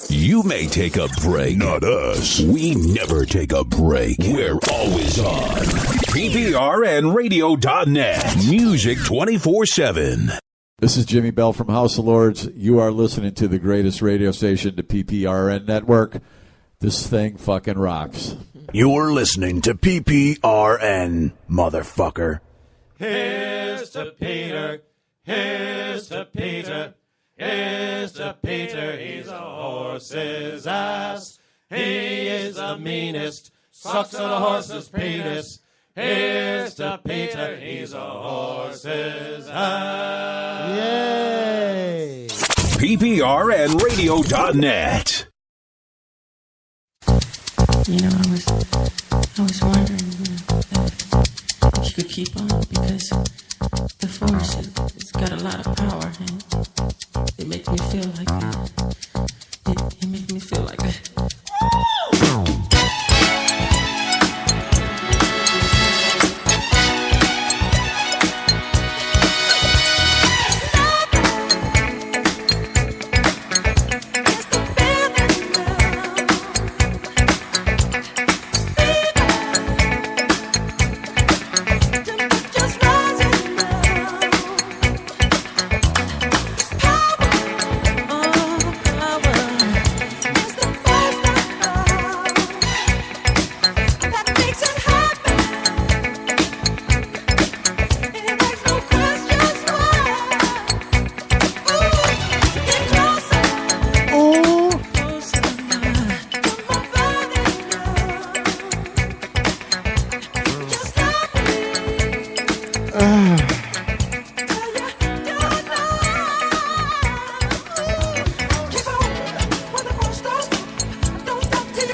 You may take a break. Not us. We never take a break. We're always on. PPRNradio.net. Music 24/7. This is Jimmy Bell from House of Lords. You are listening to the greatest radio station, the PPRN network. This thing fucking rocks. You're listening to PPRN, motherfucker. Here's to Peter. Here's to Peter. Here's to Peter. He's a horse's ass. He is the meanest. Sucks at a horse's penis. Here's to Peter. He's a horse's ass. Yay! PPRNradio.net. You know, I was wondering if you could keep on, because the force, it's got a lot of power, and it makes me feel like it makes me feel like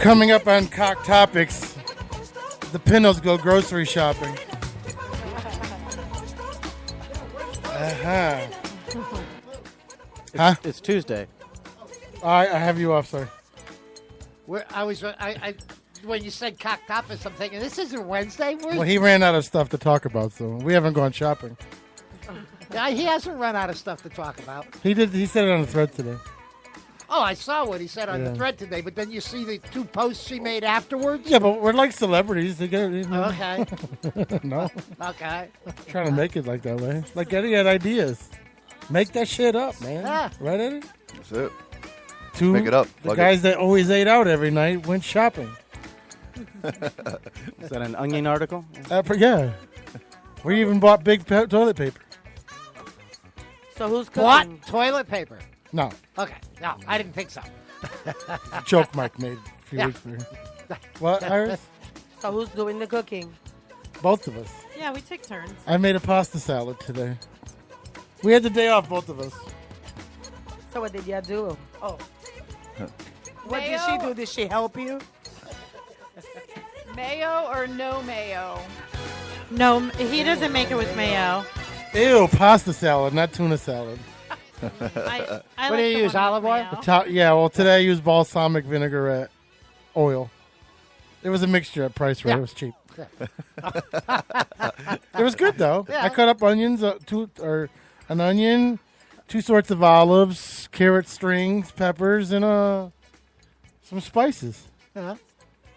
Coming up on Cock Topics, the Pinhos go grocery shopping. Uh-huh. Huh? It's Tuesday. I have you off, sir. When you said cock topics, I'm thinking, this isn't Wednesday. Well, he ran out of stuff to talk about, so we haven't gone shopping. He hasn't run out of stuff to talk about. He did. He said it on the thread today. Oh, I saw what he said on the thread today, but then you see the 2 posts she made afterwards? Yeah, but we're like celebrities. They get, Okay. No. Okay. Trying to make it like that way. Like Eddie had ideas. Make that shit up, man. Yeah. Right, Eddie? That's it. Make it up. The guys that always ate out every night went shopping. Is that an Onion article? Yeah. We even bought big toilet paper. So who's cooking? What? Toilet paper? No. Okay. No, I didn't think so. Joke Mike made a few weeks ago. What, Iris? So who's doing the cooking? Both of us. Yeah, we take turns. I made a pasta salad today. We had the day off, both of us. So what did you do? Oh. What Mayo? did she do? Did she help you? Mayo or no mayo? No, he doesn't make it with mayo. Ew, pasta salad, not tuna salad. I What do you use, olive oil? Yeah, well, today I used balsamic vinaigrette oil. It was a mixture at Price Right. Yeah. It was cheap. It was good, though. Yeah. I cut up onions, an onion, 2 sorts of olives, carrot strings, peppers, and some spices. Uh-huh.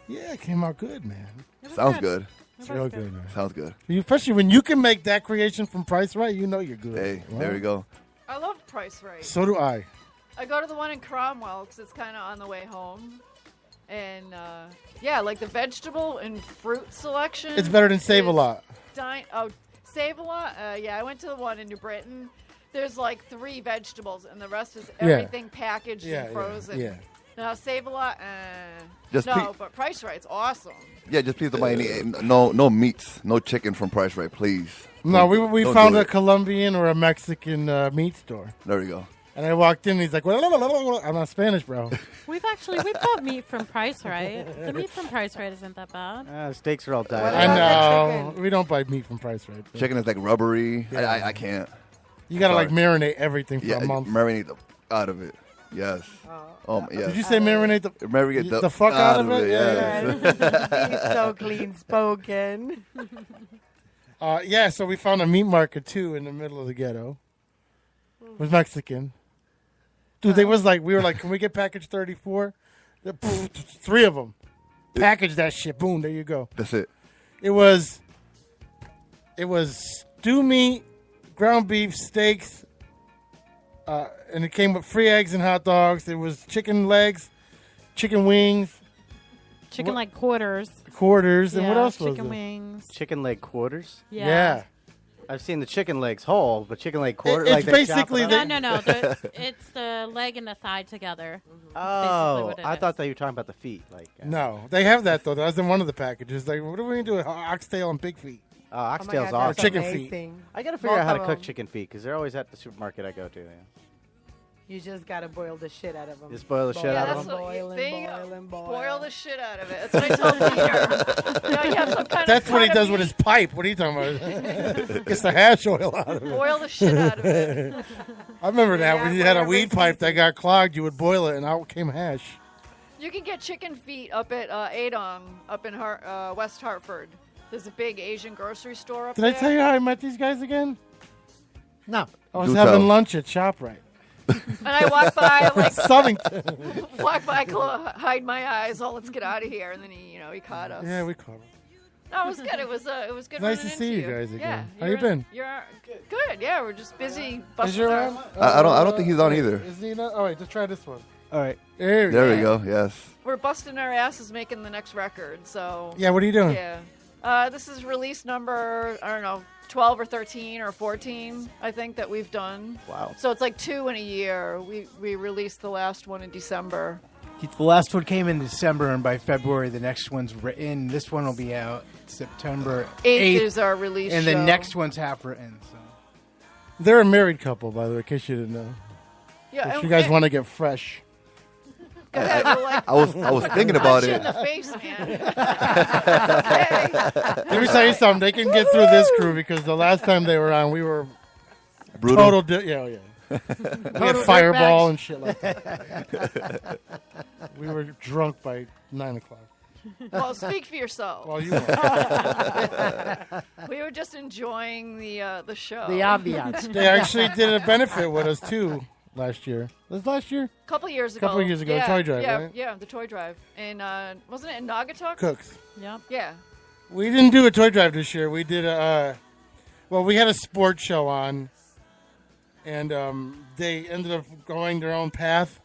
Yeah, it came out good, man. Sounds good. It's real good, man. Sounds good. Especially when you can make that creation from Price Right, you know you're good. Hey, Right? there we go. I love Price Right. So do I. I go to the one in Cromwell because it's kind of on the way home. And, yeah, like the vegetable and fruit selection. It's better than Save-A-Lot. Save-A-Lot? Yeah, I went to the one in New Britain. There's like 3 vegetables, and the rest is everything packaged and frozen. Yeah. Now, Save-A-Lot, but Price Right's awesome. Yeah, just please don't buy any no meats, no chicken from Price Right, please. No, we Don't found do a it. Colombian or a Mexican meat store. There we go. And I walked in, and he's like, I'm not Spanish, bro. We bought meat from Price Right. The meat from Price Right isn't that bad. Steaks are all diet. I know. We don't buy meat from Price Right. But Chicken is like rubbery. Yeah. I can't. you got to Sorry. marinate everything for Yeah, a month. marinate the out of it. Yes. Oh, yes. Did you say marinate Marinate the fuck out of it? Yes. He's so clean spoken. Yeah, so we found a meat market, too, in the middle of the ghetto. It was Mexican. Dude, they was like, we were like, can we get package 34? 3 of them. Package that shit. Boom, there you go. That's it. It was stew meat, ground beef, steaks, and it came with free eggs and hot dogs. There was chicken legs, chicken wings, Chicken leg quarters. and what else was Chicken there? wings. Chicken leg quarters? Yeah. I've seen the chicken legs whole, but chicken leg quarter. It's like they chop basically it up? No. It's the leg and the thigh together. Oh, what it I is. thought that you were talking about the feet. Like No, they have that though. That was in one of the packages. Like, what are we gonna do with oxtail and pig feet? oxtail's God, awesome. that's chicken feet. amazing. I got to figure out how to Both cook of 'em. chicken feet because they're always at the supermarket I go to. Yeah. You just gotta boil the shit out of them. Just boil the shit out of them. Boil the shit out of it. That's what I tell Peter. You have some kind That's of what he pot does of with meat, his pipe. What are you talking about? Gets the hash oil out of it. Boil the shit out of it. I remember that Yeah, when you had a whatever weed it's pipe that got clogged, you would boil it and out came hash. You can get chicken feet up at Adong, up in West Hartford. There's a big Asian grocery store up Did there. I tell you how I met these guys again? No. I was Do having tell. lunch at ShopRite. And I walk by, like, Southington. hide my eyes. Oh, let's get out of here. And then he caught us. Yeah, we caught him. No, it was good. It was good. Nice to running see into you guys again. Yeah. How you been? You're good. Yeah, we're just busy. Is busting your our- on? I don't think he's on either. Is he not? Oh, wait, just try this one. All right. There There we go. Yes. We're busting our asses making the next record. So Yeah, what are you doing? Yeah. This is release number, I don't know, 12 or 13 or 14, I think, that we've done. Wow. So it's like 2 in a year. We released the last one in December. The last one came in December, and by February, the next one's written. This one will be out September 8th is our release and show. the next one's half written. So. They're a married couple, by the way, in case you didn't know. Yeah, If and- you guys and- want to get fresh. Go ahead, we're like, I was thinking about punch you it. in the face, man. Let me tell you something. They can get through this crew because the last time they were on, we were Brutal. total. Yeah. We had Fireball and shit like that. We were drunk by 9 o'clock. Well, speak for yourself. Well, you were. We were just enjoying the show. The ambiance. They actually did a benefit with us, too, last year. Was it last year? A couple years ago. Couple of years ago, yeah, Toy Drive, yeah, right? Yeah, the toy drive. And wasn't it in Naugatuck? Cooks. Yep. Yeah. We didn't do a toy drive this year. We did we had a sports show on, and they ended up going their own path.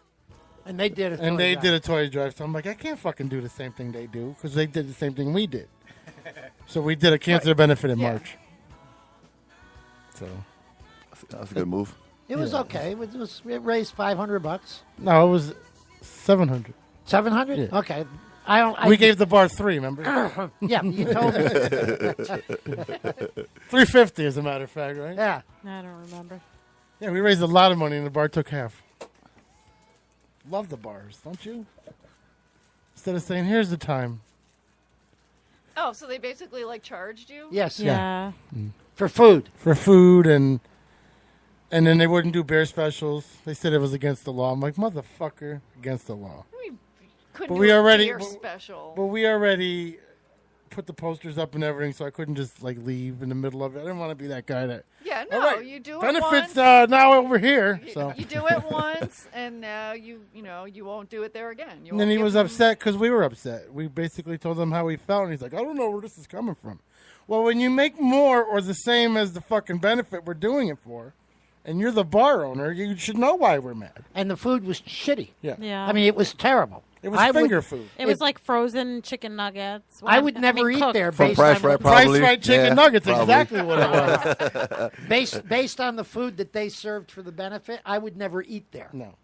And they did it. And they did a toy drive. So I'm like, I can't fucking do the same thing they do because they did the same thing we did. So we did a cancer benefit in March. So That was a good move. It was okay. It raised $500. no, it was 700. 700? Yeah. Okay. We gave the bar 3. Remember? Yeah, you told me. 350, as a matter of fact, right? Yeah. I don't remember. Yeah, we raised a lot of money, and the bar took half. Love the bars, don't you? Instead of saying, "Here's the time." Oh, so they basically like charged you? Yes. Yeah. For food. For food, and then they wouldn't do beer specials. They said it was against the law. I'm like, motherfucker, against the law. We couldn't But do we a already- beer but- special. But we already put the posters up and everything, so I couldn't just like leave in the middle of it. I didn't want to be that guy that. Yeah, All no, right, you do it benefits once. now over here. So. You do it once, and now you won't do it there again. You And then won't he give was them- upset because we were upset. We basically told him how we felt, and he's like, I don't know where this is coming from. Well, when you make more or the same as the fucking benefit we're doing it for, and you're the bar owner, you should know why we're mad. And the food was shitty. Yeah. Yeah. I mean, it was terrible. It was I finger would- food. It was like frozen chicken nuggets. I would never eat cooked. there From based Price on Right, Price probably. fried chicken Yeah, nuggets, probably. exactly what it was. based on the food that they served for the benefit. I would never eat there. No.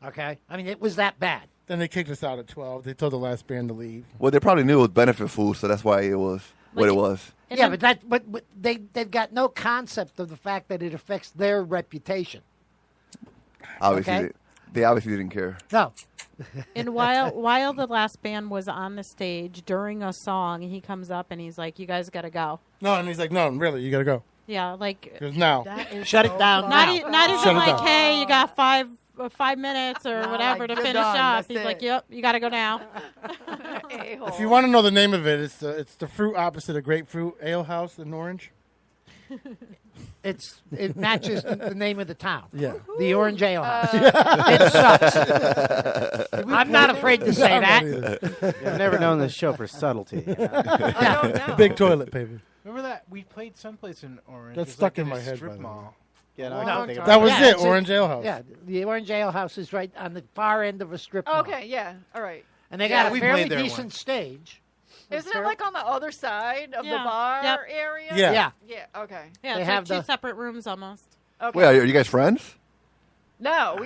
Okay, I mean it was that bad. Then they kicked us out at 12. They told the last band to leave. Well, they probably knew it was benefit food, so that's why it was what it was. And Yeah, then- but they've got no concept of the fact that it affects their reputation. Obviously, Okay. they obviously didn't care. No, And while the last band was on the stage during a song, he comes up and he's like, "You guys got to go." No, and he's like, no, really, you got to go. Yeah, like Because now. shut it down not now. not Shut even it like, down. "Hey, you got 5 minutes or No, whatever like, to you're finish done. up." That's He's like, it. "Yep, you got to go now." A-hole. If you want to know the name of it, it's the fruit opposite of grapefruit ale house in Orange. it matches the name of the town. Yeah. The Orange Ale House. It sucks. I'm not afraid to say that. I've never known this show for subtlety. You know? I don't know. Big toilet paper. Remember that we played someplace in Orange? That's It was stuck like in a my head, Strip by the mall. Yeah, no, No, I can't think That about was Yeah, it, it's Orange Ale House. Yeah, the Orange Ale House is right on the far end of a strip mall. Okay, yeah, all right. And they Yeah, got a we fairly played there decent once. stage. Isn't it like on the other side of the Yeah. bar Yep. area? Yeah. Yeah. Yeah, okay. Yeah, They it's have like two the- separate rooms almost. Okay. Wait, are you guys friends? No,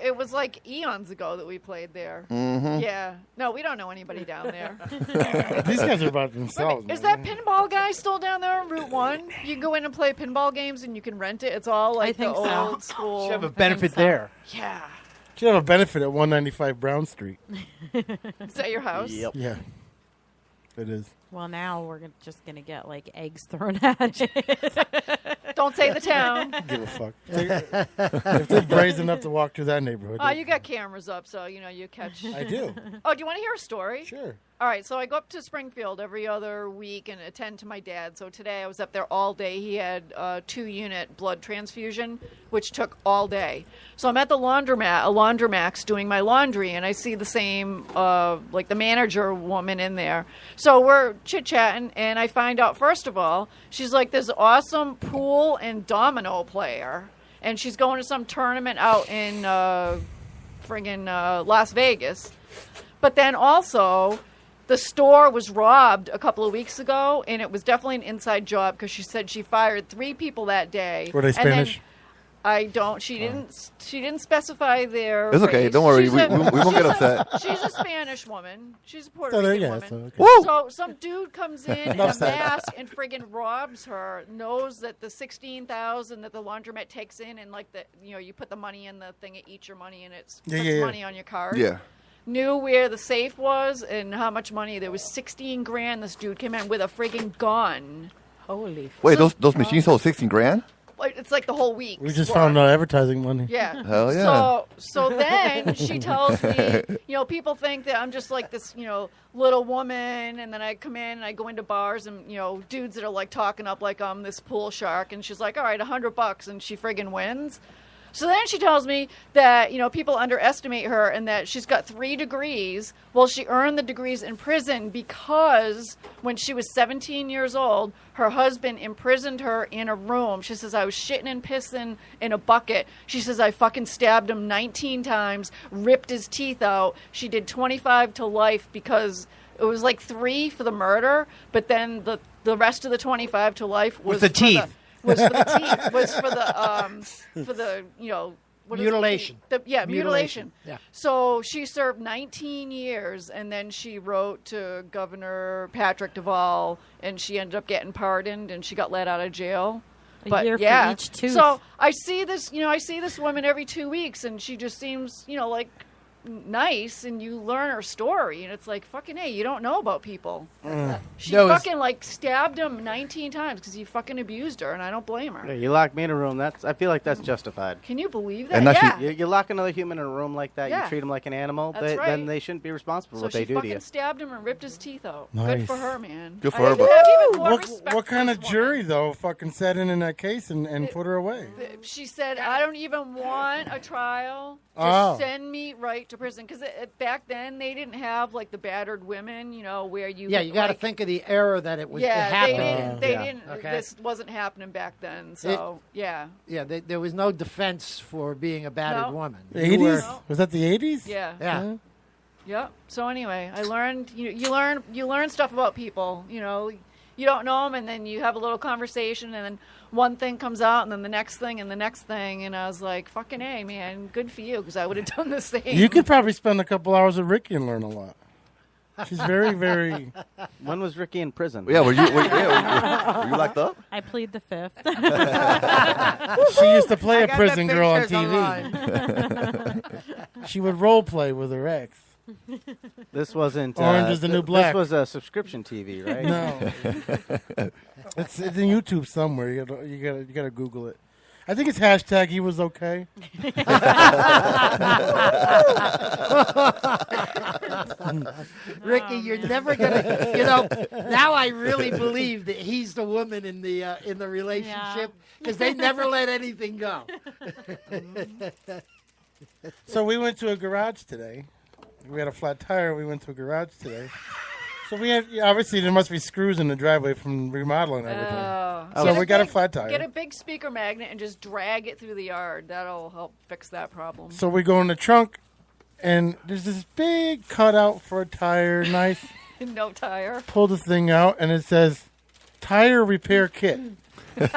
it was like eons ago that we played there. Mm-hmm. Yeah. No, we don't know anybody down there. These guys are about themselves. Is man. that pinball guy still down there on Route 1? You can go in and play pinball games and you can rent it. It's all like the think so. old school. Should have a benefit so. there. Yeah. Should have a benefit at 195 Brown Street. Is that your house? Yep. Yeah. It is. Well, now we're just going to get like eggs thrown at it. Don't say the town. Give a fuck. If they're brazen enough to walk through that neighborhood. Oh, you got cameras up, so you catch. I do. Oh, do you want to hear a story? Sure. All right, so I go up to Springfield every other week and attend to my dad. So today I was up there all day. He had a 2-unit blood transfusion, which took all day. So I'm at the laundromat, a laundromax, doing my laundry, and I see the same, like the manager woman in there. So we're chit-chatting, and I find out, first of all, she's like this awesome pool and domino player, and she's going to some tournament out in Las Vegas. But then also, the store was robbed a couple of weeks ago, and it was definitely an inside job because she said she fired 3 people that day. Were they And then- Spanish? I don't. She didn't specify their. It's okay. race. Don't worry. She's We won't get upset. She's a Spanish woman. She's a Puerto So there Rican you go, woman. so okay. So some dude comes in in a Enough said. mask and friggin' robs her. Knows that the $16,000 that the laundromat takes in, and like you put the money in the thing, it eats your money, and it puts money on your card. Yeah. Knew where the safe was and how much money. There was 16 grand. This dude came in with a friggin' gun. Holy. Wait, those machines hold 16 grand? Like, it's like the whole week. We just found advertising money. Yeah. Hell yeah. So then she tells me, people think that I'm just like this, little woman, and then I come in and I go into bars and, dudes that are like talking up like I'm this pool shark, and she's like, all right, $100, and she friggin' wins. So then she tells me that, people underestimate her and that she's got 3 degrees. Well, she earned the degrees in prison because when she was 17 years old, her husband imprisoned her in a room. She says, I was shitting and pissing in a bucket. She says, I fucking stabbed him 19 times, ripped his teeth out. She did 25 to life because it was like 3 for the murder, but then the rest of the 25 to life was the for teeth. Was for the teeth. Was for the what is it? Mutilation. Mutilation. Yeah. So she served 19 years, and then she wrote to Governor Patrick Duvall, and she ended up getting pardoned, and she got let out of jail. A year for each tooth. So I see this woman every 2 weeks, and she just seems, like nice, and you learn her story, and it's like, fucking hey, you don't know about people. She fucking like stabbed him 19 times because he fucking abused her, and I don't blame her. Yeah, you lock me in a room. I feel like that's justified. Can you believe that? And now Yeah. You lock another human in a room like that. Yeah. You treat them like an animal. That's right. Then they shouldn't be responsible for So what she they do to fucking you. stabbed him and ripped his teeth out. Nice. Good for her, man. Good for I her, but- have even more respect What for kind this of woman. jury, though, fucking sat in that case and put her away? She said, I don't even want a trial. Just Oh. send me right to prison. Because back then, they didn't have, like, the battered women, where you... Yeah, you got to like, think of the era that it was. Yeah, it they happened. didn't. They Yeah. didn't. Okay. This wasn't happening back then. So, yeah. Yeah, there was no defense for being a battered No. woman. The You 80s? were- Was that the 80s? Yeah. Yeah. Yep. So anyway, I learned. You learn stuff about people. You don't know them, and then you have a little conversation, and then one thing comes out, and then the next thing, and the next thing, and I was like, "Fucking A, man, good for you," because I would have done the same. You could probably spend a couple hours with Ricky and learn a lot. She's very, very... When was Ricky in prison? Yeah, were you locked up? I plead the 5th. She used to play I a got prison the girl on pictures TV. She would role play with her ex. This wasn't Orange is the New Black. This was a subscription TV, right? No, it's in YouTube somewhere. You gotta Google it. I think it's hashtag he was okay. Ricky, you're never gonna. You know, now I really believe that he's the woman in the relationship because they never let anything go. So we went to a garage today. We had a flat tire. We went to a garage today. So we had obviously there must be screws in the driveway from remodeling everything. So we got a flat tire. Get a big speaker magnet and just drag it through the yard. That'll help fix that problem. So we go in the trunk, and there's this big cutout for a tire. Nice. No tire. Pull the thing out, and it says, "Tire repair kit." Yeah,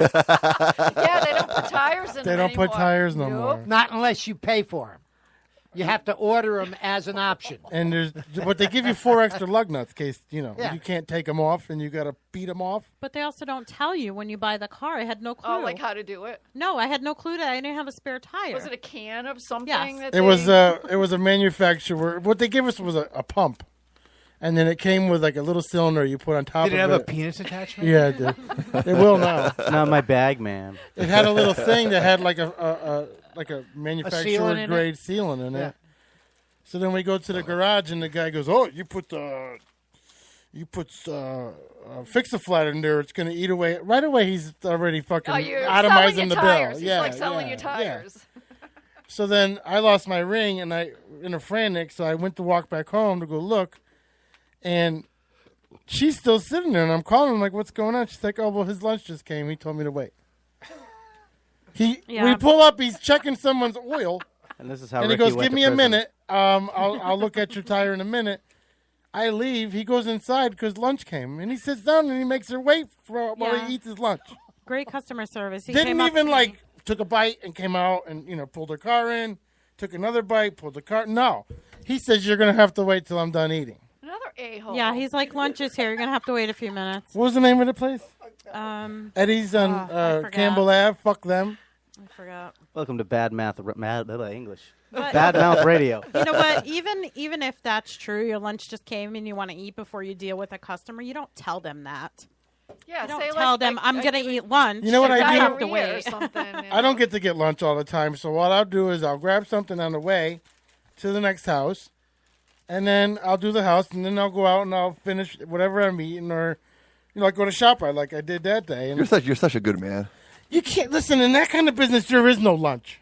they don't put tires in them They don't put anymore. tires no more. Not unless you pay for them. You have to order them as an option. And but they give you 4 extra lug nuts in case you Yeah. you can't take them off, and you got to beat them off. But they also don't tell you when you buy the car. I had no clue. Oh, like how to do it? No, I had no clue that I didn't have a spare tire. Was it a can of something? Yes. That It was a manufacturer. What they gave us was a pump, and then it came with like a little cylinder you put on top Did of it it. have a penis attachment? Yeah, it did. It will now. It's not my bag, man. It had a little thing that had like a sealant manufacturer in grade it? sealant in Yeah. it. So then we go to the garage, and the guy goes, "Oh, you put Fix-A-Flat in there. It's going to eat away." Right away, he's already fucking you're selling itemizing your the tires. bill. He's Yeah, like selling yeah, your tires. yeah. So then I lost my ring, and I in a frantic, so I went to walk back home to go look, and she's still sitting there, and I'm calling him like, "What's going on?" She's like, "Oh, well, his lunch just came. He told me to wait." We pull up. He's checking someone's oil. And this is how And he Ricky goes, went "Give to me a prison." minute. I'll look at your tire in a minute." I leave. He goes inside because lunch came, and he sits down and he makes her wait while Yeah. he eats his lunch. Great customer service. He Didn't came up even to like me. took a bite and came out and pulled her car in, took another bite, pulled the car. No, he says you're gonna have to wait till I'm done eating. Another a-hole. Yeah, he's like, lunch is here. You're gonna have to wait a few minutes. What was the name of the place? Eddie's I on forgot. Campbell Ave. Fuck them. I forgot. Welcome to Bad Mouth English. But- Bad Mouth Radio. You know what? Even if that's true, your lunch just came and you want to eat before you deal with a customer, you don't tell them that. Yeah, You don't say tell like, them, I'm going to eat lunch. You know what I do? You have to diarrhea or wait. something. I don't get to get lunch all the time, so what I'll do is I'll grab something on the way to the next house, and then I'll do the house, and then I'll go out and I'll finish whatever I'm eating, or like go to ShopRite like I did that day. And You're such a good man. you can't listen in that kind of business. There is no lunch.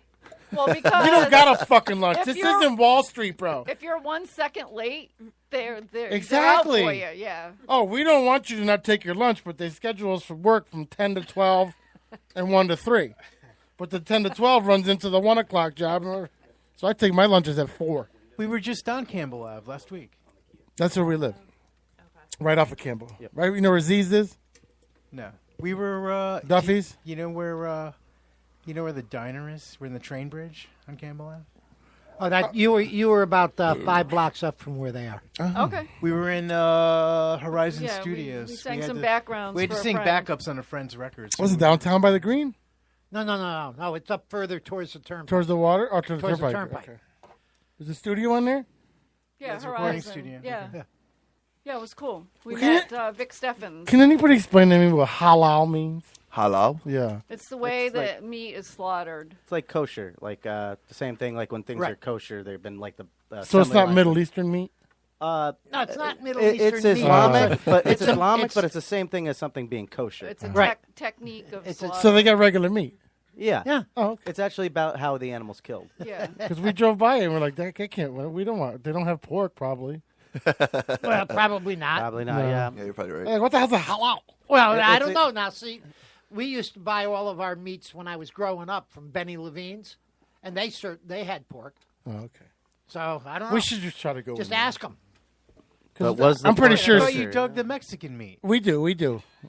Well, because You don't got a fucking lunch. if This you're- isn't Wall Street, bro. If you're 1 second late, they're Exactly. They're out for you. Yeah. Oh, we don't want you to not take your lunch, but they schedule us for work from 10 to 12 and 1 to 3. But the 10 to 12 runs into the 1 o'clock job, so I take my lunches at 4. We were just on Campbell Ave last week. That's where we live. Right off of Campbell. Right, you know where Z's is? No, we were Duffy's? You know where the diner is? We're in the train bridge on Campbell Ave. Oh, that you were about 5 blocks up from where they are. Okay. We were in Horizon Yeah, we Studios. sang had some to- backgrounds We had to for a sing friend. backups on a friend's records. Was it downtown by the Green? No. It's up further towards the turnpike. Towards the water? Or towards Towards the the turnpike? turnpike. Okay. Is the studio on there? Yeah, It's a recording Horizon. studio. Yeah. Yeah. Yeah, it was cool. We Can met Vic Steffens. Can anybody explain to me what halal means? Halal? Yeah. It's the way It's that meat is slaughtered. It's like kosher, like the same thing. Like when things Right. are kosher, they've been like the. So it's not semi-license. Middle Eastern meat? No, it's not Middle It's Eastern meat. Islamic, but it's It's a- Islamic, it's- but it's the same thing as something being kosher. It's a Right. technique of It's a- slaughter. So they got regular meat? Yeah. Oh, okay. It's actually about how the animal's killed. Yeah. Because we drove by it and we're like, that can't. We don't want. They don't have pork, probably. Well, probably not. Probably not. No. Yeah. Yeah, you're probably right. Hey, what the hell's a halal? Well, I It's don't a- know. Now, see, we used to buy all of our meats when I was growing up from Benny Levine's, and they had pork. Oh, okay. So I don't know. We should just try to go. just with ask them. But was the I'm pretty pork sure. Oh, kosher? you dug the Mexican meat. We do.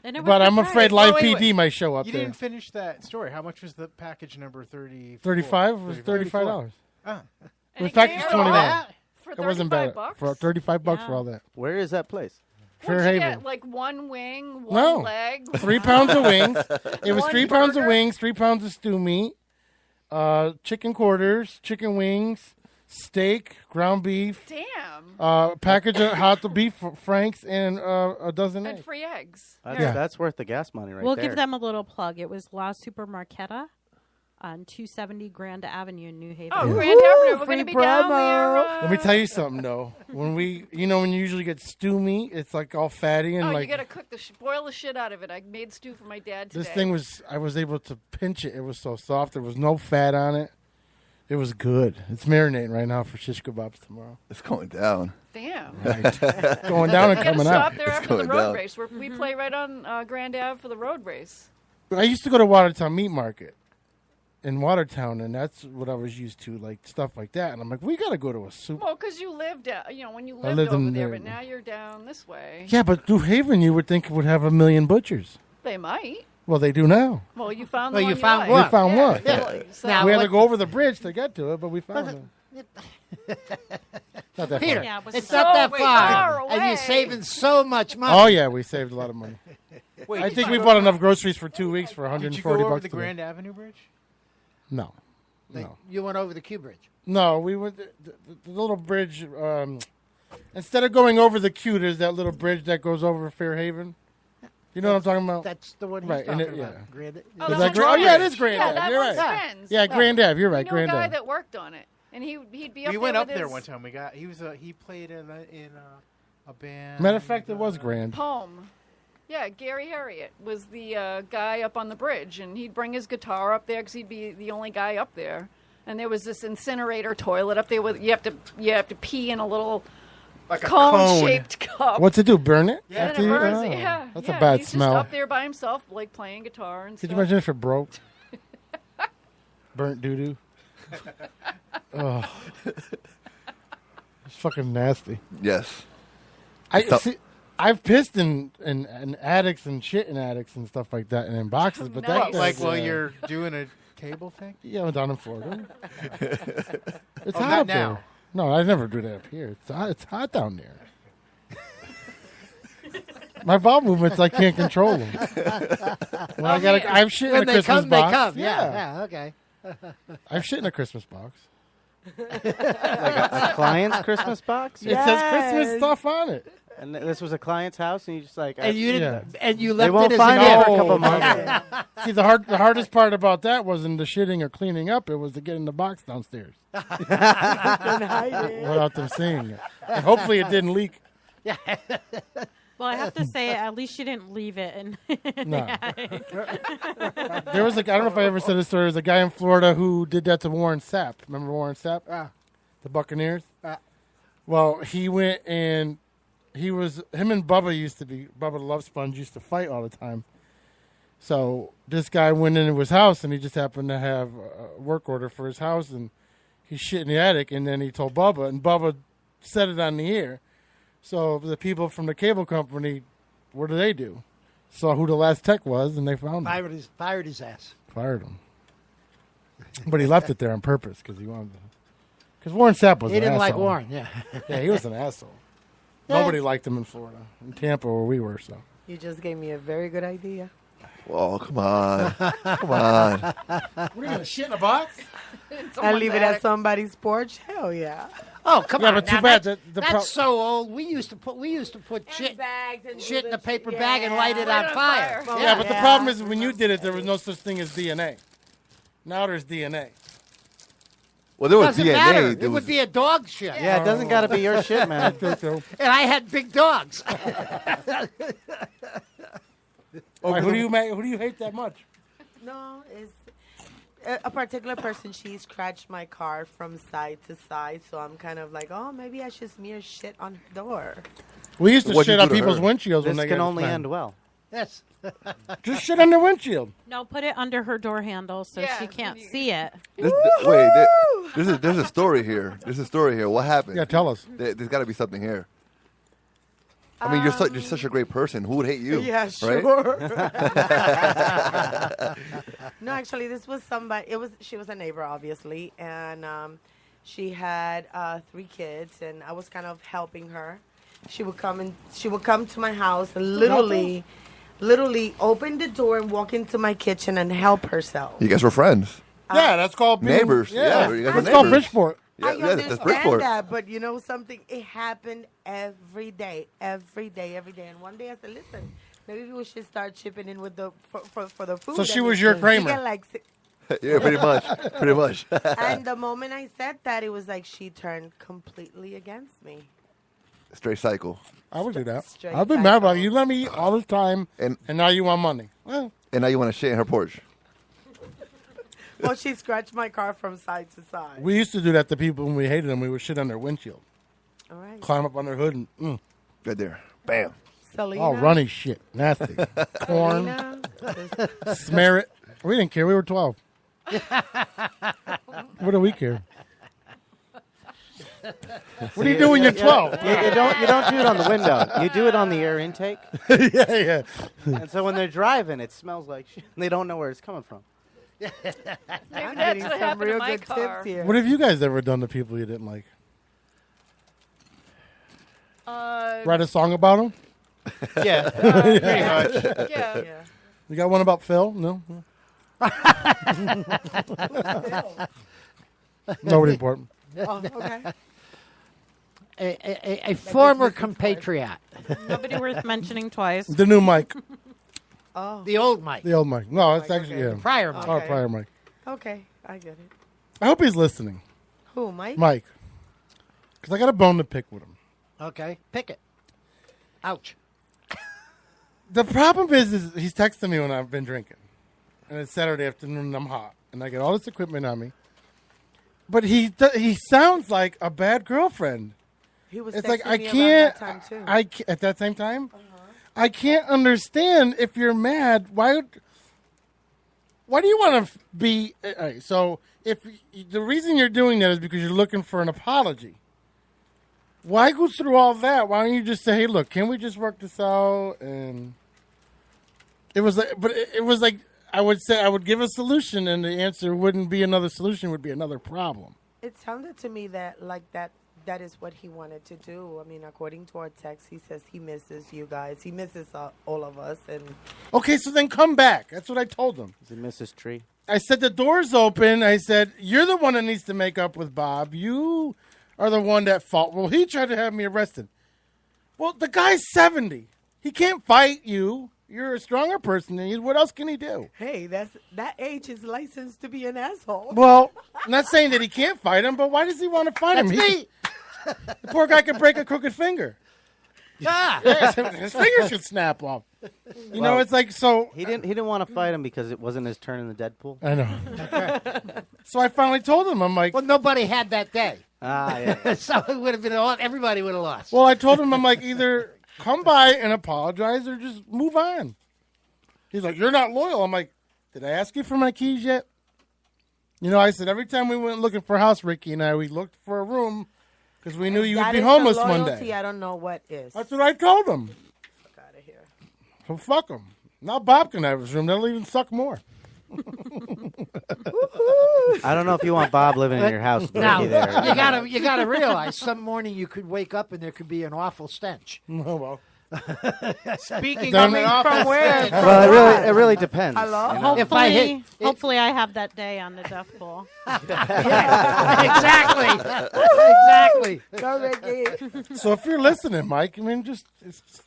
And it was But I'm good afraid price. Live wait, PD might show up You there. didn't finish that story. How much was the package number 30? 35 was $35. Ah. The And package you 21. know, for It wasn't bad. $35 For $35 Yeah. for all that. Where is that place? Fair What'd you Haven. get? Like one wing, one No. leg. 3 pounds of wings. It was One 3 pounds of burger? wings, 3 pounds of stew meat, chicken quarters, chicken wings, steak, ground beef, Damn. package of hot beef franks, and a dozen And eggs. free eggs. That's, Yeah. that's worth the gas money right We'll there. give them a little plug. It was La Supermarqueta. on 270 Grand Avenue in New Haven. Oh, Grand Avenue. We're free going to be down there. Let me tell you something though. When you usually get stew meat, it's like all fatty and Oh, like. you got to cook boil the shit out of it. I made stew for my dad today. This thing I was able to pinch it. It was so soft. There was no fat on it. It was good. It's marinating right now for shish kebabs tomorrow. It's going down. Damn. Right. Going down and coming stop out. there It's after the going road down. race. We play right on Grand Ave for the road race. I used to go to Watertown Meat Market in Watertown, and that's what I was used to, like stuff like that. And I'm like, we got to go to a soup. Well, because you lived, when you I lived lived over in there, there. but now you're down this way. Yeah, but New Haven, you would think it would have a million butchers. They might. Well, they do now. Well, you found Well, the you one found like. one. We found one. Yeah. So Now, We had to what- go over the bridge to get to it, but we found it. Not that Peter, far. Yeah, it was it's so not that far far, away. and you're saving so much money. Oh, yeah, we saved a lot of money. I think we bought enough groceries for 2 weeks for Did 140 you go over bucks. the today. Grand Avenue Bridge? No. Like, No. you went over the Q Bridge. No, we went the little bridge. Instead of going over the Q, there's that little bridge that goes over Fairhaven. You know what I'm talking about? That's the one he's Right, and talking it- about. yeah. Grand- Oh, Is that's that a Grand- oh, yeah, it is drawbridge. Grand Yeah, Ave. that You're one right. spins. Yeah, Grand Ave. You're I right. knew Grand a guy Ave. that worked on it, and he'd be up We there went up with there his one time. He played in a band. Matter of fact, it was grand. poem. Yeah, Gary Harriet was the guy up on the bridge, and he'd bring his guitar up there because he'd be the only guy up there. And there was this incinerator toilet up there with you have to pee in a little Like a cone-shaped cup. What's it do? Burn it? And After it you- burns oh, it. Yeah, That's yeah. a bad He's smell. just up there by himself, like playing guitar and Could stuff. you imagine if it broke? Burnt doo doo. Oh, it's fucking nasty. Yes. I see. I've pissed in attics and shit in attics and stuff like that, and in boxes. But Nice. that Like thing, while you're doing a table thing? yeah, down in Florida. It's Oh, hot not up now. there. No, I never do that up here. It's hot down there. My bowel movements, I can't control them. When I've shit in When a they Christmas come, box. they come. Yeah, okay. I've shit in a Christmas box. Like a client's Christmas box? It says Christmas stuff on it. And this was a client's house, and you just like... And you Yeah. didn't, and you They left won't it as find a it gift. for a couple Oh, months. See, the hardest part about that wasn't the shitting or cleaning up. It was to get in the box downstairs without them seeing it. And hopefully, it didn't leak. Well, I have to say, at least you didn't leave it in No. the attic. There was I don't know if I ever said this story. There was a guy in Florida who did that to Warren Sapp. Remember Warren Sapp? The Buccaneers? Well, he went and him and Bubba Bubba the Love Sponge used to fight all the time. So this guy went into his house and he just happened to have a work order for his house and he shit in the attic and then he told Bubba and Bubba said it on the air. So the people from the cable company, what do? Saw who the last tech was and they found him. Fired his ass. Fired him. But he left it there on purpose because he wanted to. Because Warren Sapp was He an didn't like asshole. Warren, yeah. Yeah, he was an asshole. Yeah. Nobody liked him in Florida. In Tampa where we were, so. You just gave me a very good idea. Oh, come on. Come on. We're going to shit in a box? I leave it at somebody's porch? Hell yeah. Oh, come Yeah, on. but too now bad That's, that the that's so old. We used to put shit in a paper bag and light it on fire. Yeah, but the problem is when you did it, there was no such thing as DNA. Now there's DNA. Well, there was Doesn't DNA. matter. There It would was- be a dog shit. Yeah, it doesn't got to be your shit, man. And I had big dogs. Why, who do you hate that much? No, it's a particular person. She scratched my car from side to side, so I'm kind of like, oh, maybe I should smear shit on her door. We used to What'd you shit do on to people's her? windshields This when they can get only slammed. end well. Yes. Just shit on their windshield. No, put it under her door handle so Yeah, she can't see it. There's a story here. There's a story here. What happened? Yeah, tell us. There's got to be something here. I mean, you're such a great person. Who would hate you? Yeah, right? sure. No, actually, this was somebody. She was a neighbor, obviously, and she had 3 kids, and I was kind of helping her. She would come to my house and literally open the door and walk into my kitchen and help herself. You guys were friends. Yeah, that's called being, Neighbors. Yeah, you guys were that's called neighbors. Bridgeport. Yeah, I yeah, that's understand Bridgeport. that, but you know something? It happened every day. And one day I said, listen, maybe we should start chipping in with the for the food. So she And was your we Kramer. get like Yeah, pretty much. Pretty much. And the moment I said that, it was like she turned completely against me. Straight cycle. I would do that. Straight I've been mad about cycle. it. You let me eat all the time, And now you want money. Well, and now you want to shit in her porch. Well, she scratched my car from side to side. we used to do that to people when we hated them. We would shit on their windshield, All right. climb up on their hood, and Right there. Bam. Selena. all runny shit, nasty, corn, Selena, smear it. We didn't care. We were 12. What do we care? What do you do when you're 12? You don't do it on the window. You do it on the air intake. yeah. And so when they're driving, it smells like shit. And they don't know where it's coming from. Maybe I'm that's getting what some happened to real my good car. tips here. What have you guys ever done to people you didn't like? Write a song about them? Yeah, pretty much. Yeah. Yeah. You got one about Phil? No? Nobody important. Oh, okay. A former compatriot. Nobody worth mentioning twice. The new mic. Oh. The old Mike. The old mic. No, it's actually, okay. yeah. Prior Mike. Oh, Okay. prior mic. Okay, I get it. I hope he's listening, Who, Mike? Mike. Because I got a bone to pick with him. Okay, pick it. Ouch. The problem is he's texting me when I've been drinking. And it's Saturday afternoon and I'm hot. And I get all this equipment on me. But he sounds like a bad girlfriend. He was It's texting like I me can't. around that time, too. At that same time, I can't understand if you're mad. Why do you want to be? All right, so if the reason you're doing that is because you're looking for an apology, why go through all that? Why don't you just say, "Hey, look, can we just work this out?" And it was like, but it was like I would say I would give a solution, and the answer wouldn't be another solution; would be another problem. It sounded to me that that is what he wanted to do. I mean, according to our text, he says he misses you guys. He misses all of us. And Okay, so then come back. That's what I told him. Is it Mrs. Tree? I said, the door's open. I said, you're the one that needs to make up with Bob. You are the one that fault. Well, he tried to have me arrested. Well, the guy's 70. He can't fight you. You're a stronger person than you. What else can he do? hey, that age is licensed to be an asshole. Well, I'm not saying that he can't fight him, but why does he want to fight him? Me. The poor guy could break a crooked finger. Ah. His finger should snap off. You know, it's like, so. He didn't want to fight him because it wasn't his turn in the Deadpool. I know. So I finally told him, I'm like, Well, nobody had that day. Ah, yeah. So it would have been everybody would have lost. well, I told him, I'm like, either come by and apologize or just move on. He's like, you're not loyal. I'm like, did I ask you for my keys yet? You know, I said, every time we went looking for a house, Ricky and I, we looked for a room because we knew you would That be is the homeless one loyalty day. I don't know what is. That's what I told him. Fuck out of here. So fuck him. Now Bob can have his room. That'll even suck more. I don't know if you want Bob living in your house. But Now he there. you gotta realize some morning you could wake up and there could be an awful stench. Oh, well. Speaking Then- of an awful From where? stench, Well, it really depends. Hello? you know? If I hit- Hopefully I have that day on the death pool. exactly. Go, Ricky. So if you're listening, Mike, I mean, just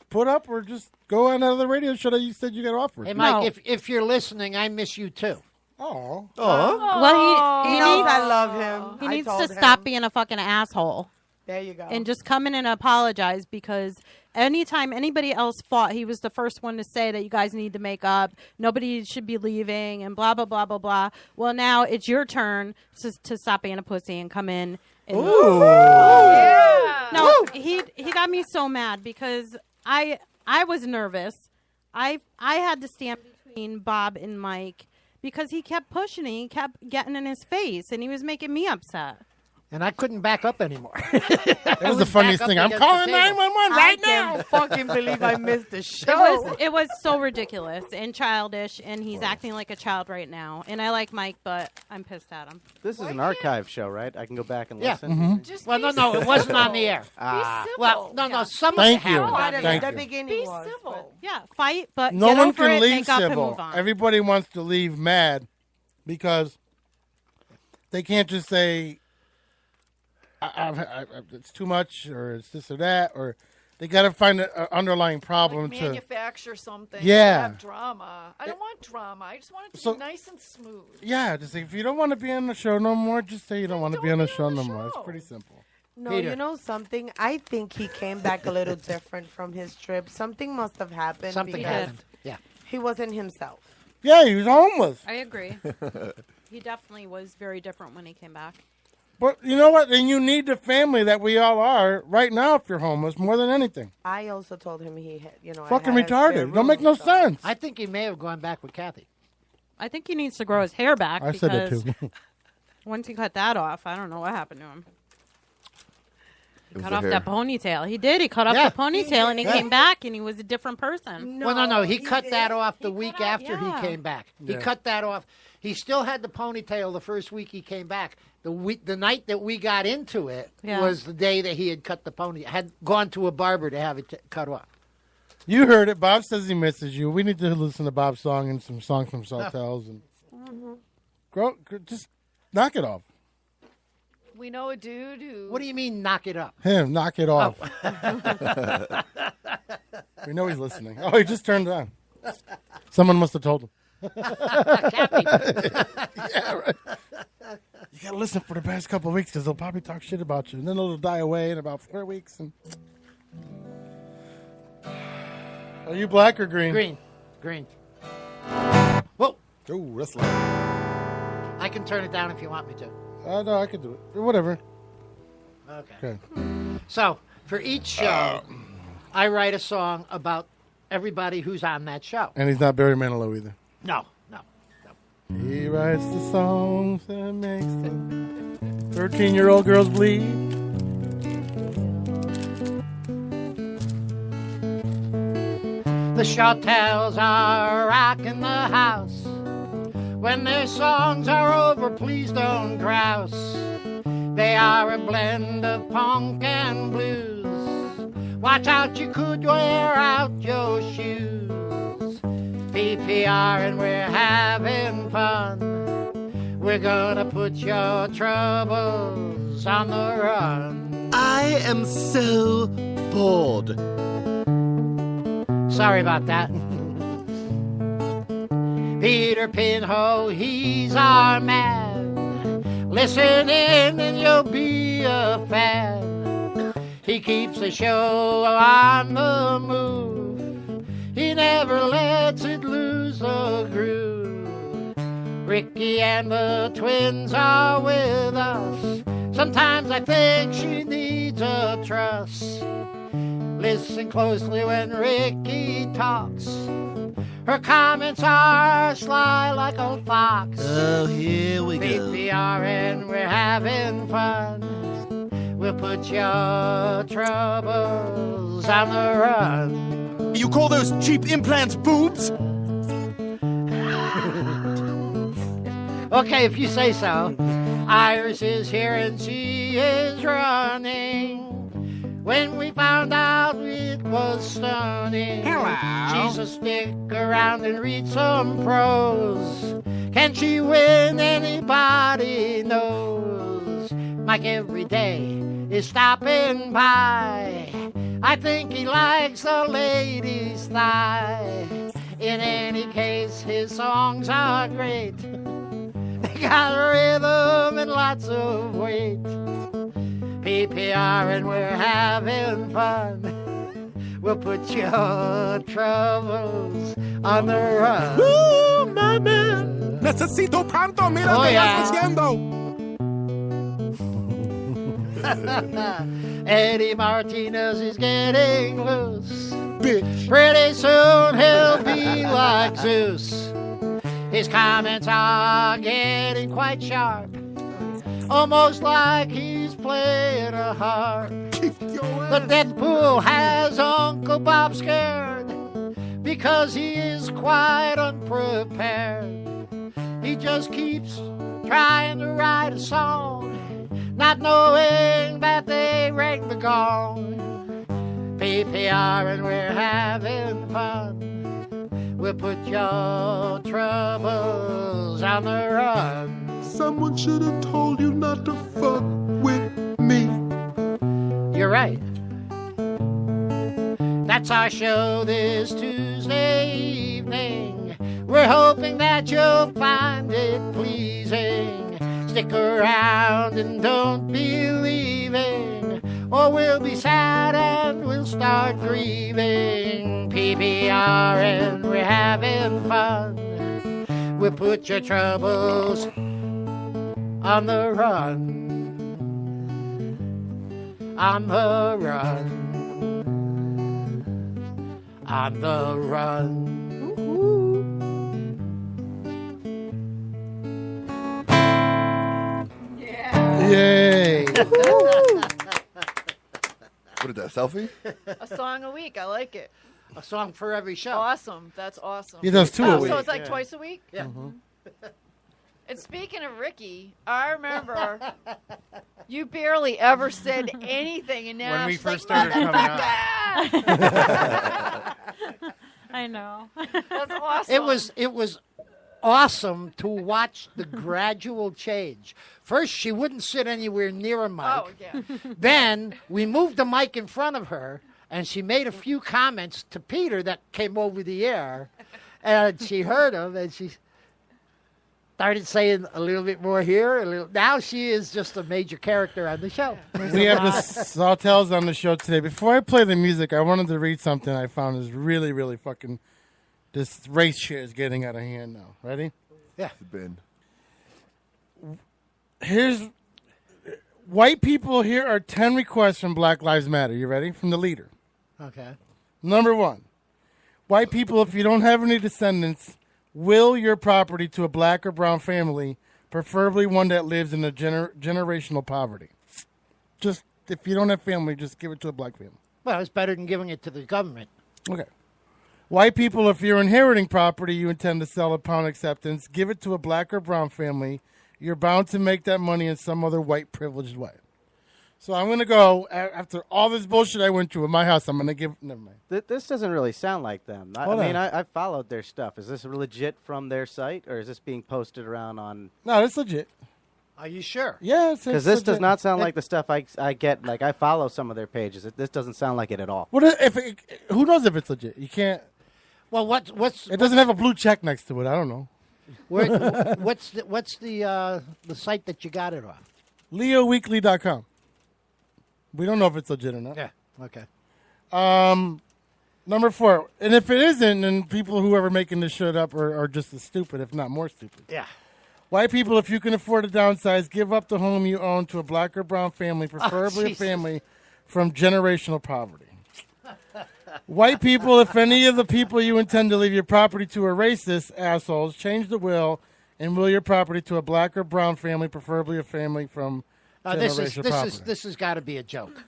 put up or just go on another radio show that you said you got offered. Hey, Mike, No. if you're listening, I miss you too. Oh. Well, He he knows needs, I love him. he I needs told to him. stop being a fucking asshole There you go. and just come in and apologize, because anytime anybody else fought, he was the first one to say that you guys need to make up. Nobody should be leaving and blah, blah, blah, blah, blah. Well, now it's your turn to stop being a pussy and come in. And No, he got me so mad because I was nervous. I had to stand between Bob and Mike because he kept pushing it. He kept getting in his face, and he was making me upset. And I couldn't back up anymore. That was the funniest thing. I'm calling 911 right now. I can't fucking believe I missed the show. It was so ridiculous and childish, and he's acting like a child right now. And I like Mike, but I'm pissed at him. This is an archive show, right? I can go back and Yeah. listen. Just Well, be no, it wasn't on the air. Ah. civil. Well, no, some of Thank it you. happened on the Thank air. The you. beginning Be was. civil. Yeah, fight, but No get one over can it, leave make up, and civil. move on. Everybody wants to leave mad because they can't just say, it's too much, or it's this or that, or They got to find an underlying problem Like to manufacture something. Yeah. Have drama. I don't want drama. I just want it to So- be nice and smooth. Yeah, just say, if you don't want to be on the show no more, just say you don't want to be on the show no more. It's pretty simple. No, Peter. you know something? I think he came back a little different from his trip. Something must have happened. Something because happened. Yeah. He wasn't himself. Yeah, he was homeless. I agree. He definitely was very different when he came back. But you know what? And you need the family that we all are right now if you're homeless more than anything. I also told him he had, I Fucking had a spare retarded. Don't make room, no sense. I think he may have gone back with Kathy. I think he needs to grow his hair back. I said it because too. Once he cut that off, I don't know what happened to him. He was cut the off hair. that ponytail. He did. He cut off Yeah. the ponytail, and he Yeah. came back, and he was a different person. Well, no. He cut did. that off the week after yeah. he came back. He Yeah. cut that off. He still had the ponytail the first week he came back. The night that we got into it Yeah. was the day that he had cut the pony. Had gone to a barber to have it cut off. You heard it. Bob says he misses you. We need to listen to Bob's song and some songs from Sawtelles and just knock it off. We know a dude who. What do you mean, knock it up? Him, knock it off. We know he's listening. Oh, he just turned it on. Someone must have told him. Kathy. Yeah, right. You gotta listen for the past couple of weeks because they'll probably talk shit about you, and then it'll die away in about 4 weeks. And are you black or green? Green. Whoa! Oh, that's loud. I can turn it down if you want me to. No, I could do it. Whatever. Okay. Okay. So for each show, I write a song about everybody who's on that show. And he's not Barry Manilow either. No. He writes the songs that makes the 13-year-old girls bleed. The sawtelles are rocking the house. When their songs are over, please don't grouse. They are a blend of punk and blues. Watch out, you could wear out your shoes. PPR and we're having fun. We're gonna put your troubles on the run. I am so bored. Sorry about that. Peter Pinho, he's our man. Listen in and you'll be a fan. He keeps the show on the move. He never lets it lose the groove. Ricky and the twins are with us. Sometimes I think she needs a truss. Listen closely when Ricky talks. Her comments are sly like a fox. Oh, here we go. PPR and we're having fun. We'll put your troubles on the run. You call those cheap implants boobs? Okay, if you say so. Iris is here and she is running. When we found out it was stunning. Hello. She's a stick around and read some prose. Can she win? Anybody knows. Mike every day is stopping by. I think he likes the lady's thigh. In any case, his songs are great. They got rhythm and lots of weight. PPR and we're having fun. We'll put your troubles on the run. Ooh, my man. Necesito pronto. Mira Oh, que yeah. estás haciendo. Eddie Martinez is getting loose. Bitch. Pretty soon he'll be like Zeus. His comments are getting quite sharp. Almost like he's playing a harp. The Deadpool has Uncle Bob scared because he is quite unprepared. He just keeps trying to write a song, not knowing that they rang the gong. PPR and we're having fun. We'll put your troubles on the run. Someone should have told you not to fuck with me. You're right. That's our show this Tuesday evening. We're hoping that you'll find it pleasing. Stick around and don't be leaving, or we'll be sad and we'll start grieving. PPRN, we're having fun. We'll put your troubles on the run. On the run. On the run. Yay. What is that, selfie? A song a week. I like it. A song for every show. Awesome. That's awesome. He does 2 a week. So it's like twice a week? Yeah. And speaking of Ricky, I remember you barely ever said anything, and now When we she's first like, started coming "Motherfucker!" I know. That's awesome. It was awesome to watch the gradual change. First, she wouldn't sit anywhere near a mic. Oh, yeah. Then we moved the mic in front of her, and she made a few comments to Peter that came over the air, and she heard them, and she started saying a little bit more here. Now she is just a major character on the show. We have the sawtelles on the show today. Before I play the music, I wanted to read something I found is really, really fucking. This race shit is getting out of hand now. Ready? Yeah. Ben. Here's white people. Here are 10 requests from Black Lives Matter. You ready? From the leader. Okay. Number 1. White people, if you don't have any descendants, will your property to a black or brown family, preferably one that lives in a generational poverty. Just, if you don't have family, just give it to a black family. Well, it's better than giving it to the government. Okay. White people, if you're inheriting property you intend to sell upon acceptance, give it to a black or brown family. You're bound to make that money in some other white privileged way. So I'm going to go, after all this bullshit I went through in my house, I'm going to give, never mind. This doesn't really sound like them. I followed their stuff. Is this legit from their site, or is this being posted around on... No, it's legit. Are you sure? Yeah, it's because this does not sound like the stuff I get. Like, I follow some of their pages. This doesn't sound like it at all. What who knows if it's legit? You can't... Well, It doesn't have a blue check next to it. I don't know. What's the site that you got it on? LeoWeekly.com. We don't know if it's legit or not. Yeah. Okay. Number 4, and if it isn't, then people who are making this shit up are just as stupid, if not more stupid. Yeah. White people, if you can afford to downsize, give up the home you own to a black or brown family, preferably a family from generational poverty. White people, if any of the people you intend to leave your property to are racist assholes, change the will and will your property to a black or brown family, preferably a family from generational poverty. This has got to be a joke.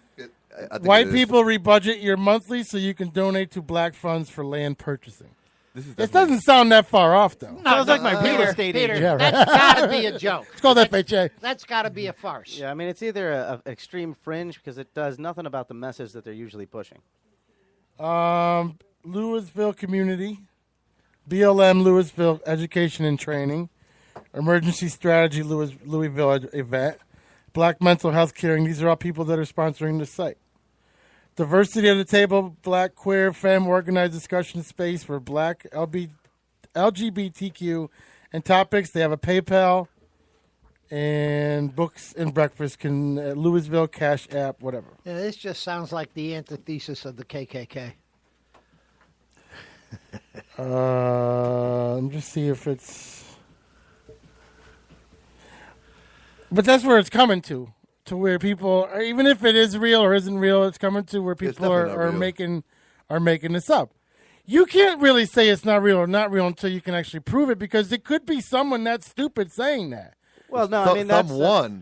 White people, rebudget your monthly so you can donate to black funds for land purchasing. It doesn't sound that far off, though. Sounds like my real estate Peter, agent. Yeah, right. That's got to be a joke. It's called FHA. That's got to be a farce. Yeah, I mean, it's either an extreme fringe because it does nothing about the message that they're usually pushing. Louisville Community, BLM Louisville Education and Training, Emergency Strategy Louisville event, Black Mental Health Caring. These are all people that are sponsoring the site. Diversity at the Table, Black Queer Femme Organized Discussion Space for Black LGBTQ and topics. They have a PayPal and books and breakfast. Can Louisville Cash App, whatever. Yeah, this just sounds like the antithesis of the KKK. Let me just see if it's... But that's where it's coming to where people, even if it is real or isn't real, it's coming to where people are making this up. You can't really say it's not real or not real until you can actually prove it, because it could be someone that's stupid saying that. Well, no, I mean, that's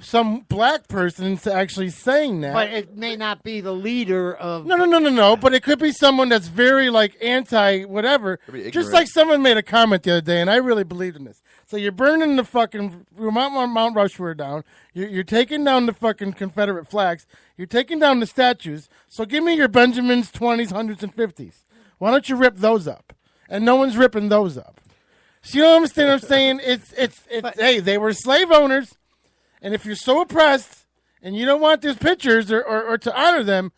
some black person actually saying that. But it may not be the leader of... No. But it could be someone that's very, like, anti-whatever. Just like someone made a comment the other day, and I really believed in this. So you're burning the fucking Mount Rushmore down. You're taking down the fucking Confederate flags. You're taking down the statues. So give me your Benjamins, 20s, 100s, and 50s. Why don't you rip those up? And no one's ripping those up. So you don't understand what I'm saying? It's hey, they were slave owners, and if you're so oppressed and you don't want these pictures or to honor them,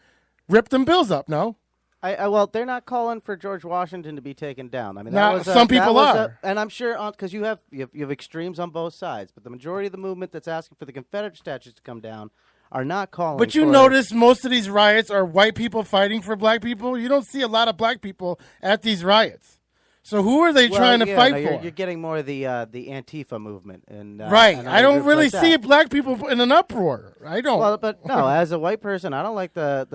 rip them bills up, no? Well, they're not calling for George Washington to be taken down. I mean, some people are, and I'm sure because you have extremes on both sides. But the majority of the movement that's asking for the Confederate statues to come down are not calling. But you notice most of these riots are white people fighting for black people. You don't see a lot of black people at these riots. So who are they trying to fight for? You're getting more of the Antifa movement, right. I don't really see black people in an uproar. I don't. Well, but no, as a white person, I don't like the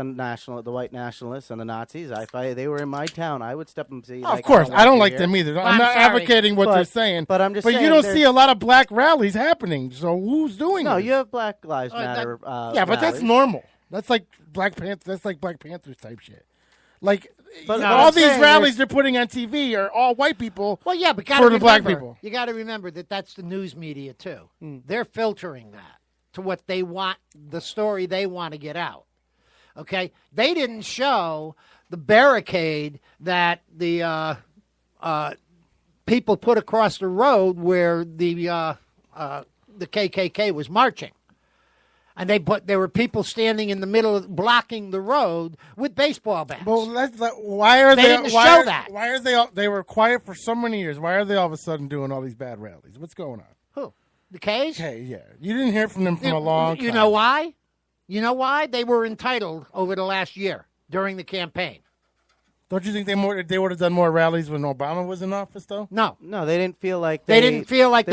white nationalists and the Nazis. If they were in my town, I would step and see. Of course, I don't like them either. I'm not advocating what they're saying, but I'm just. But you don't see a lot of black rallies happening. So who's doing it? No, you have Black Lives Matter. Yeah, but that's normal. That's like Black Panthers. That's like Black Panthers type shit. Like. But all these rallies they're putting on TV are all white people. Well, yeah, but for the black people. You got to remember that that's the news media too. They're filtering that to what they want, the story they want to get out. Okay, they didn't show the barricade that the people put across the road where the KKK was marching. And they were people standing in the middle, blocking the road with baseball bats. Well, why are they? Didn't show that? Why are they? They were quiet for so many years. Why are they all of a sudden doing all these bad rallies? What's going on? Who? The K's? Okay, yeah. You didn't hear from them for a long time. You know why? You know why? They were entitled over the last year during the campaign. Don't you think they would have done more rallies when Obama was in office, though? No, they didn't feel like they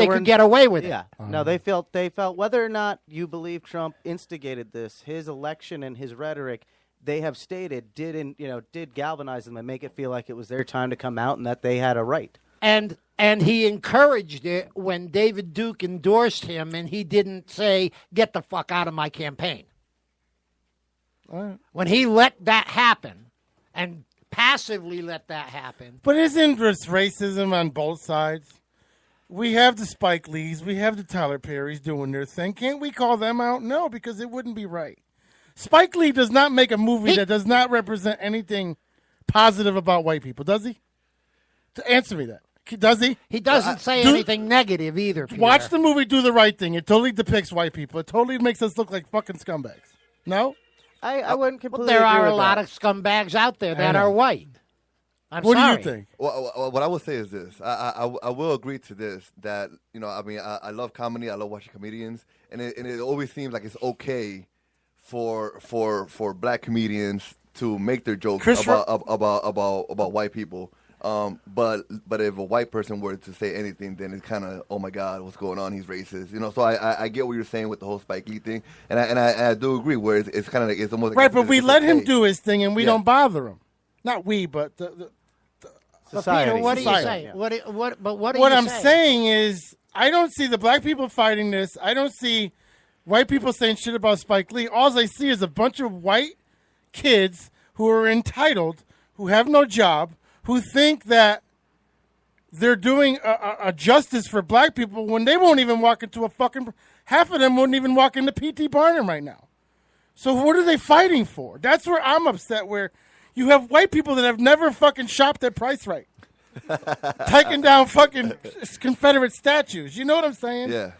could get away with it. Yeah, no, they felt whether or not you believe Trump instigated this, his election and his rhetoric, they have stated did galvanize them and make it feel like it was their time to come out and that they had a right. And he encouraged it when David Duke endorsed him, and he didn't say, "Get the fuck out of my campaign." Right. When he let that happen, and passively let that happen. But isn't there racism on both sides? We have the Spike Lees, we have the Tyler Perrys doing their thing. Can't we call them out? No, because it wouldn't be right. Spike Lee does not make a movie that does not represent anything positive about white people, does he? To answer me that. Does he? He doesn't say anything negative either, Peter. Watch the movie Do the Right Thing. It totally depicts white people. It totally makes us look like fucking scumbags. No? I wouldn't completely there agree are with a lot that. of scumbags out there that are white. What sorry. do you think? Well, what I would say is this. I will agree to this, that, I love comedy. I love watching comedians. And it always seems like it's okay for black comedians to make their jokes about white people. But if a white person were to say anything, then it's kind of, oh my God, what's going on? He's racist, So I get what you're saying with the whole Spike Lee thing, and I do agree. Where it's kind of like it's almost right, like but we let him do his thing, and we don't bother him. Not we, but the society. Peter, what do you say? Yeah. What I'm saying is, I don't see the black people fighting this. I don't see white people saying shit about Spike Lee. All I see is a bunch of white kids who are entitled, who have no job, who think that they're doing a justice for black people when they won't even walk into half of them wouldn't even walk into P.T. Barnum right now. So what are they fighting for? That's where I'm upset, where you have white people that have never fucking shopped at Price Right. Taking down fucking Confederate statues. You know what I'm saying? Yeah.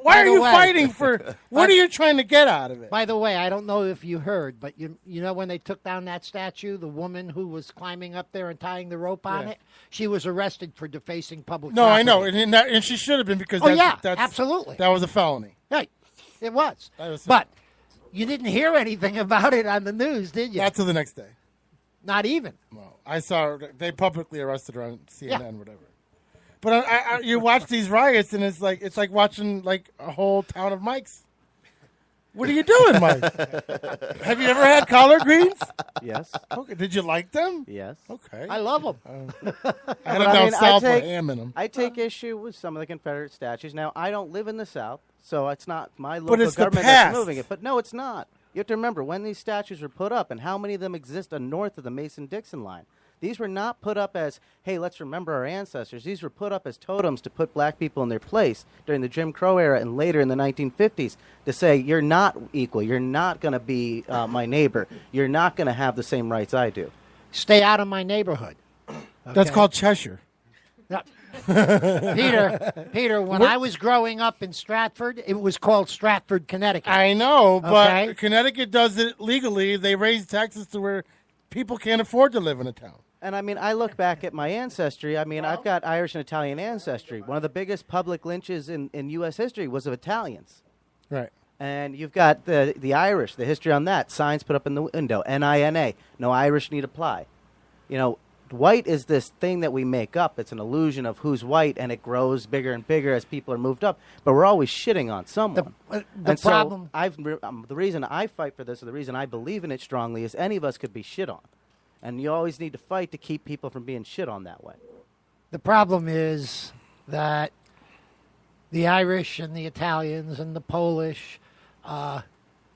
Why are you fighting for? What are you trying to get out of it? By the way, I don't know if you heard, but you know when they took down that statue, the woman who was climbing up there and tying the rope on it, she was arrested for defacing public property. I know, and she should have been because that's absolutely, that was a felony. Right, it was. But you didn't hear anything about it on the news, did you? Not till the next day. Not even. Well, I saw they publicly arrested her on CNN, whatever. But you watch these riots, and it's like watching like a whole town of Mikes. What are you doing, Mike? Have you ever had collard greens? Yes. Okay. Did you like them? Yes. Okay. I love them. I had them down south with ham in them. I take issue with some of the Confederate statues. Now, I don't live in the South, so it's not my local government that's moving it. But no, it's not. You have to remember when these statues were put up and how many of them exist north of the Mason-Dixon line. These were not put up as, hey, let's remember our ancestors. These were put up as totems to put black people in their place during the Jim Crow era and later in the 1950s to say, you're not equal. You're not going to be my neighbor. You're not going to have the same rights I do. Stay out of my neighborhood. Okay? That's called Cheshire. Peter, when I was growing up in Stratford, it was called Stratford, Connecticut. I know, but Connecticut does it legally. They raise taxes to where people can't afford to live in a town. And I mean, I look back at my ancestry. I mean, I've got Irish and Italian ancestry. One of the biggest public lynches in U.S. history was of Italians. Right. And you've got the Irish, the history on that, signs put up in the window, NINA, no Irish need apply. You know, white is this thing that we make up. It's an illusion of who's white, and it grows bigger and bigger as people are moved up. But we're always shitting on someone. The problem... So the reason I fight for this, or the reason I believe in it strongly, is any of us could be shit on. And you always need to fight to keep people from being shit on that way. The problem is that the Irish and the Italians and the Polish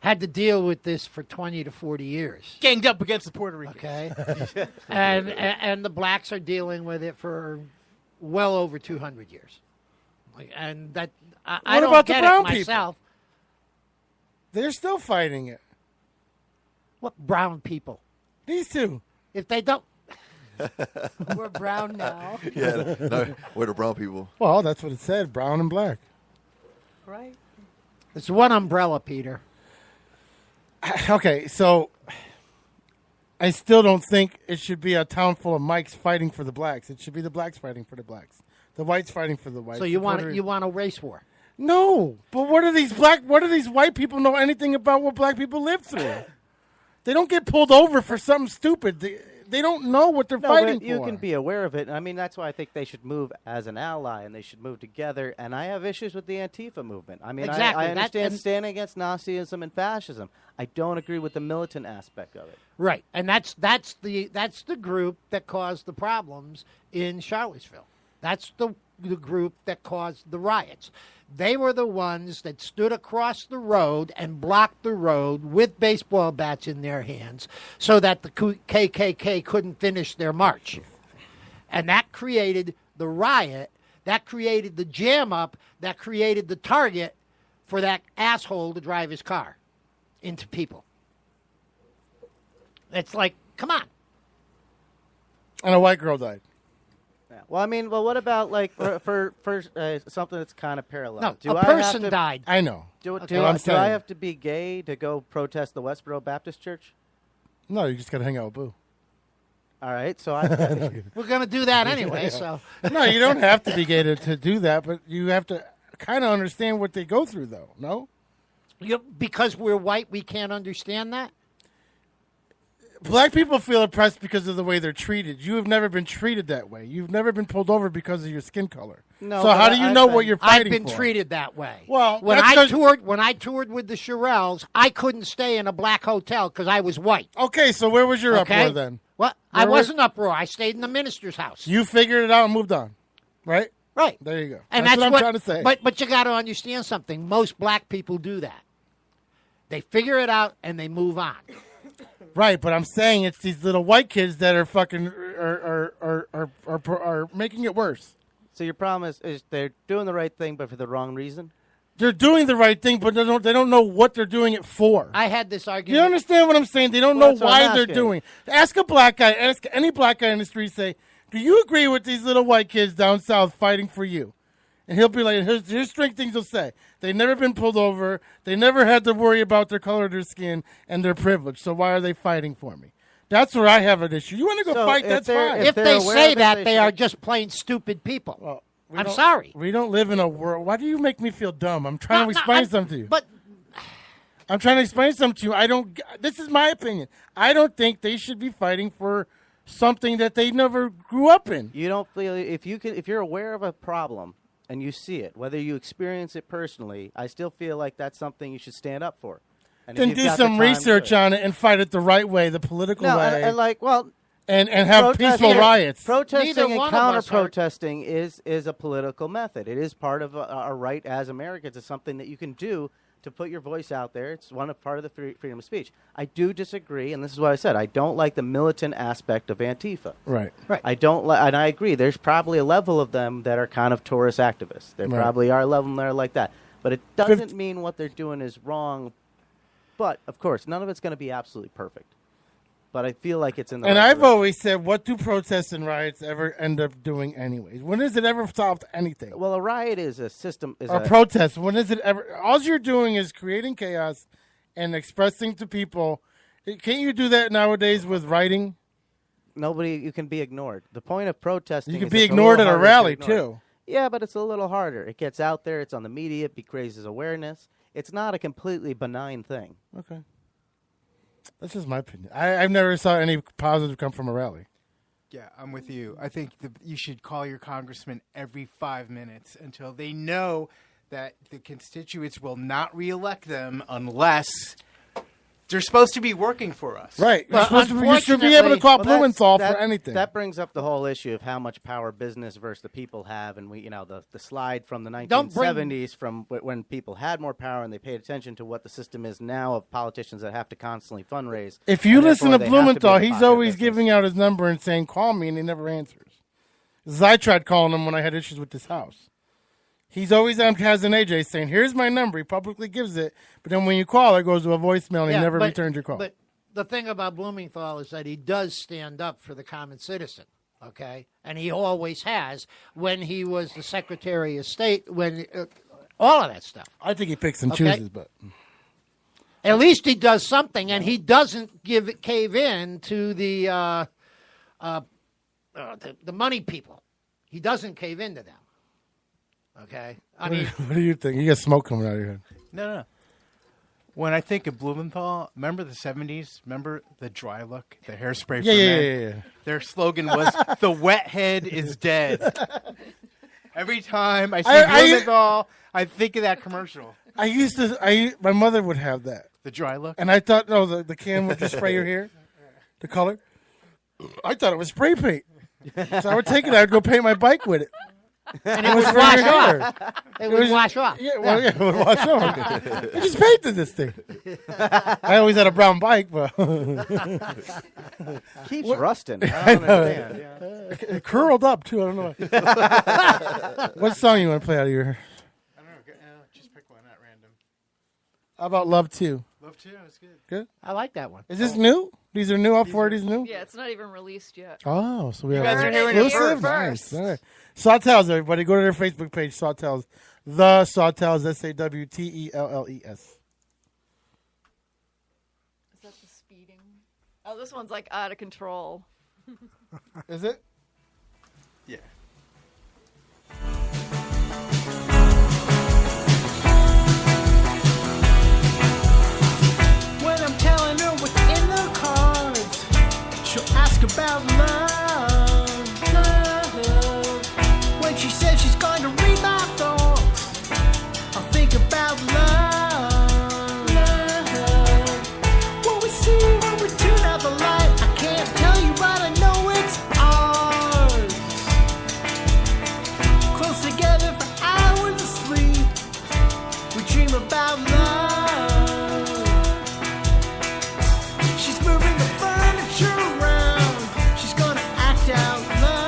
had to deal with this for 20 to 40 years. Ganged up against the Puerto Ricans. Okay. and the blacks are dealing with it for well over 200 years. And that I don't get it myself. They're still fighting it. What brown people? These two. If they don't... We're brown now. Yeah, no, we're the brown people. Well, that's what it said, brown and black. Right. It's one umbrella, Peter. Okay, so I still don't think it should be a town full of Mikes fighting for the blacks. It should be the blacks fighting for the blacks. The whites fighting for the whites. So you want a race war? No, but what do these white people know anything about what black people live through? They don't get pulled over for something stupid. They don't know what they're fighting for. You can be aware of it. I mean, that's why I think they should move as an ally, and they should move together. And I have issues with the Antifa movement. I mean, exactly. I understand standing against Nazism and fascism. I don't agree with the militant aspect of it. Right, and that's the group that caused the problems in Charlottesville. That's the group that caused the riots. They were the ones that stood across the road and blocked the road with baseball bats in their hands so that the KKK couldn't finish their march. And that created the riot, that created the jam up, that created the target for that asshole to drive his car into people. It's like, come on. And a white girl died. Yeah. Well, I mean, what about like for something that's kind of parallel? No, a person died. I know. Do I have to be gay to go protest the Westboro Baptist Church? No, you just got to hang out with Boo. All right, so we're going to do that anyway. So no, you don't have to be gay to do that, but you have to kind of understand what they go through, though. No, because we're white, we can't understand that. Black people feel oppressed because of the way they're treated. You have never been treated that way. You've never been pulled over because of your skin color. No, so how do you know what you're fighting I've been for? treated that way. Well, when I toured with the Shirelles, I couldn't stay in a black hotel because I was white. Okay, so where was your uproar then? Well, I wasn't uproar. I stayed in the minister's house. You figured it out and moved on, right? Right. There you go. And that's what I'm trying to say. But you got to understand something. Most black people do that. They figure it out and they move on. Right, but I'm saying it's these little white kids that are fucking are making it worse. So your problem is they're doing the right thing, but for the wrong reason? They're doing the right thing, but they don't know what they're doing it for. I had this argument. You understand what I'm saying? They don't know why they're doing it. Ask a black guy, ask any black guy in the street, say, do you agree with these little white kids down south fighting for you? And he'll be like, here's three things he'll say. They've never been pulled over. They never had to worry about their color of their skin and their privilege. So why are they fighting for me? That's where I have an issue. You want to go fight, that's fine. If they say that, they are just plain stupid people. Well, I'm sorry. We don't live in a world. Why do you make me feel dumb? I'm trying to explain something to you. But I'm trying to explain something to you. This is my opinion. I don't think they should be fighting for something that they never grew up in. You don't feel if you're aware of a problem and you see it, whether you experience it personally, I still feel like that's something you should stand up for. And then do some research on it and fight it the right way, the political way. And have peaceful riots. Protesting and counter-protesting is a political method. It is part of our right as Americans. It's something that you can do to put your voice out there. It's part of the freedom of speech. I do disagree, and this is what I said. I don't like the militant aspect of Antifa. Right. I don't and I agree. There's probably a level of them that are kind of tourist activists. There probably are a level that are like that. But it doesn't mean what they're doing is wrong. But, of course, none of it's going to be absolutely perfect. But I feel like it's in the And right I've always said, what do protests and riots ever end up doing anyways? When has it ever solved anything? Well, a riot is a system. A protest, when is it ever? All you're doing is creating chaos and expressing to people Can't you do that nowadays with writing? You can be ignored. The point of protesting You can is be it's ignored little at a harder to rally, ignore. too. Yeah, but it's a little harder. It gets out there. It's on the media. It raises awareness. It's not a completely benign thing. Okay. That's just my opinion. I've never saw any positive come from a rally. Yeah, I'm with you. I think you should call your congressman every 5 minutes until they know that the constituents will not reelect them unless they're supposed to be working for us. Right. You should be able to call Blumenthal for anything. That brings up the whole issue of how much power business versus the people have, and the slide from the 1970s from when people had more power and they paid attention to what the system is now of politicians that have to constantly fundraise. If you listen to Blumenthal, he's always giving out his number and saying, call me, and he never answers. Because I tried calling him when I had issues with this house. He's always on Kaz and AJ saying, here's my number. He publicly gives it. But then when you call, it goes to a voicemail and he never returns your call. But the thing about Blumenthal is that he does stand up for the common citizen, okay? And he always has when he was the Secretary of State, all of that stuff. I think he picks and chooses, but... At least he does something, and he doesn't cave in to the money people. He doesn't cave into them. Okay. What do you think? You got smoke coming out of your head. No. When I think of Blumenthal, remember the 70s? Remember the dry look, the hairspray for men? Yeah. Their slogan was, the wet head is dead. Every time I see Blumenthal, I think of that commercial. My mother would have that. The dry look? And I thought, no, the can would just spray your hair, the color. I thought it was spray paint. So I would take it, I would go paint my bike with it. And it would wash off. It would wash off. Yeah, it would wash off. I just painted this thing. I always had a brown bike, but keeps rusting. I don't understand. Yeah. It curled up too. I don't know. What song you want to play out of your? I don't know. Just pick one at random. How about Love 2? Love 2, that's good. Good. I like that one. Is this new? These are new. All 4 of these new. Yeah, it's not even released yet. Oh, so we have guys are hearing it exclusive. first. Nice. All right. Sawtelles, everybody, go to their Facebook page. Sawtelles, the Sawtelles, SAWTELLES. Is that the speeding? Oh, this one's like out of control. Is it? Yeah. When I'm telling her what's in the cards, she'll ask about love. When she says she's going to read my thoughts, I'll think about love. What we see when we turn out the light, I can't tell you, but I know it's ours. Close together for hours of sleep, we dream about love. She's moving the furniture around, she's gonna act out love.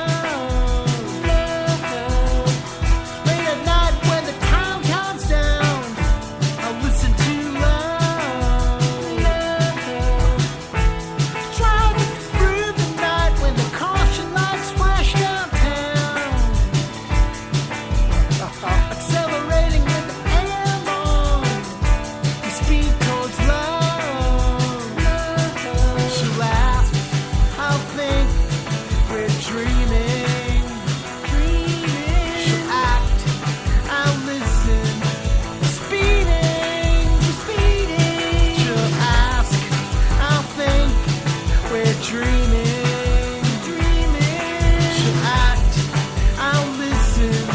Late at night when the time comes down, I'll listen to love. Driving through the night when the caution lights flash downtown. Accelerating with the AM on, we speed towards love. She'll ask, I'll think we're dreaming. She'll act, I'll listen. Speeding. She'll ask, I'll think we're dreaming. She'll act, I'll listen.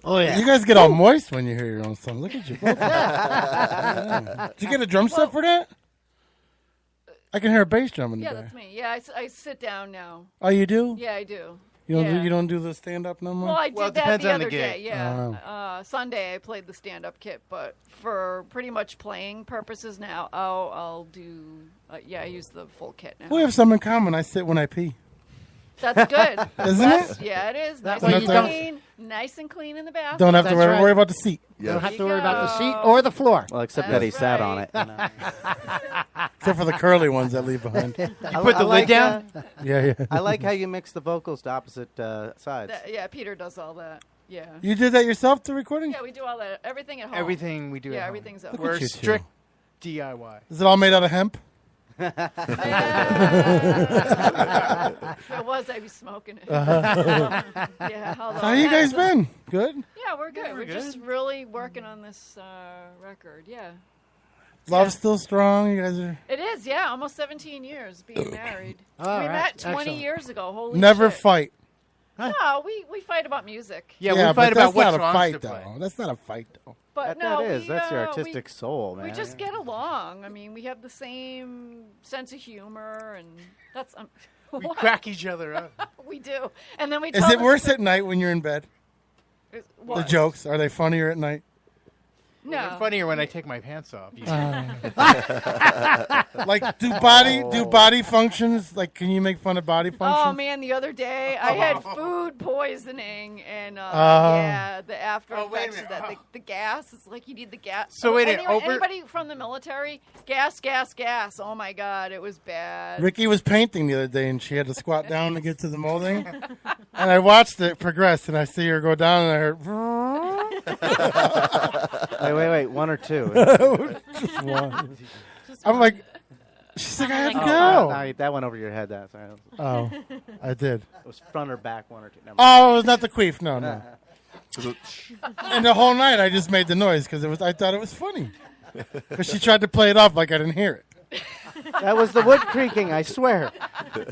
Oh, yeah. You guys get all moist when you hear your own song. Look at you. Yeah. Did you get a drum set for that? I can hear a bass drum in the Yeah, back. that's me. Yeah, I sit down now. Oh, you do? Yeah, I do. You don't do the stand up no more. Well, I did that the other day. Oh. Yeah, Sunday I played the stand-up kit, but for pretty much playing purposes now, I'll do. I use the full kit now. We have some in common. I sit when I pee. That's good, Isn't it? Yeah, it is. That Nice way and you don't- clean. Nice and clean in the bathroom. Don't have to worry about the seat. You don't have to worry There you about the seat go. or the floor. Well, except that he sat on it. You know. Except for the curly ones that leave behind. You put the lid down? Yeah. I like how you mix the vocals to opposite sides. Yeah, Peter does all that. Yeah. You did that yourself, the recording? Yeah, we do all that. Everything at home. Everything we do. Yeah, at home. everything's at Look home. at We're you two. strict DIY. Is it all made out of hemp? If it was, I'd be smoking it. Yeah. So how you guys been? Good? Yeah, we're good. We're just really working on this record. Yeah. Love's still strong? You guys are... It is, yeah. Almost 17 years being married. All we right, met 20 excellent. years ago. Holy Never shit. fight. No, we fight about music. Yeah, we fight but about what that's not a songs fight, to play. though. That's not a fight, though. But That no, is. That's your we artistic soul, man. We just get along. I mean, we have the same sense of humor, and that's We what? crack each other up. We do, and then we. Is tell it the worse sto- at night when you're in bed? The What? jokes, are they funnier at night? No. They're funnier when I take my pants off. Like, do body functions, like, can you make fun of body functions? Oh man, the other day I had food poisoning, and yeah, the after effects of that, the gas. It's like you need the gas. So wait, anybody from the military? Gas. Oh my god, it was bad. Ricky was painting the other day, and she had to squat down to get to the molding. And I watched it progress, and I see her go down, and I heard... Wait. One or two? Just one. I'm like, she's like, I have to go. No, that went over your head. That. Sorry. Oh, I did. It was front or back, one or two. Never mind. Oh, it was not the queef. No. And the whole night, I just made the noise because I thought it was funny. Because she tried to play it off like I didn't hear it. That was the wood creaking, I swear.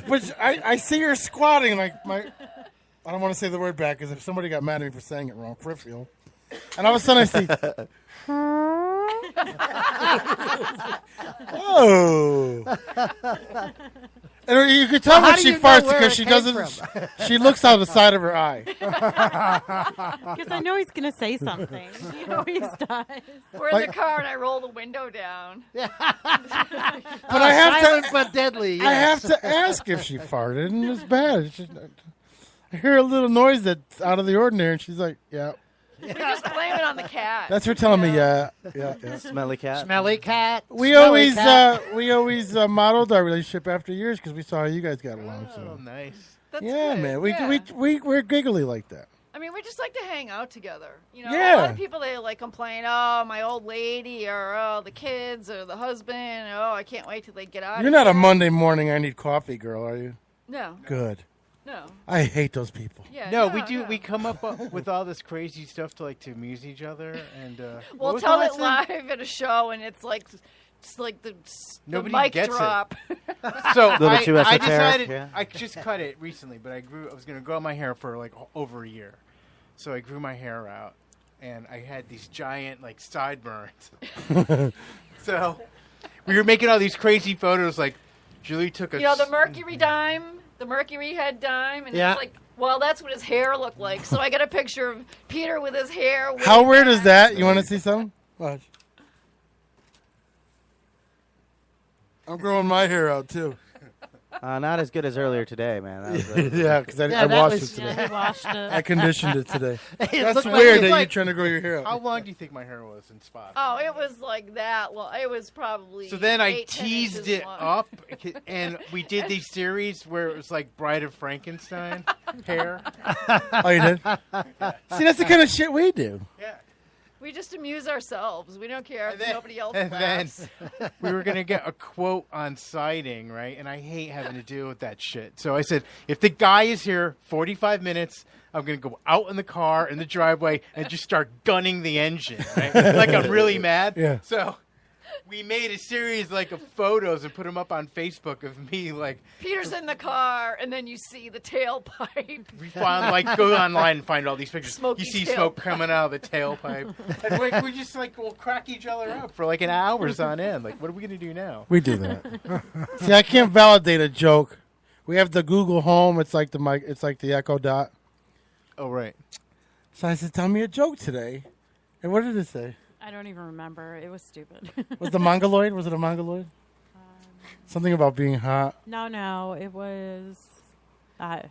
But I see her squatting like my... I don't want to say the word back because if somebody got mad at me for saying it wrong, peripheral. And all of a sudden I see... Oh. And you could tell when she farts because she doesn't... She looks out the side of her eye. Because I know he's going to say something. He always does. We're in the car, and I roll the window down. But I have silent to... but deadly. I have Yes. to ask if she farted, and it's bad. It's just, I hear a little noise that's out of the ordinary, and she's like, yeah. We just blame it on the cat. That's her telling me, yeah. Smelly cat. Smelly cat. We smelly always cat. modeled our relationship after years because we saw how you guys got along. Oh, So nice. That's yeah, good. man, Yeah. we're giggly like that. I mean, we just like to hang out together. You know, Yeah. a lot of people, they like complain, oh, my old lady, or oh, the kids, or the husband, oh, I can't wait till they get out. You're not a Monday morning I need coffee girl, are you? No. Good. No. I hate those people. Yeah. No, we do. We come up with all this crazy stuff to amuse each other, and what We'll was tell the it last thing? live at a show, and it's like the Nobody mic gets it. drop. So Little too I esoteric, decided yeah. I just cut it recently, but I was going to grow my hair for over a year, so I grew my hair out, and I had these giant sideburns. So we were making all these crazy photos. Like Julie took a You know, the Mercury dime, the Mercury head dime, and Yeah. it's like, well, that's what his hair looked like. So I got a picture of Peter with his hair. How way weird back. is that? You want to see something? Watch. I'm growing my hair out too. Not as good as earlier today, man. That was, Yeah, because I that washed was- it today. Yeah, he washed it. I conditioned it today. That's looked like- weird it's that you're like- trying to grow your hair out. How long do you think my hair was in spots? Oh, it was like that. Well, it was probably. So then I 8, 10 teased inches it long. up, and we did these series where it was like Bride of Frankenstein hair. Oh, you did? See, that's the kind of shit we do. Yeah. We just amuse ourselves. We don't care if then- nobody else And then laughs. we were going to get a quote on siding, right? And I hate having to deal with that shit. So I said, if the guy is here 45 minutes, I'm going to go out in the car, in the driveway, and just start gunning the engine, right? Like I'm really mad. Yeah. So we made a series of photos and put them up on Facebook of me Peter's in the car, and then you see the tailpipe. we found go online and find all these pictures. Smoky you see tailpipe. smoke coming out of the tailpipe. And we just we'll crack each other up for an hours on end. What are we gonna do now? We do that. See, I can't validate a joke We have the Google Home. It's like the mic. It's like the Echo Dot. Oh, right. So I said, "Tell me a joke today." And what did it say? I don't even remember. It was stupid. Was the Mongoloid? Was it a Mongoloid? Something about being hot. No. It was. I don't know.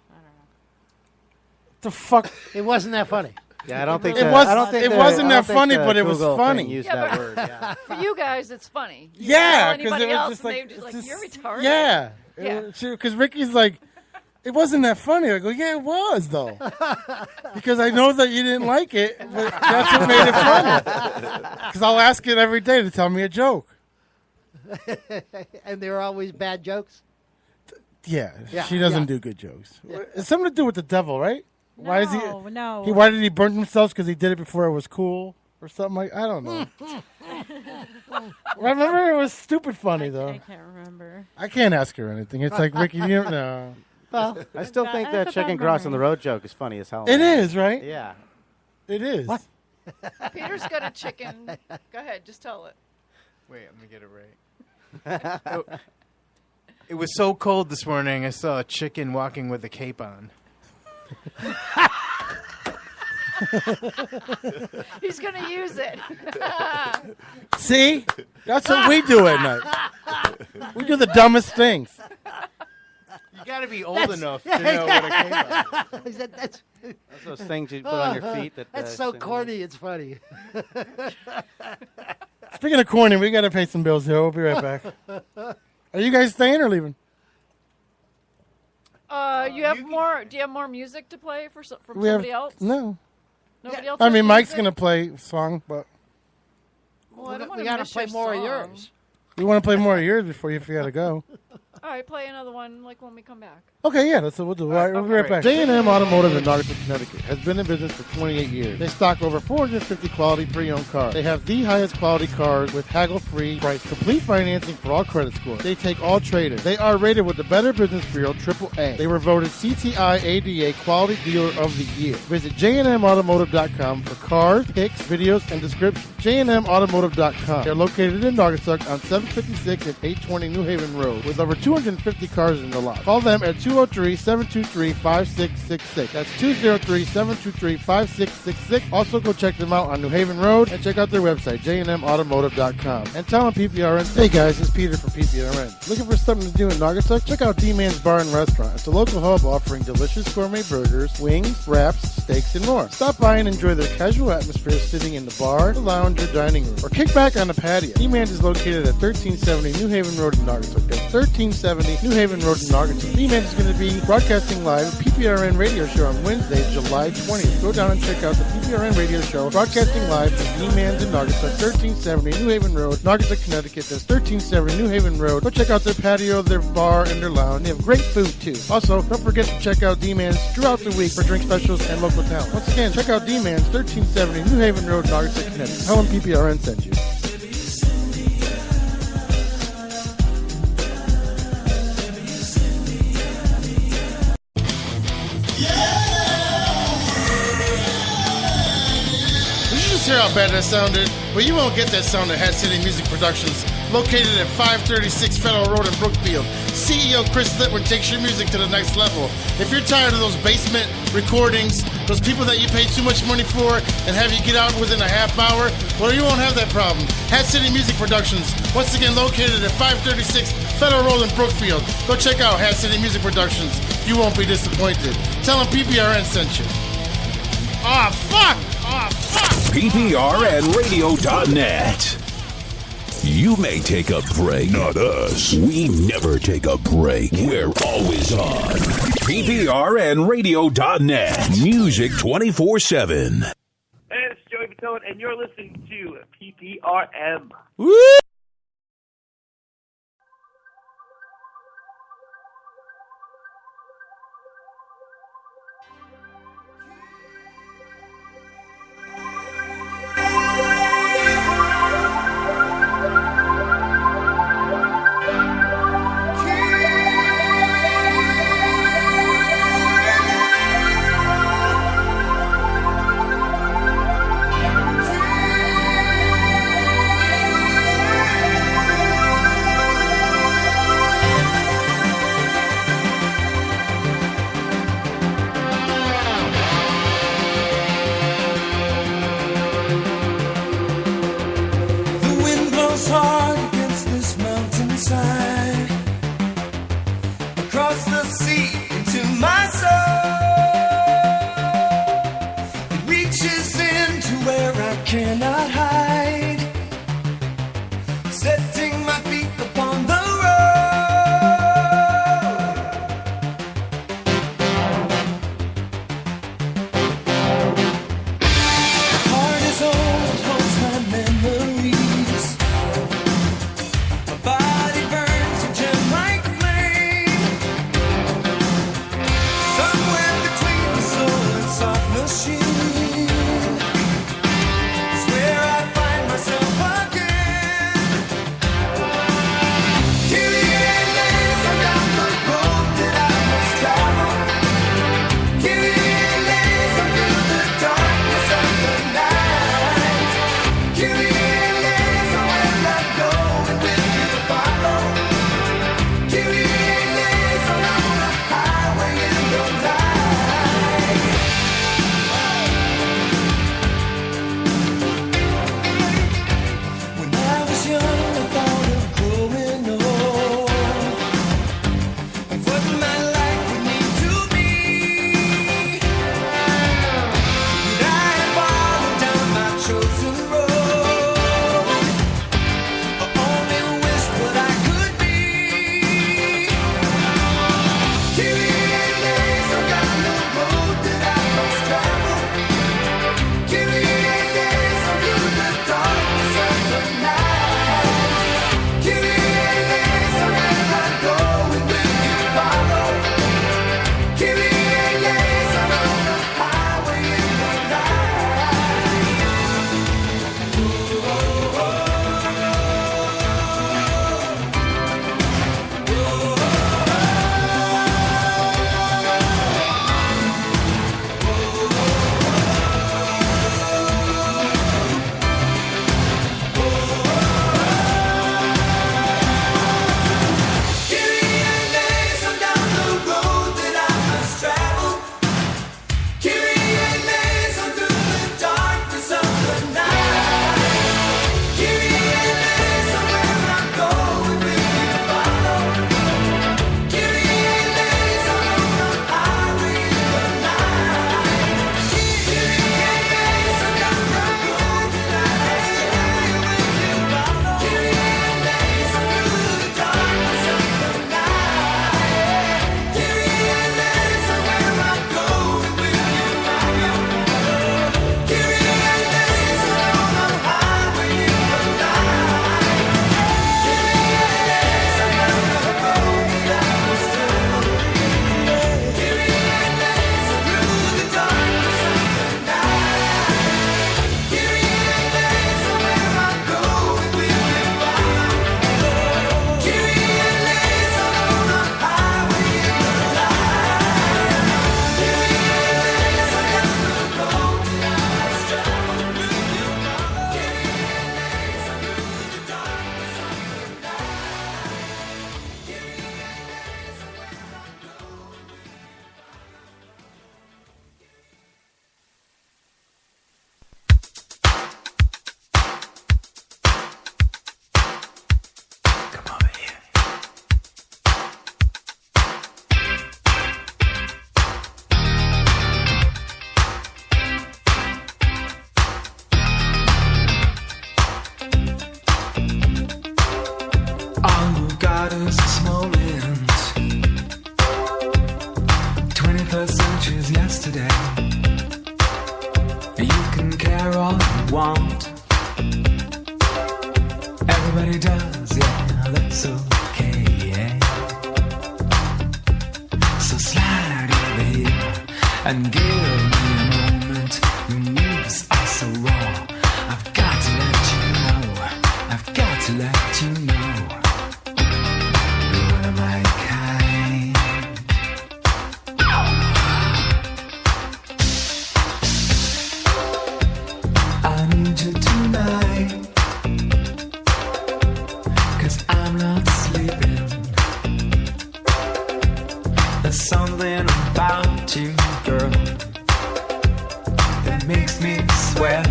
The fuck? It wasn't that funny. Yeah, I don't think it that, was. I don't think it that, wasn't I don't that funny, think but it was Google funny. thing used Yeah, that but- word. Yeah. For you guys, it's funny. You Yeah, tell anybody it was else, just and like- they're just like, it's you're just- retarded. Yeah. Yeah. Because Ricky's like, it wasn't that funny. I go, yeah, it was though. Because I know that you didn't like it, but that's what made it funny. Because I'll ask it every day to tell me a joke. And they were always bad jokes. Yeah, Yeah, she doesn't yeah. do good jokes. It's something to do with the devil, right? Why is he? No. Why did he burn himself? Because he did it before it was cool, or something like. I don't know. Remember, it was stupid funny though. I can't remember. I can't ask her anything. It's like Ricky, you no. Well, I still think that chicken crossing the road joke is funny as hell. It is, right? Yeah. It is. What? Peter's got a chicken. Go ahead, just tell it. Wait, let me get it right. Oh, it was so cold this morning, I saw a chicken walking with a cape on. He's going to use it. See, that's what we do at night. We do the dumbest things. You got to be old enough to know what a cape on is. That's That's those things you put on your feet. That's so corny. It's funny. Speaking of corny, we got to pay some bills here. We'll be right back. Are you guys staying or leaving? You have more? Do you have more music to play from We have somebody else? no. Nobody else. I has mean, Mike's music? gonna play a song, but Well, I don't we want got to miss play your more of song. yours. we want to play more of yours before you got to go. All right, play another one like when we come back. Okay, yeah, that's what we'll do. All right, we'll be right back. J&M Automotive in Naugatuck, Connecticut has been in business for 28 years. They stock over 450 quality pre-owned cars. They have the highest quality cars with haggle-free price, complete financing for all credit scores. They take all traders. They are rated with the Better Business Bureau AAA. They were voted CTI ADA Quality Dealer of the Year. Visit jnmautomotive.com for cars, pics, videos, and descriptions. jnmautomotive.com. They're located in Naugatuck on 756 and 820 New Haven Road with over 250 cars in the lot. Call them at 203-723-5666. That's 203-723-5666. Also, go check them out on New Haven Road and check out their website, jnmautomotive.com. And tell them PPRN. Hey guys, it's Peter from PPRN. Looking for something to do in Naugatuck? Check out D-Man's Bar and Restaurant. It's a local hub offering delicious gourmet burgers, wings, wraps, steaks, and more. Stop by and enjoy their casual atmosphere sitting in the bar, the lounge, or dining room. Or kick back on the patio. D-Man's is located at 1370 New Haven Road in Naugatuck. That's 1370 New Haven Road in Naugatuck. D-Man is going to be broadcasting live at PPRN radio show on Wednesday, July 20th. Go down and check out the PPRN radio show broadcasting live from D-Man's in Naugatuck, 1370 New Haven Road, Naugatuck, Connecticut. That's 1370 New Haven Road. Go check out their patio, their bar, and their lounge. They have great food, too. Also, don't forget to check out D-Man's throughout the week for drink specials and local talent. Once again, check out D-Man's, 1370 New Haven Road, Naugatuck, Connecticut. Tell them PPRN sent you. Did you just hear how bad that sounded? Well, you won't get that sound at Hat City Music Productions, located at 536 Federal Road in Brookfield. CEO Chris Litwin takes your music to the next level. If you're tired of those basement recordings, those people that you pay too much money for and have you get out within a half hour, well, you won't have that problem. Hat City Music Productions, once again located at 536 Federal Road in Brookfield. Go check out Hat City Music Productions. You won't be disappointed. Tell them PPRN sent you. Aw, fuck! Aw, fuck! PPRNradio.net. You may take a break, not us. We never take a break. We're always on. PPRNradio.net. Music 24/7. Hey, it's Joey Patone, and you're listening to PPRM. Woo! Thank you. setting my feet upon the road. My heart is home, it holds my memories. My body burns a gem like flame. Somewhere between the soul and soft machine is where I find myself again. Killing days down the road that I must travel. Killing days through the darkness of the night. Killing days where I go and will you follow. Killing days along the highway in the night. When I was young, I thought of growing old and what my life would need to be. But I had followed down my chosen road. I only wished what I could be. Killing days down the road that I must travel. Killing days through the darkness of the night. Killing days where I go and will you follow. Killing days along the highway in the Killing days down the road that I must travel. Killing days through the darkness of the night. Killing days where I go and will you follow. Killing days along the highway in the night. Killing days down the road that I must travel. Will you follow? Killing days through the darkness of the night. Killing days where I go and will you follow. Killing days along the highway in the night. Killing days down the road that I must travel. Killing days through the darkness of the night. Killing days where I go and will you follow. Killing days along the highway in the night. Killing days down the road that I must travel. Will you follow? Killing days through the darkness of the night. Killing days where I go and will you All you got is a small land. 21st century's yesterday. You can care all you want. Everybody does, yeah, that's okay, yeah. So slide over here and give me a moment. Your moves are so raw. I've got to let you know. I've got to let you know. You're one of my kind. I need you tonight. 'Cause I'm not sleeping. There's something about you, girl, that makes me sweat.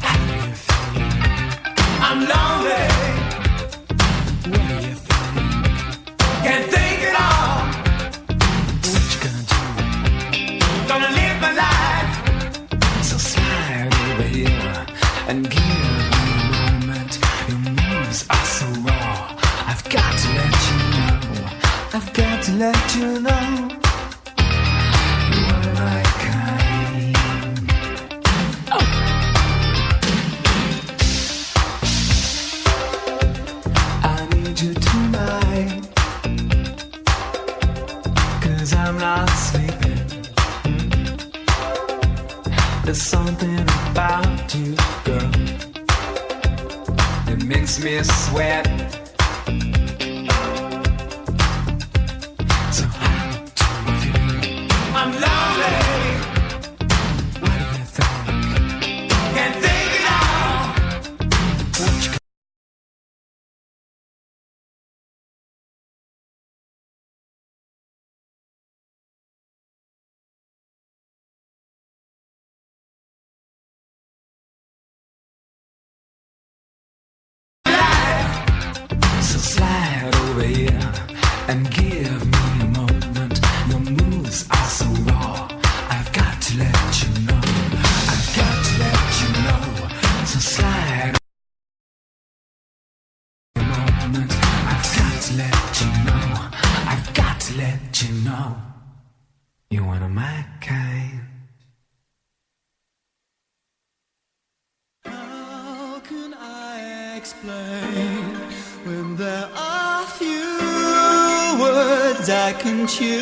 How do you feel? and give me a moment. Your moves are so raw. I've got to let you know. I've got to let you know. You are my kind. I need you tonight, 'cause I'm not sleeping. There's something about you, girl, that makes me sweat. So how do you feel? I'm lonely. What do you think? Can't think it out. What you So slide over here and give me a moment. Your moves are so raw. I've got to let you know. I've got to let you know. So slide over a moment. I've got to let you know. I've got to let you know. You're one of my kind. How can I explain when there are few words I can choose?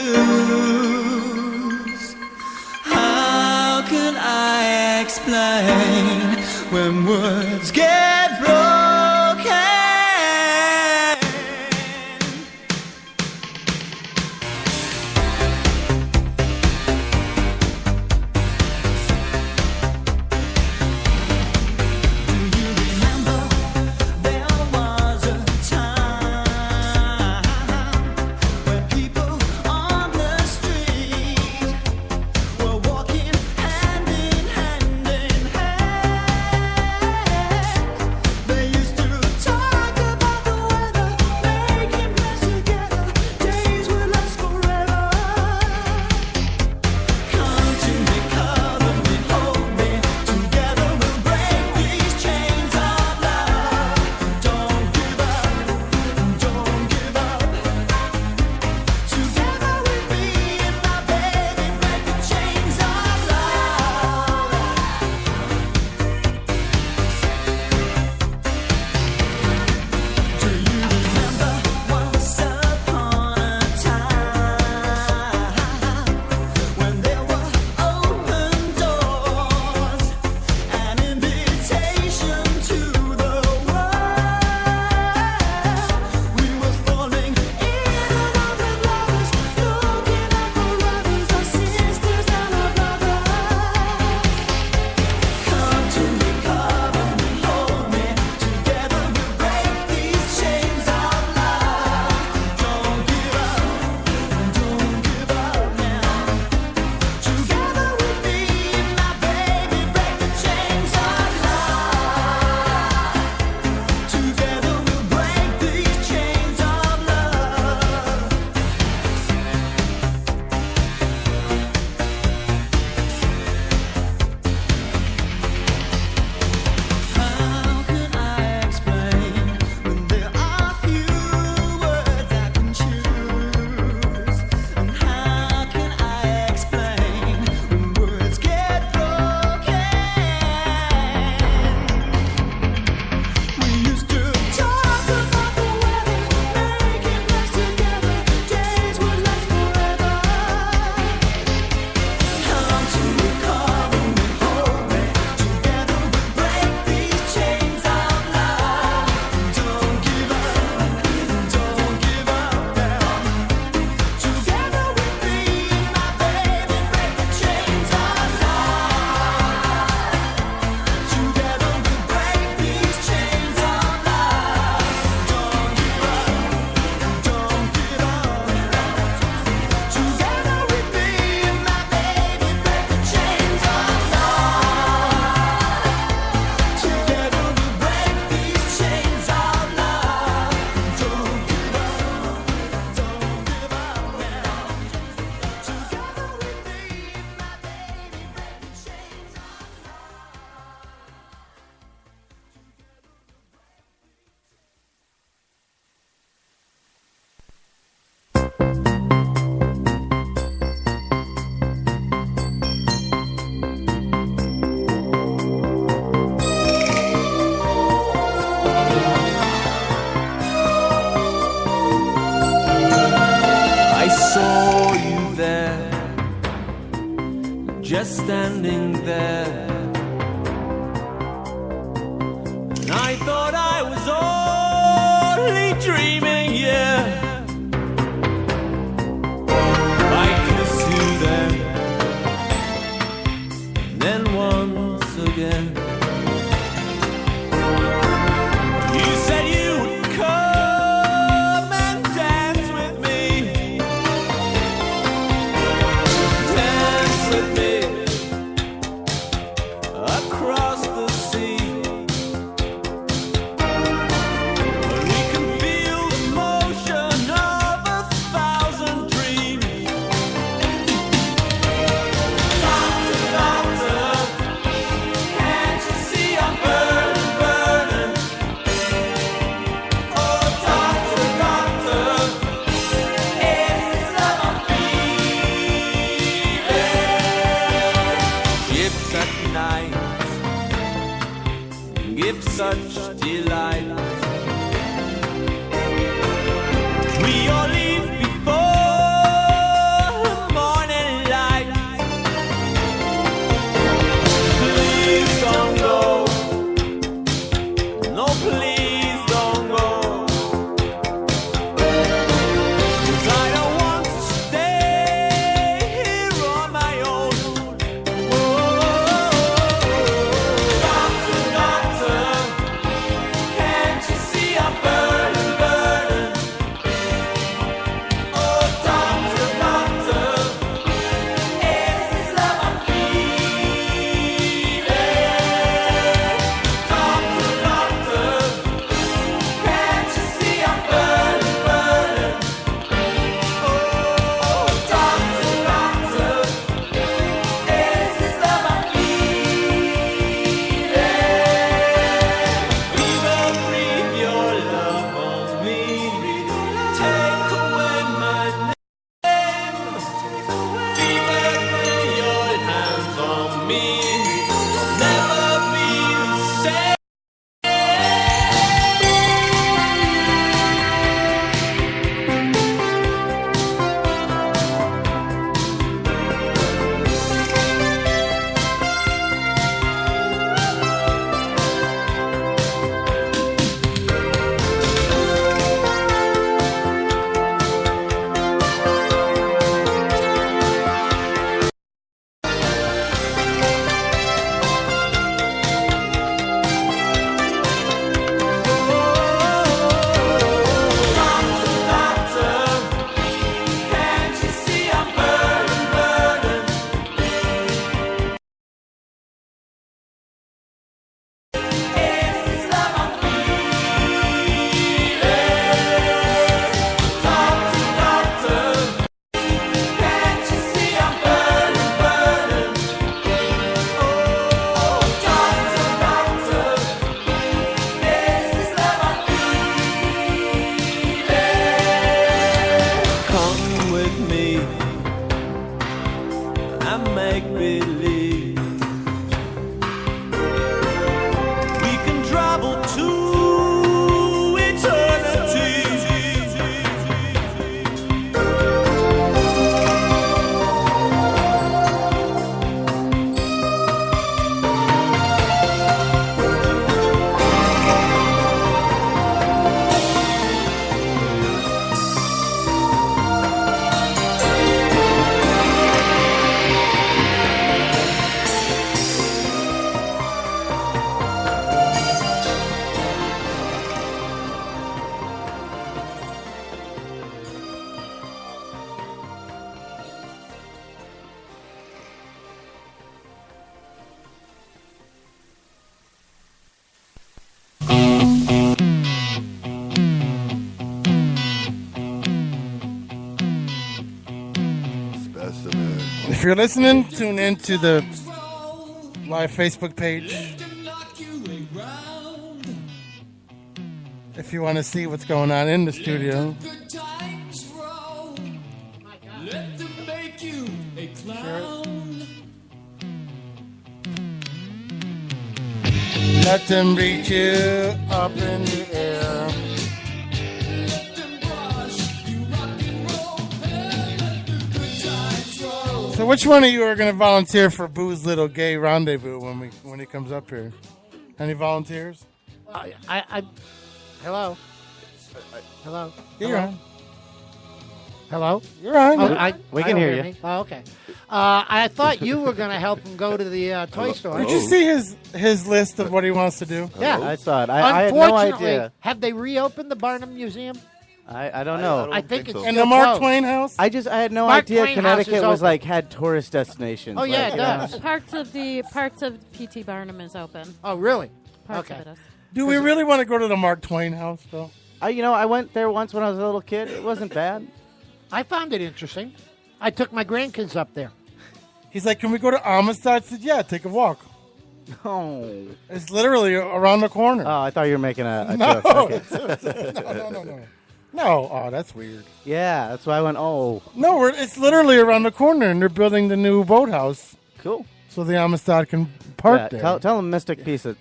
How can I explain when words get broken? just standing there. And I thought I was only dreaming, yeah. I kissed you then, then once again. You said you would come and dance with me. Dance with me across the sea. We can feel the motion of 1,000 dreams. Doctor, doctor, can't you see I'm burning, burning? Oh, doctor, doctor, it's this love I'm feeling. Ships at night give such delight. We all leave before morning light. Please don't go. No, please don't go. 'Cause I don't want to stay here on my own. Doctor, doctor, can't you see I'm burning, burning? Oh, doctor, doctor, it's this love I'm feeling. Doctor, doctor, can't you see I'm burning, burning? Oh, doctor, doctor, it's this love I'm feeling. Fever, breathe your love on me. Take away my name. Fever, lay your hands on me. Never be the same. Doctor, doctor, can't you see I'm burning, burning? It's this love I'm feeling. Doctor, doctor, can't you see I'm burning, burning? Oh, doctor, doctor, it's this love I'm feeling. Come with me and make believe. We can travel to eternity. Specimen. If you're listening, tune in to the live Facebook page. If you want to see what's going on in the studio. Let them make you a clown. Let them reach you up in the air. Let them brush you rock and roll. Let the good times roll. So which one of you are going to volunteer for Boo's little gay rendezvous when he comes up here? Any volunteers? Hello. Hello. You're on. Hello. You're on. We I can don't hear you. me. Oh, okay. I thought you were going to help him go to the toy store. Did you see his list of what he wants to do? Yeah, I saw it. I had no Unfortunately, idea. have they reopened the Barnum Museum? I don't know. I think it's And still the Mark closed. Twain house? I had no Mark idea Twain Connecticut House is was open. like had tourist destinations. Oh, yeah, like, it you know. does. Parts of PT Barnum is open. Oh, really? Parts Okay. of it is. Do we really want to go to the Mark Twain house, though? I went there once when I was a little kid. It wasn't bad. I found it interesting. I took my grandkids up there. He's like, can we go to Amistad? I said, yeah, take a walk. No. It's literally around the corner. Oh, I thought you were making a No. joke. Okay. No. No, oh, that's weird. Yeah, that's why I went, oh. No, it's literally around the corner, and they're building the new boathouse. Cool. So the Amistad can park Yeah, there. tell him Mystic Pizza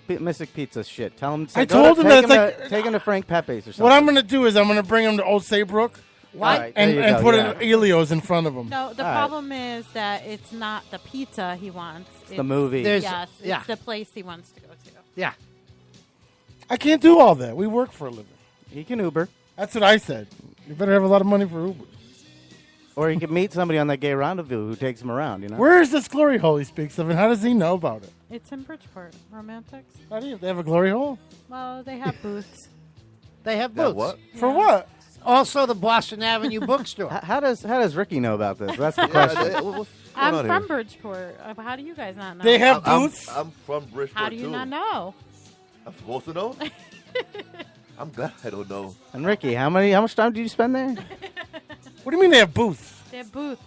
shit. Tell him. I told him that it's like take him to Frank Pepe's or something. what I'm going to do is I'm going to bring him to Old Saybrook Right, and there you go, put yeah. an Elio's in front of him. No, the All right. problem is that it's not the pizza he wants. It's the movie. Yes, yeah. it's the place he wants to go to. Yeah. I can't do all that. We work for a living. He can Uber. That's what I said. You better have a lot of money for Uber. Or he could meet somebody on that gay rendezvous who takes him around, you know? Where is this glory hole he speaks of, and how does he know about it? It's in Bridgeport. Romantics. How do you? They have a glory hole? Well, they have booths. They have Yeah, booths. what? For what? Also, the Boston Avenue bookstore. How does Ricky know about this? That's the Yeah, question. what's going I'm on from here? Bridgeport. How do you guys not know? They have I'm, booths? I'm from Bridgeport, How do you too. not know? I'm supposed to know? I'm glad I don't know. And Ricky, how much time did you spend there? What do you mean they have booths? They have booths.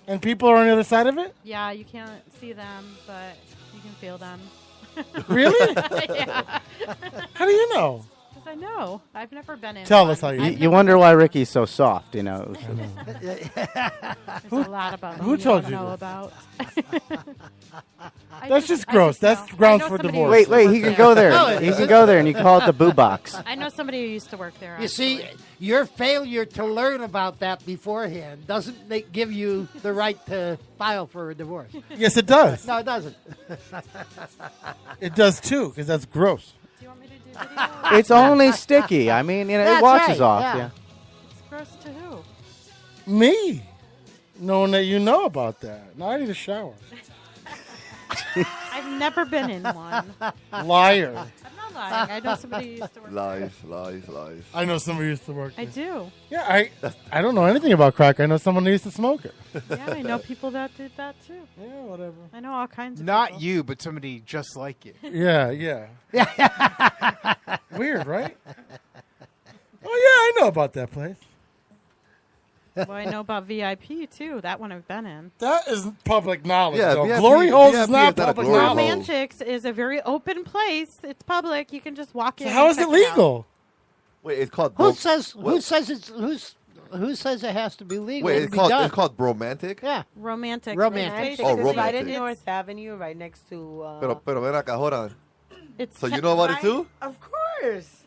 And people are on the other side of it? Yeah, you can't see them, but you can feel them. Really? Yeah. How do you know? Because I know. I've never been in. Tell one. us how you- I've You wonder why Ricky's so soft, you know? There's a lot about who me told don't you know this? about. That's just gross. That's grounds for divorce. Wait, he can go there. He can go there, and you call it the boo box. I know somebody who used to work there. You see, your failure to learn about that beforehand doesn't give you the right to file for a divorce. Yes, it does. No, it doesn't. It does too, because that's gross. Do you want me to do video? It's only sticky. I mean, it That's washes right, off. yeah. Yeah. It's gross to who? Me, knowing that you know about that. Now I need a shower. I've never been in one. Liar. I'm not lying. I know somebody who used to work Lies. I know somebody used to work there. there. I do. Yeah, I don't know anything about crack. I know someone who used to smoke it. Yeah, I know people that did that too. Yeah, whatever. I know all kinds of Not people. you, but somebody just like you. Yeah. Weird, right? Oh, yeah, I know about that place. Well, I know about VIP too. That one I've been in. That is public knowledge. Yeah, though. VIP Glory holes is VIP not is not a public glory knowledge. hole. Romantics is a very open place. It's public. You can just walk in. So how and is it check out. legal? Wait, it's called... Who says it has to be legal? Wait, to it's be called done? it's called romantic? Yeah. Romantic. Romantic. Oh, It's romantic. right in North Avenue, right next to. Pero ven acá, hold on. It's So you know about it too? Of course.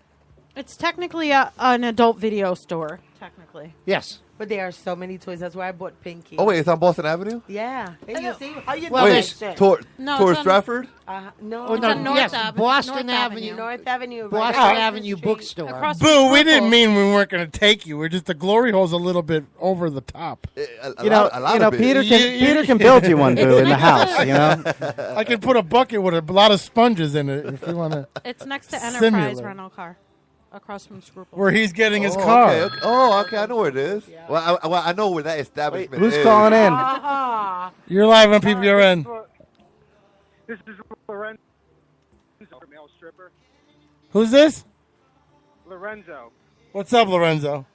It's technically an adult video store. Technically. Yes. But there are so many toys. That's why I bought Pinky. Oh, wait, it's on Boston Avenue? Yeah. Hey, you see? How you Well, know there's- that shit? Towards it's on- Stratford? No. Oh, no, on North yes, Avenue. Boston North Avenue. North Avenue. Right Boston across the Avenue street. bookstore. Across Boo, from we didn't Purple. mean we weren't going to take you. We're just the glory hole's a little bit over the top. You know, Peter You- can build you one, Boo, in the It's house, you know? I can put a bucket with a lot of sponges in it if you want to. It's next to Enterprise Simulate. rental car, across from Scruple. Where he's getting his Oh, car. okay. Oh, okay, I know where it is. Well, I know where that establishment Who's is. calling in? You're live on PPRN. This is Lorenzo, male stripper. Who's this? Lorenzo. What's up, Lorenzo?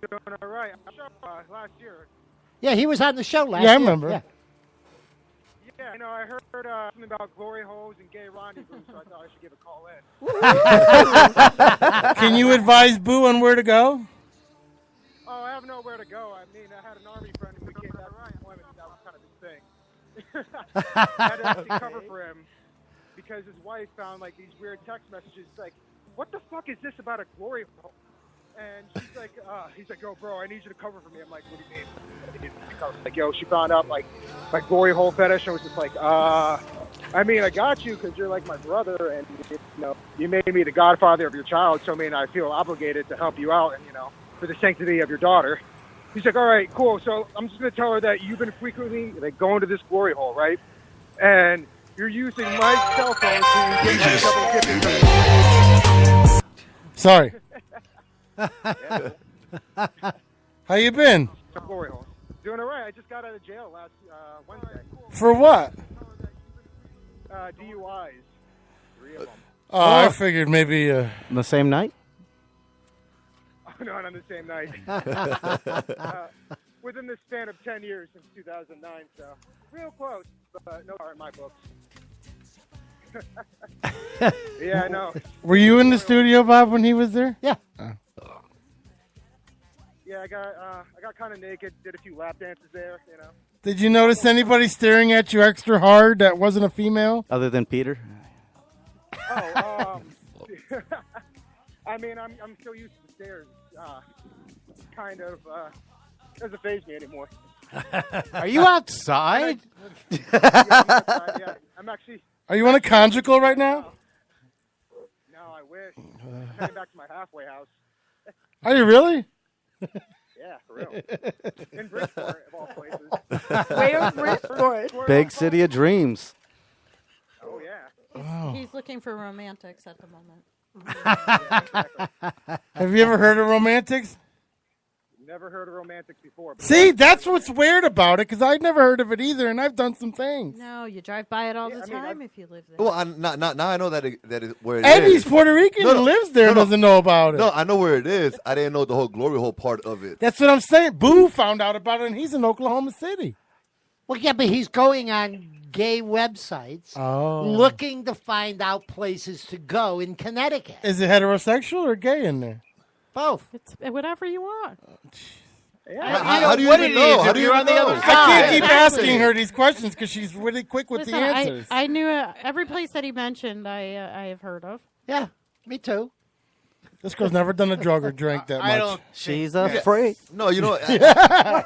Doing all right. I showed last year. Yeah, he was on the show last Yeah, I year. remember. Yeah. Yeah, I heard something about glory holes and gay rendezvous, so I thought I should give a call in. Can you advise Boo on where to go? Oh, I have nowhere to go. I mean, I had an army friend who became that employment, and that was kind of his thing. I had to actually cover for him because his wife found like these weird text messages like, "What the fuck is this about a glory hole?" And he's like, yo, bro, I need you to cover for me. I'm like, what do you mean? I need you to cover. Like, yo, she found out like my glory hole fetish. I was just like, I mean, I got you because you're like my brother, and you made me the godfather of your child. So I mean, I feel obligated to help you out, and for the sanctity of your daughter. He's like, all right, cool. So I'm just gonna tell her that you've been frequently like going to this glory hole, right? And you're using my cell phone to get my Sorry. How you been? glory hole. Doing all right. I just got out of jail last Wednesday. For what? DUIs. 3 of them. Oh, I figured maybe. On the same night? Not on the same night. Within the span of 10 years since 2009, so real close, but no are in my books. Yeah, I know. Were you in the studio, Bob, when he was there? Yeah. Oh. Yeah, I got kind of naked, did a few lap dances there, Did you notice anybody staring at you extra hard that wasn't a female? Other than Peter? Oh, I mean, I'm so used to the stairs. Kind of doesn't faze me anymore. Are you outside? Yeah, I'm outside, yeah. I'm actually. Are you on a conjugal right now? No, I wish. I'm heading back to my halfway house. Are you really? Yeah, for real. In Bridgeport, of all places. Where Bridgeport? Big city of dreams. Oh, yeah. Oh. He's looking for romantics at the moment. Have you ever heard of romantics? Never heard of romantics before. But See, that's what's weird about it, because I'd never heard of it either, and I've done some things. No, you drive by it all the time if you live there. Well, now I know that is where it is. Eddie's Puerto Rican and lives there, doesn't know about it. No, I know where it is. I didn't know the whole glory hole part of it. That's what I'm saying. Boo found out about it, and he's in Oklahoma City. Well, yeah, but he's going on gay websites looking to find out places to go in Connecticut. Is it heterosexual or gay in there? Both. It's whatever you want. How do you even know? How do you on the other I side? can't keep asking her these questions because she's really quick with Listen, the answers. I knew every place that he mentioned I have heard of. Yeah, me too. This girl's never done a drug or drank that much. She's a freak. No, you know. I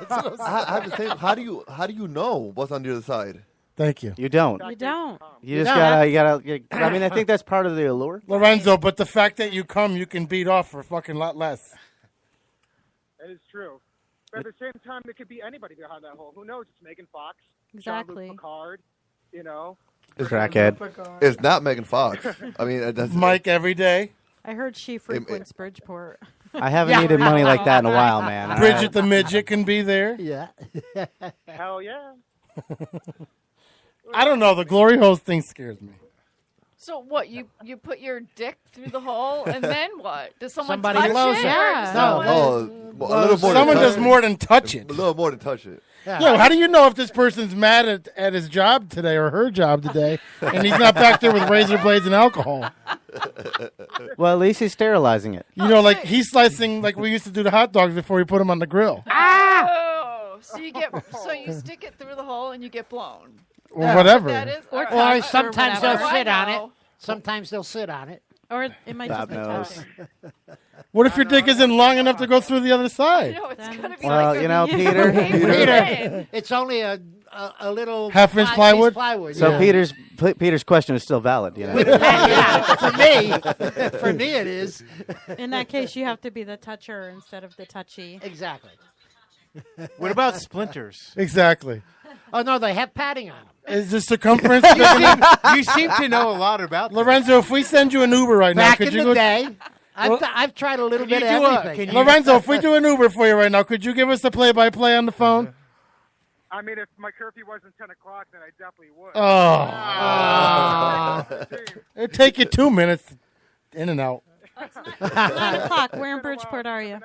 have to say, how do you know what's on the other side? Thank you. You don't. You don't. You just gotta. I mean, I think that's part of the allure. Lorenzo, but the fact that you come, you can beat off for a fucking lot less. That is true. But at the same time, it could be anybody behind that hole. Who knows? It's Megan Fox. Exactly. Jean-Luc Picard, It's crackhead. It's not Megan Fox. I mean, that's Mike every day. I heard she frequents Bridgeport. I haven't needed money like that in a while, man. All Bridget right. the midget can be there. Yeah. Hell yeah. I don't know. The glory hole thing scares me. So what? You put your dick through the hole, and then what? Does someone Somebody touch blows it? it. Or does someone- a little more. Someone than does touch more than touch it. it. A little more than touch it. Yo, how do you know if this person's mad at his job today or her job today, and he's not back there with razor blades and alcohol? Well, at least he's sterilizing it. You know, like he's slicing like we used to do the hot dogs before we put them on the grill. Oh, so you stick it through the hole and you get blown. Or whatever. That is, Or touch sometimes they'll whatever. sit on it. know. Sometimes they'll sit on it. Or it might Bob just be knows. touching. What if your dick isn't long enough to go through the other side? No, it's gonna be Well, like you know, Peter. Peter, it's only a little Half-inch 5-piece plywood? plywood. So yeah. Peter's question is still valid. You know. Yeah, for me it is. In that case, you have to be the toucher instead of the touchy. Exactly. What about splinters? Exactly. Oh no, they have padding on them. Is the circumference? You seem to know a lot about this. Lorenzo, if we send you an Uber right now, Back could in you the go? day, I've tried a little Can bit you of do a- everything. can you- Lorenzo, if we do an Uber for you right now, could you give us the play-by-play on the phone? I mean, if my curfew wasn't 10 o'clock, then I definitely would. It'd take you 2 minutes in and out. 9 o'clock. Where in Bridgeport are you?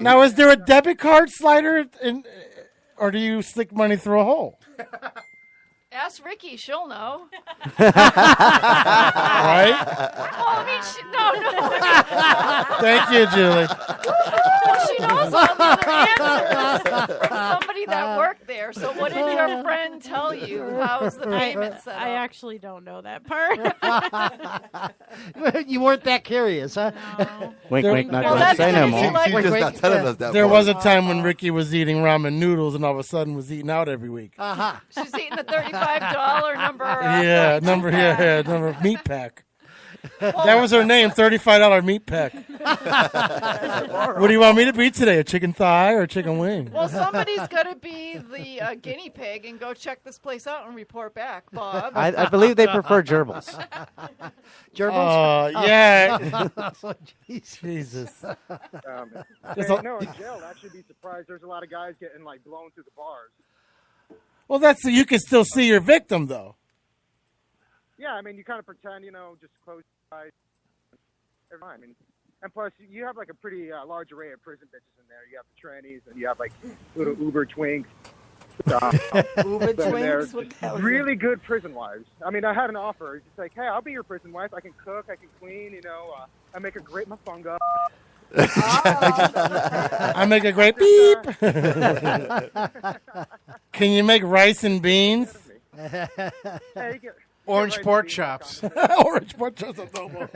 Now, is there a debit card slider, or do you stick money through a hole? Ask Ricky, she'll know. Right? Well, I mean, no. Thank you, Julie. Well, she She knows all the other answers from somebody that worked there. So what did your friend tell you? How's the payment set up? I actually don't know that part. You weren't that curious, huh? No. Wink, wink, not gonna say no more. She's just not telling us that There part. was a time when Ricky was eating ramen noodles and all of a sudden was eating out every week. Uh-huh. She's eating the $35 number. Yeah, number meat pack. That was her name, $35 meat pack. What do you want me to be today? A chicken thigh or a chicken wing? Well, somebody's got to be the guinea pig and go check this place out and report back, Bob. I believe they prefer gerbils. Gerbils? Oh, yeah. Jesus. No, in jail, I'd actually be surprised. There's a lot of guys getting like blown through the bars. Well, you can still see your victim, though. Yeah, I mean, you kind of pretend, just close your eyes. Every time. And plus, you have like a pretty large array of prison bitches in there. You have the trannies, and you have like little Uber twinks. Uber twinks? What the hell is Really good prison wives. I mean, I had an offer. It's just like, hey, I'll be your prison wife. I can cook, I can clean, I make a great mofongo. I make a great beep. Can you make rice and beans? Hey, you get, Orange pork chops. Orange pork chops adobo.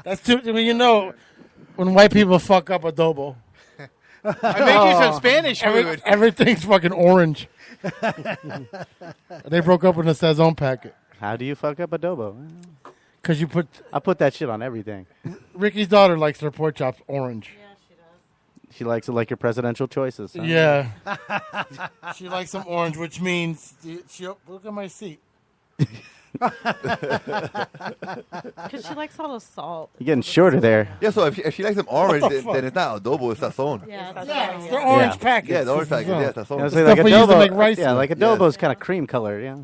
That's too. I mean, when white people fuck up adobo, I make you some Spanish food. Everything's fucking orange. They broke up in a Sazon packet. How do you fuck up adobo? Because I put that shit on everything. Ricky's daughter likes her pork chops orange. She likes it like your presidential choices. Huh? Yeah. She likes them orange, which means look at my seat. Because she likes all the salt. You're getting shorter there. Yeah, so if she likes them orange, then it's not adobo, it's sazon. Yeah, it's the orange package. Yeah, the orange package. Yeah, I sazon. was like we use to make rice yeah, with. like adobo is kind of cream colored. Yeah.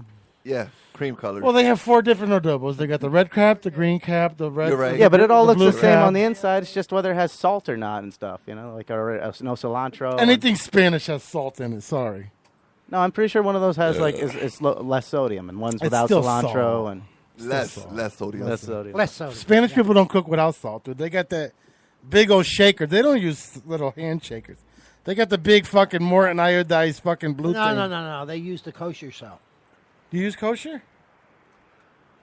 Yeah, cream colored. Well, they have 4 different adobos. They got the red cap, the green cap, the red. You're right. Yeah, but it all looks blue the same cap. on the inside. It's just whether it has salt or not and stuff. Like no cilantro. Anything Spanish has salt in it. Sorry. No, I'm pretty sure one of those has less sodium, and one's It's without still cilantro salt. and less sodium. less sodium. Less so. Spanish people don't cook without salt, dude. They got that big old shaker. They don't use little hand shakers. They got the big fucking Morton iodized fucking blue thing. No. They use the kosher salt. Do you use kosher?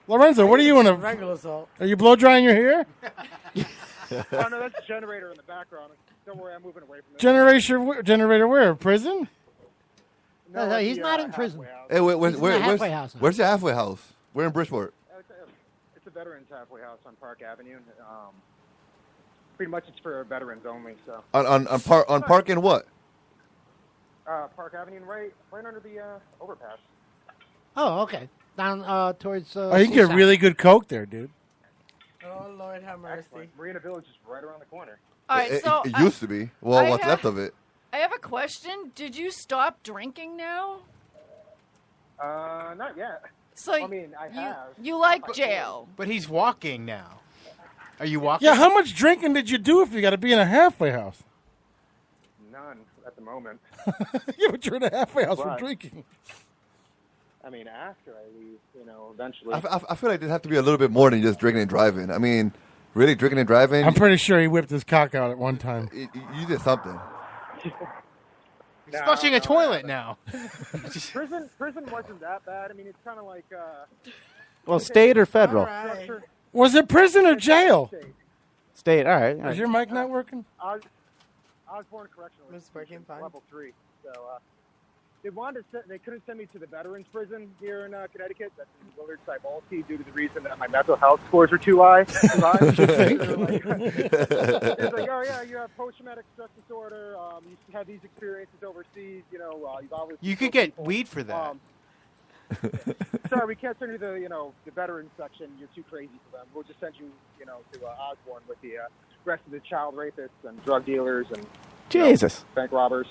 Lorenzo, what are you in a regular salt? Are you blow drying your hair? Oh, no, that's a generator in the background. Don't worry, I'm moving away from it. Generator where? Prison? No, he's not in prison. Hey, He's in the halfway house now. where's your halfway house? We're in Bridgeport. It's a veterans halfway house on Park Avenue. Pretty much it's for veterans only. So On Park and what? Park Avenue, right under the overpass. Oh, okay. Down towards. Oh, you can get Seaside. really good Coke there, dude. Oh, Lord have mercy. Excellent. Marina Village is right around the corner. All right, so It used to be. Well, I what's have- left of it? I have a question. Did you stop drinking now? Not yet. So I mean, I have. You like jail? But he's walking now. Are you walking? Yeah, how much drinking did you do if you got to be in a halfway house? None at the moment. Yeah, but you're in a halfway house for But- drinking. I mean, after I leave, eventually. I feel like there's have to be a little bit more than just drinking and driving. I mean, really drinking and driving? I'm pretty sure he whipped his cock out at one time. You did something. He's flushing a toilet now. Prison wasn't that bad. I mean, it's kind of like. Well, state or federal? Was it prison or jail? State. All right. Is your mic not working? Osborne Correctional. It's working fine. Level 3. So they couldn't send me to the veterans prison here in Connecticut. That's in Willard Cybalti due to the reason that my mental health scores were too high. It's like, oh yeah, you have post-traumatic stress disorder. You had these experiences overseas. You've always. You could get weed for that. Sorry, we can't send you the veterans section. You're too crazy for them. We'll just send you to Osborne with the rest of the child rapists and drug dealers and Jesus. bank robbers.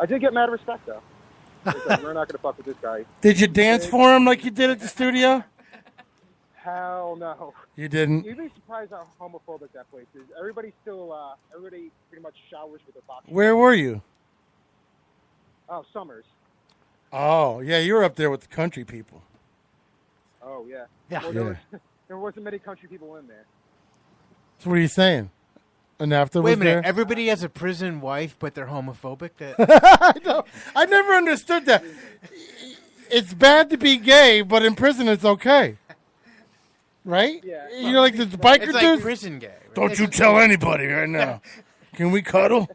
I did get mad respect though. It's like, we're not gonna fuck with this guy. Did you dance for him like you did at the studio? Hell no. You didn't? You'd be surprised how homophobic that place is. Everybody pretty much showers with their boxers. Where were you? Oh, Summers. Oh, yeah, you were up there with the country people. Oh yeah. Yeah. Well, Yeah. there wasn't many country people in there. So what are you saying? And after Wait a was minute. there? Everybody has a prison wife, but they're homophobic. I know. I never understood that. It's bad to be gay, but in prison it's okay. Right? Yeah. You know, like the biker It's like dudes. prison gay. Right? Don't you tell anybody right now. Can we cuddle?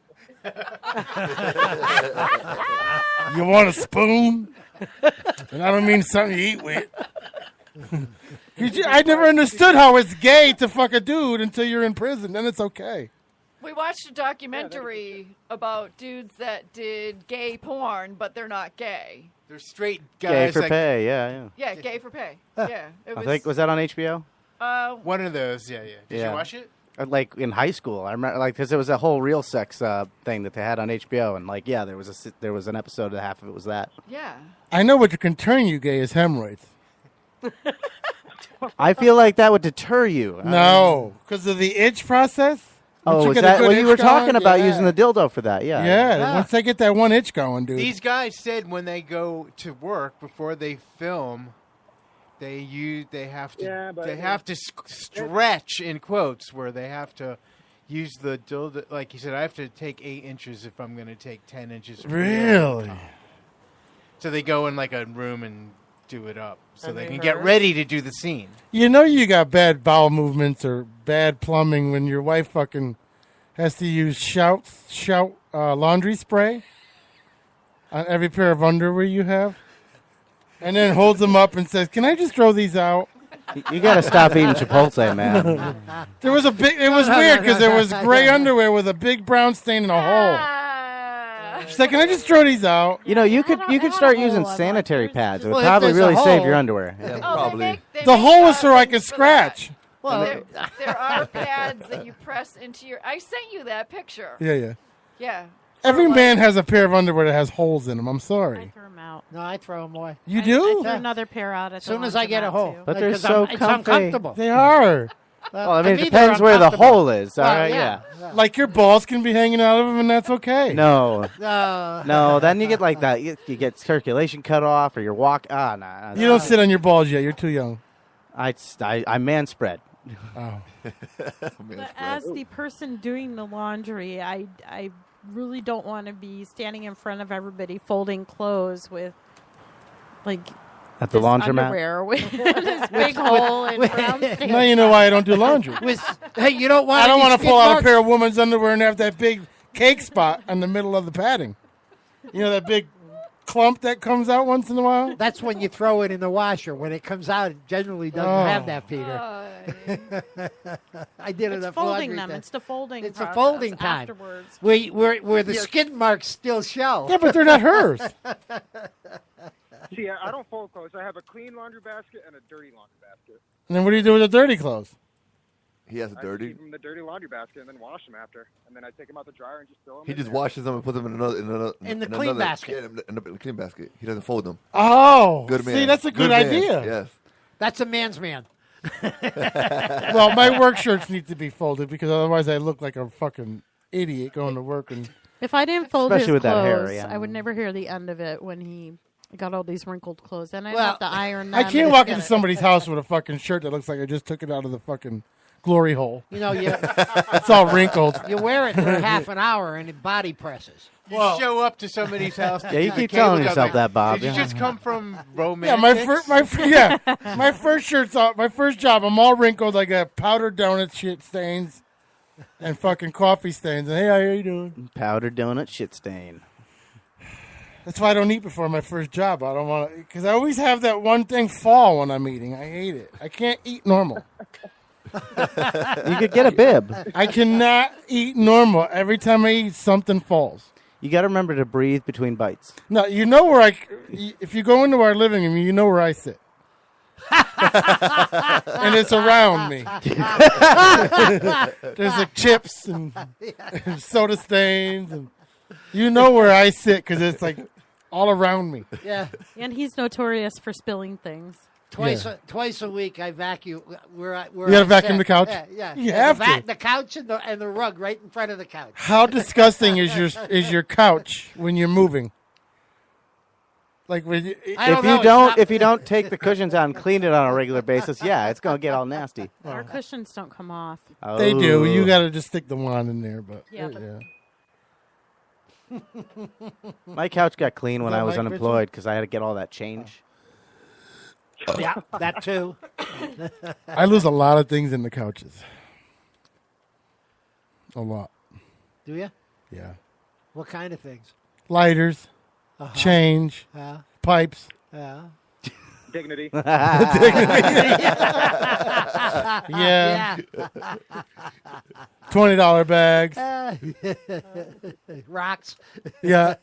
You want a spoon? And I don't mean something you eat with. I never understood how it's gay to fuck a dude until you're in prison. Then it's okay. We watched a documentary about dudes that did gay porn, but they're not gay. They're straight Gay guys. for like, pay, yeah. Yeah, gay for pay. Yeah, it I think was that on HBO? One of those, yeah. Did you watch it? Like in high school, I remember, like, because it was a whole real sex thing that they had on HBO, and like, yeah, there was an episode, and half of it was that. Yeah. I know what can turn you gay is hemorrhoids. I feel like that would deter you. No, because of the itch process. Oh, is that what you were talking about using the dildo for that? Yeah. Yeah, once they get that one itch going, dude. These guys said when they go to work before they film, they have to stretch in quotes where they have to use the dildo. Like he said, I have to take 8 inches if I'm going to take 10 inches. Really? So they go in like a room and do it up so they can get ready to do the scene. You know you got bad bowel movements or bad plumbing when your wife fucking has to use shout laundry spray on every pair of underwear you have, and then holds them up and says, "Can I just throw these out?" You got to stop eating Chipotle, man. It was weird because there was gray underwear with a big brown stain and a hole. She's like, "Can I just throw these out?" You know, you could start using sanitary pads. It would Well, if probably there's a really save hole- your underwear. Yeah, probably. The hole was so I could scratch. Well, there are pads that you press into your. I sent you that picture. Yeah. Yeah. Every man has a pair of underwear that has holes in them. I'm sorry. Throw them out. No, I throw them away. You do? I threw another pair out As soon as I get a hole. But they're 'Cause so it's comfy. uncomfortable. They are. Well, I mean, it either depends where the uncomfortable- hole is. All Well, right, yeah. Like your balls can be hanging out of them, and that's okay. No. No, then you get like that. You get circulation cut off, or your walk. Nah. You don't sit on your balls yet. You're too young. I man spread. Oh. But as the person doing the laundry, I really don't want to be standing in front of everybody folding clothes with, like, At the this laundromat? underwear with this big hole in brown stain. Now you know why I don't do laundry. Hey, you don't want. I don't want to pull out a pair of women's underwear and have that big cake spot in the middle of the padding. You know that big clump that comes out once in a while? That's when you throw it in the washer. When it comes out, it generally doesn't have that, Peter. I did It's enough folding laundry them. time. It's the folding It's a process folding time. afterwards. Where the skid marks still show. Yeah, but they're not hers. See, I don't fold clothes. I have a clean laundry basket and a dirty laundry basket. And then what do you do with the dirty clothes? He has a I dirty. keep them in the dirty laundry basket and then wash them after. And then I take them out the dryer and just throw them He in just there. washes them and puts them in another In the in clean another- basket. Yeah, in the clean basket. He doesn't fold them. Oh, Good man. see, that's a good man. idea. Yes. That's a man's man. Well, my work shirts need to be folded because otherwise I look like a fucking idiot going to work. And If I didn't fold Especially his with that clothes, hair, yeah. I would never hear the end of it when he got all these wrinkled clothes. Then I'd Well, have to iron them. I can't and walk get into it. somebody's house with a fucking shirt that looks like I just took it out of the fucking glory hole. You know, you It's all wrinkled. you wear it for half an hour and it body presses. You show up to somebody's house. Yeah, you the keep cable telling goes yourself like, that, Bob, Did you yeah. just come from Yeah, romantics? my first shirt's off. My first job, I'm all wrinkled. I got powdered donut shit stains and fucking coffee stains. And hey, how you doing? Powdered donut shit stain. That's why I don't eat before my first job. I don't want to, because I always have that one thing fall when I'm eating. I hate it. I can't eat normal. You could get a bib. I cannot eat normal. Every time I eat, something falls. You got to remember to breathe between bites. No, you know where if you go into our living room, you know where I sit. And it's around me. There's like chips and soda stains. And you know where I sit because it's like all around me. Yeah. And he's notorious for spilling things. Twice a week, I vacuum. Where You gotta vacuum sit. the couch? Yeah. You have to. The couch and the rug right in front of the couch. How disgusting is your couch when you're moving? Like when you, if you don't take the cushions out and clean it on a regular basis, yeah, it's gonna get all nasty. Our cushions don't come off. They do. You got to just stick the wand in there, but Yeah, but- My couch got clean when that I was Mike unemployed because I had to get all that change. Yeah, that too. I lose a lot of things in the couches. A lot. Do you? Yeah. What kind of things? Lighters, change, Yeah. pipes. Yeah. Dignity. Yeah. $20 bags. Rocks. Yeah.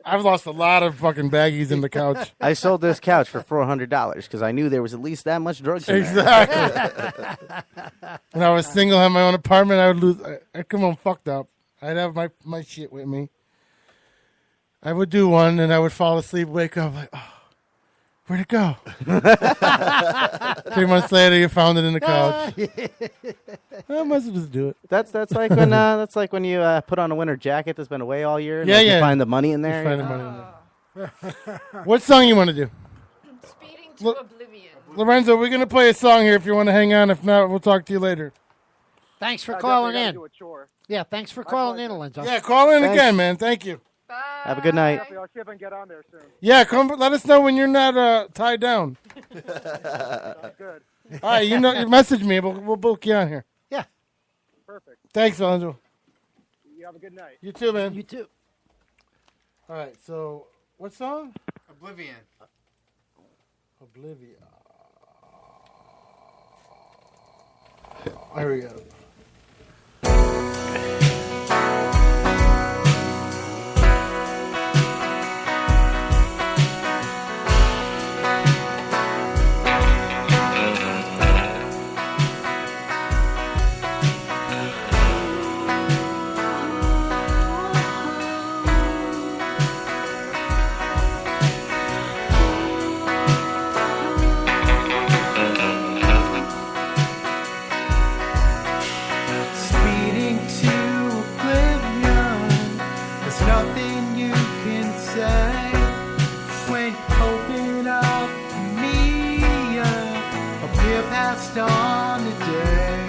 I've lost a lot of fucking baggies in the couch. I sold this couch for $400 because I knew there was at least that much drugs in there. Exactly. When I was single, had my own apartment, I would lose. I'd come home fucked up. I'd have my shit with me. I would do one, and I would fall asleep, wake up like, oh, where'd it go? 3 months later, you found it in the couch. I might as well just do it. That's like when you put on a winter jacket that's been away all year. And Yeah, you yeah. find the money in there. You find the money in there. What song you want to do? Speeding to oblivion. Lorenzo, we're going to play a song here if you want to hang on. If not, we'll talk to you later. Thanks for I calling definitely in. gotta do a chore. Yeah, thanks for calling in, Lorenzo. Yeah, call in Thanks. again, man. Thank you. Have a good night. Definitely, I'll see if I can get on there soon. Yeah, come. Let us know when you're not tied down. Sounds good. All right, you message me. We'll book you on here. Yeah. Perfect. Thanks, Lorenzo. You have a good night. You too, man. You too. All right, so what song? Oblivion. Oblivion. There we go. Speeding to oblivion. There's nothing you can say when you open up to me. Appear past on the day.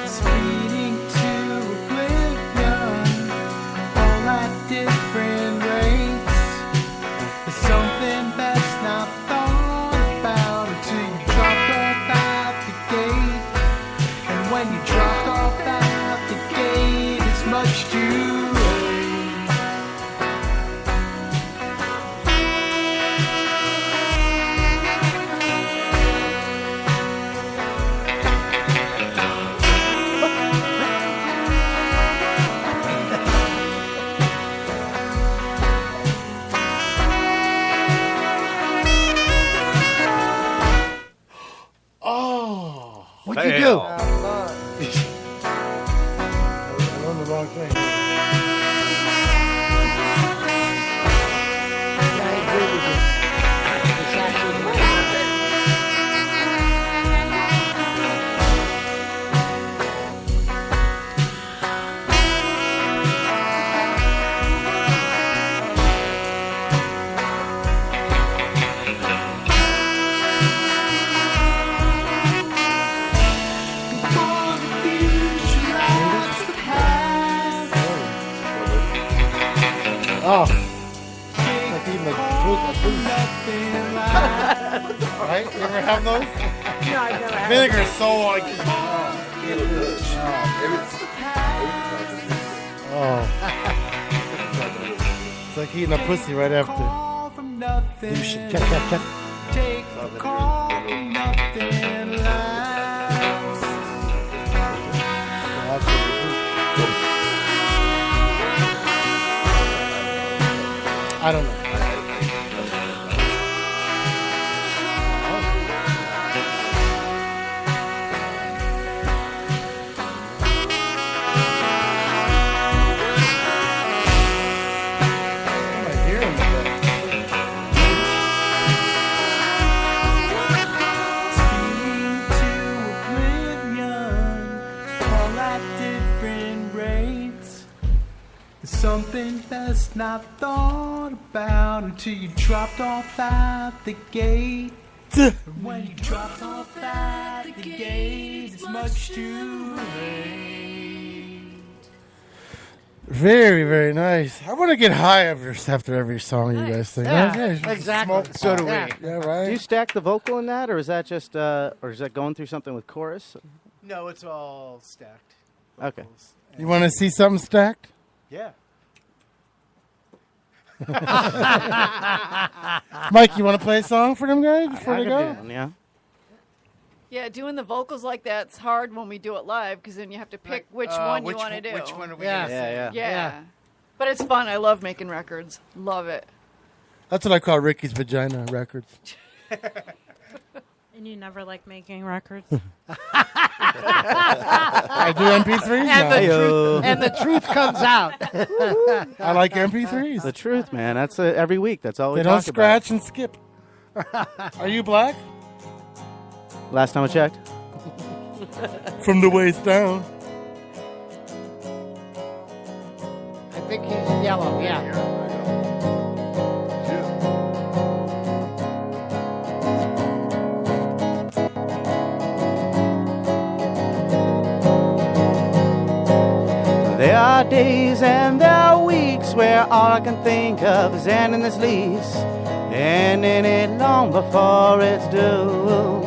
Speeding to oblivion, all at different rates. There's something best not thought about until you dropped off at the gate. And when you dropped off at the gate, it's much too late. Oh, What'd you do? I'm on the wrong thing. Yeah, I agree with you. It's actually Before the future lies the past. Oh, like eating a food. Right? You ever have those? No, I've never had Vinegar is so like. Oh. It's like eating a pussy right after. Call from nothing. check. Take a call from nothing lasts. I don't know. something best not thought about until you dropped off at the gate. And when you dropped off at the gate, it's much too late. Very, very nice. I want to get high after every song you guys sing. Yeah, Okay, exactly. smoke So do pot. we. Yeah, right. Do you stack the vocal in that, or is that just, or is that going through something with chorus? No, it's all stacked. Okay. You want to see something stacked? Yeah. Mike, you want to play a song for them guys before they I go? could do one, yeah. Yeah, doing the vocals like that's hard when we do it live because then you have to pick which one you want to do. Which one are we Yeah. gonna Yeah, sing? Yeah. But it's fun. I love making records. Love it. That's what I call Ricky's Vagina Records. And you never like making records. I do MP3s now. And the truth comes out. I like MP3s. The truth, man. That's every week. That's all we They talk don't scratch and skip. Are you black? about. Last time I checked. From the waist down. I think he's yellow, yeah. There are days and there are weeks where all I can think of is ending this lease, ending it long before it's due.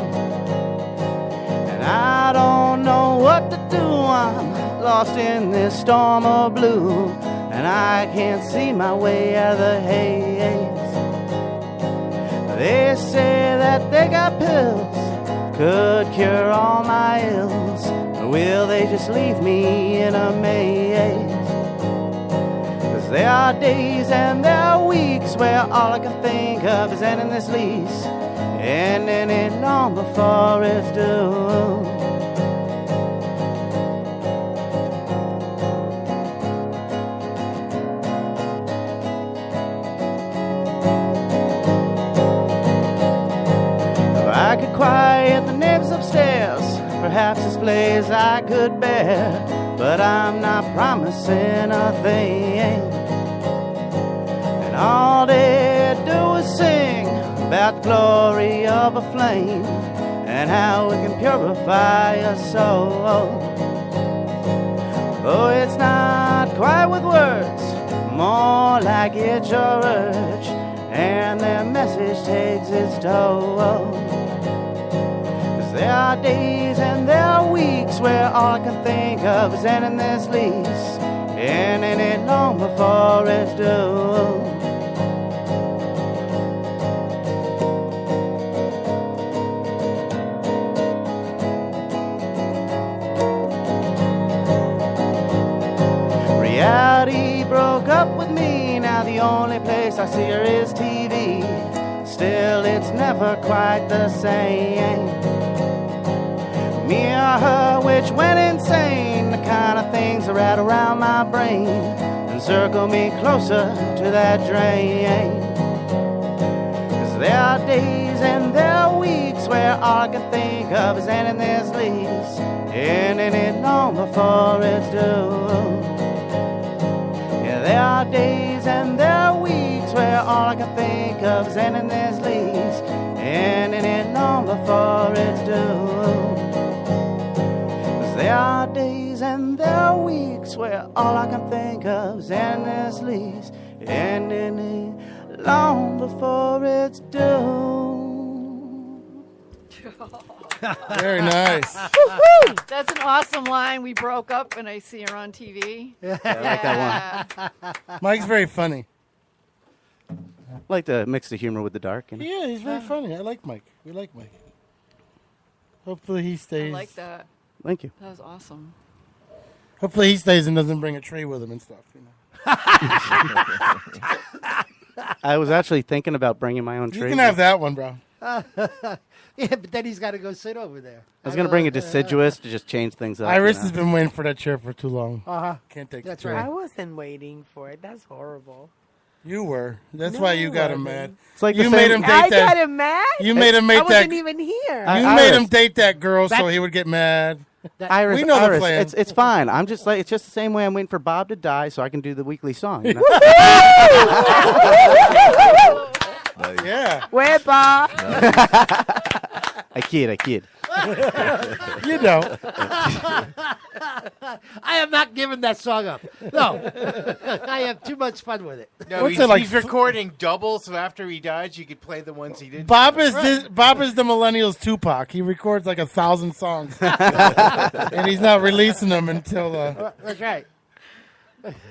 And I don't know what to do. I'm lost in this storm of blue, and I can't see my way out of the haze. They say that they got pills could cure all my ills. Will they just leave me in a maze? 'Cause there are days and there are weeks where all I can think of is ending this lease, ending it long before it's due. If I could quiet the neighbors upstairs, perhaps this place I could bear, but I'm not promising a thing. And all they do is sing about the glory of a flame and how it can purify a soul. Oh, it's not quite with words, more like it's your urge, and their message takes its toll. There are days and there are weeks where all I can think of is ending this lease, ending it long before it's due. Reality broke up with me, now the only place I see her is TV. Still, it's never quite the same. Me or her, which went insane, the kind of things that rat around my brain and circle me closer to that drain. 'Cause there are days and there are weeks where all I can think of is ending this lease, ending it long before it's due. Yeah, there are days and there are weeks where all I can think of is ending this lease, ending it long before it's due. There are days and there are weeks where all I can think of is ending this lease, ending it long before it's due. Very nice. That's an awesome line. We broke up and I see her on TV. Yeah, I like that one. Mike's very funny. I like to mix the humor with the dark. You know? Yeah, he's very funny. I like Mike. We like Mike. Hopefully he I stays. like that. Thank you. That was awesome. Hopefully he stays and doesn't bring a tree with him and stuff. You know? I was actually thinking about bringing my own tree. You can have that one, bro. Yeah, but then he's got to go sit over there. I was going to bring a deciduous to just change things up. Iris you know? has been waiting for that chair for too long. Uh-huh. Can't take That's the tree. I wasn't waiting for it. That's horrible. You were. That's No, why you got him wasn't. mad. It's like you the made same- him date I that. got him mad? You made him make I that. wasn't even here. You made him date that girl so he would get mad. Iris, we know the Iris, plan. it's fine. I'm just like, it's just the same way I'm waiting for Bob to die so I can do the weekly song. You know? Yeah. Where, Bob? I kid. You know. I am not giving that song up. No. I have too much fun with it. No, What's he's, it like? he's recording double, so after he dies, you could play the ones he didn't. Bob is the millennials Tupac. He records like 1,000 songs, and he's not releasing them until. That's right.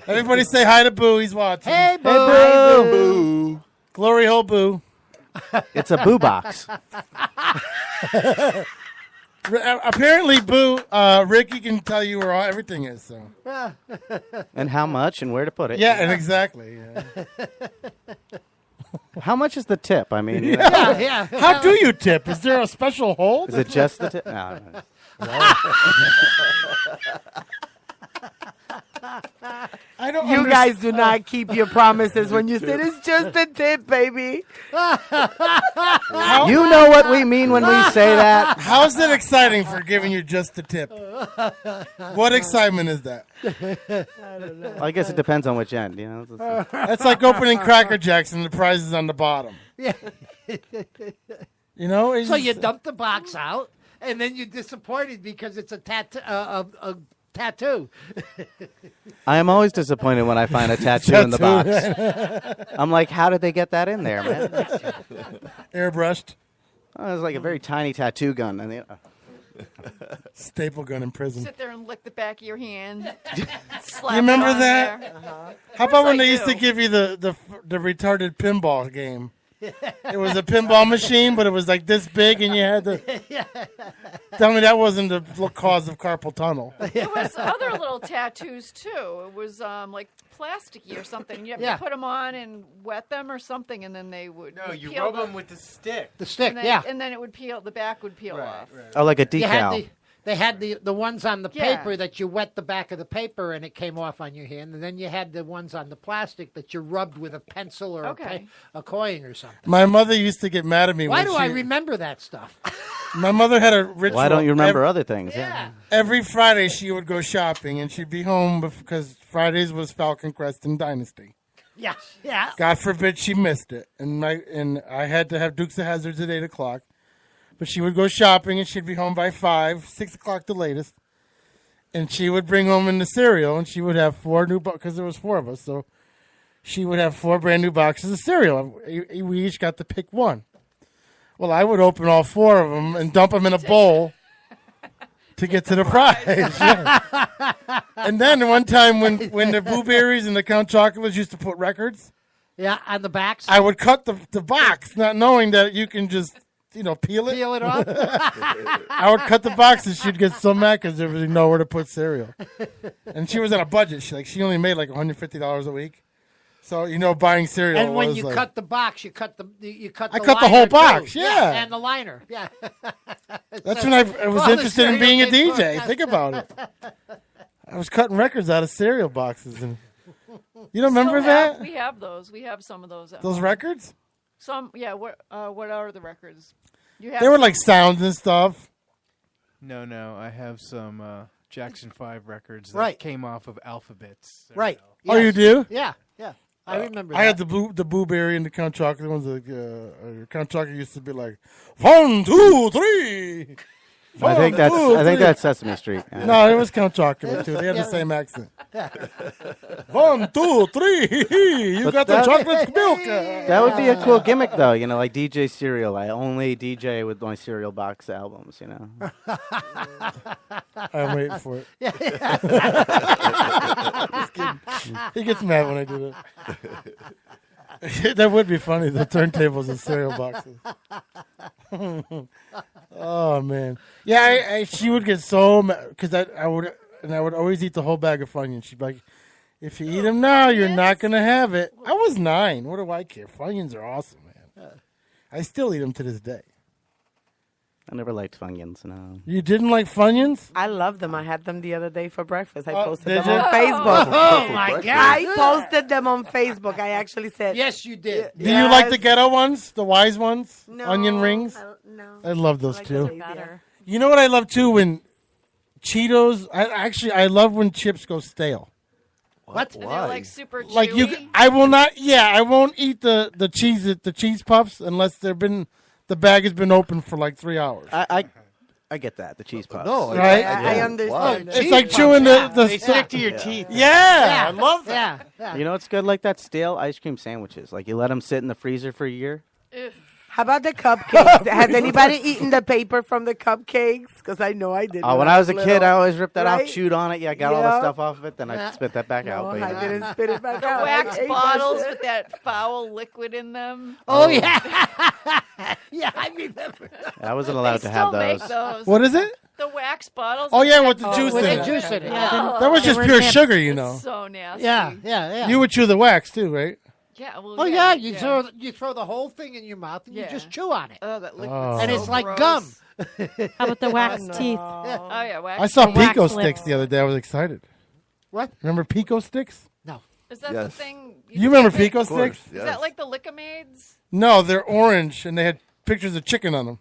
Everybody say hi to Boo. He's watching. Hey, Boo. Hi, Boo. Glory hole, Boo. It's a boo box. Apparently, Boo, Ricky can tell you where everything is. So. And how much and where to put it. Yeah, and exactly. Yeah. How much is the tip? I mean, Yeah. How do you tip? Is there a special hold? Is it just the tip? No. I don't. You guys do not keep your promises when you said it's just a tip, baby. You know what we mean when we say that. How's it exciting for giving you just a tip? What excitement is that? Well, I guess it depends on which end, you know. That's like opening Cracker Jacks and the prize is on the bottom. Yeah. You know. So you dump the box out, and then you're disappointed because it's a tattoo. Tattoo. I am always disappointed when I find a tattoo in the box. I'm like, how did they get that in there, man? Airbrushed. Oh, it was like a very tiny tattoo gun. And staple gun in prison. Sit there and lick the back of your hand. You remember that? How about when they used to give you the retarded pinball game? It was a pinball machine, but it was like this big, and you had to. Tell me that wasn't the cause of carpal tunnel. There was other little tattoos too. It was like plasticky or something. You have to put them on and wet them or something, and then they would. No, you peel rub them with the stick. The stick, and then, yeah. And then it would peel. The back would peel off. Oh, like a decal. They had the ones on the Yeah. paper that you wet the back of the paper and it came off on your hand, and then you had the ones on the plastic that you rubbed with a pencil or a coin or something. My mother used to get mad at me. Why when do I remember that stuff? My mother had a ritual. Why don't you remember other things? Yeah. Every Friday she would go shopping, and she'd be home because Fridays was Falcon Crest and Dynasty. Yeah, yeah. God forbid she missed it, and I had to have Dukes of Hazzards at 8 o'clock. But she would go shopping, and she'd be home by 5, 6 o'clock the latest. And she would bring home in the cereal, and she would have 4 new boxes, because there was 4 of us. So she would have 4 brand new boxes of cereal. We each got to pick one. Well, I would open all 4 of them and dump them in a bowl to get to the prize. Yeah. And then one time when the Blueberries and the Count Chocolates used to put records. Yeah, on the backs. I would cut the box, not knowing that you can just... peel it. Peel it off. I would cut the box, and she'd get so mad because there was nowhere to put cereal. And she was on a budget. She only made like $150 a week. So buying cereal. And when was you like, cut the box, you cut the I cut the whole liner, box, too. yeah. And the liner, yeah. That's when I was all the interested in cereal being a came DJ. from- Think about it. I was cutting records out of cereal boxes, and you don't remember that? We have those. We have some of those. At Those home. records? Some, yeah. What are the records? You have They were some- like sounds and stuff. No, I have some Jackson 5 records that Right. came off of Alphabets. Right. Oh, you do? Yeah, yeah. I remember I had the Blueberry and the Count Chocolate ones. Count Chocolate used to be like 1, 2, 3. I think that's Sesame Street. Yeah. No, it was Count Chocolate too. They had the same accent. 1, 2, 3. You got the chocolate milk. That would be a cool gimmick, though. Like DJ Cereal. I only DJ with my cereal box albums. I'm waiting for it. He gets mad when I do that. That would be funny. The turntables and cereal boxes. Oh man, yeah. She would get so mad because I would always eat the whole bag of Funyuns. She'd be like, "If you eat them now, you're not gonna have it." I was 9. What do I care? Funyuns are awesome, man. I still eat them to this day. I never liked Funyuns, no. You didn't like Funyuns? I love them. I had them the other day for breakfast. I Oh, posted did them you? on Facebook. Oh, my God. I posted them on Facebook. I actually said, Yes, you did. Do you like the ghetto ones, the wise ones, No, onion rings? no. I love those I like too. those better. You know what I love too when Cheetos. I love when chips go stale. What? And they're like super chewy. Like I will not. Yeah, I won't eat the cheese puffs unless the bag has been open for like 3 hours. I get that, the cheese puffs. No, Right? I understand. It's like chewing the They stick to your teeth. Yeah, I love that. Yeah. You know what's good like that? Stale ice cream sandwiches. Like you let them sit in the freezer for a year. How about the cupcakes? Has anybody eaten the paper from the cupcakes? Because I know I did. When I was a kid, I always ripped that Right? out, chewed on it. Yeah, got all the stuff off of it, then I spit that back out. But, I didn't spit it back The out. wax I ate that bottles shit. with that foul liquid in them. Oh, yeah. Yeah, I remember. I wasn't allowed They to have still make those. those. What is it? The wax bottles. Oh yeah, with the Oh, juice with in the it. juice in it. Yeah. That was just pure sugar, you It's know. so nasty. Yeah. You would chew the wax too, right? Yeah. Well, Oh yeah, you throw the whole thing in your mouth and you Yeah. just chew on it. Oh, that liquid. Oh. And it's like gum. How about the wax Oh, no. teeth? Oh yeah, wax. I saw The wax pico lips. sticks the other day. I was excited. What? Remember pico sticks? No. Is that the Yes. thing? You remember take- pico sticks? Is that like the Lickamaids? No, they're orange and they had pictures of chickens on them.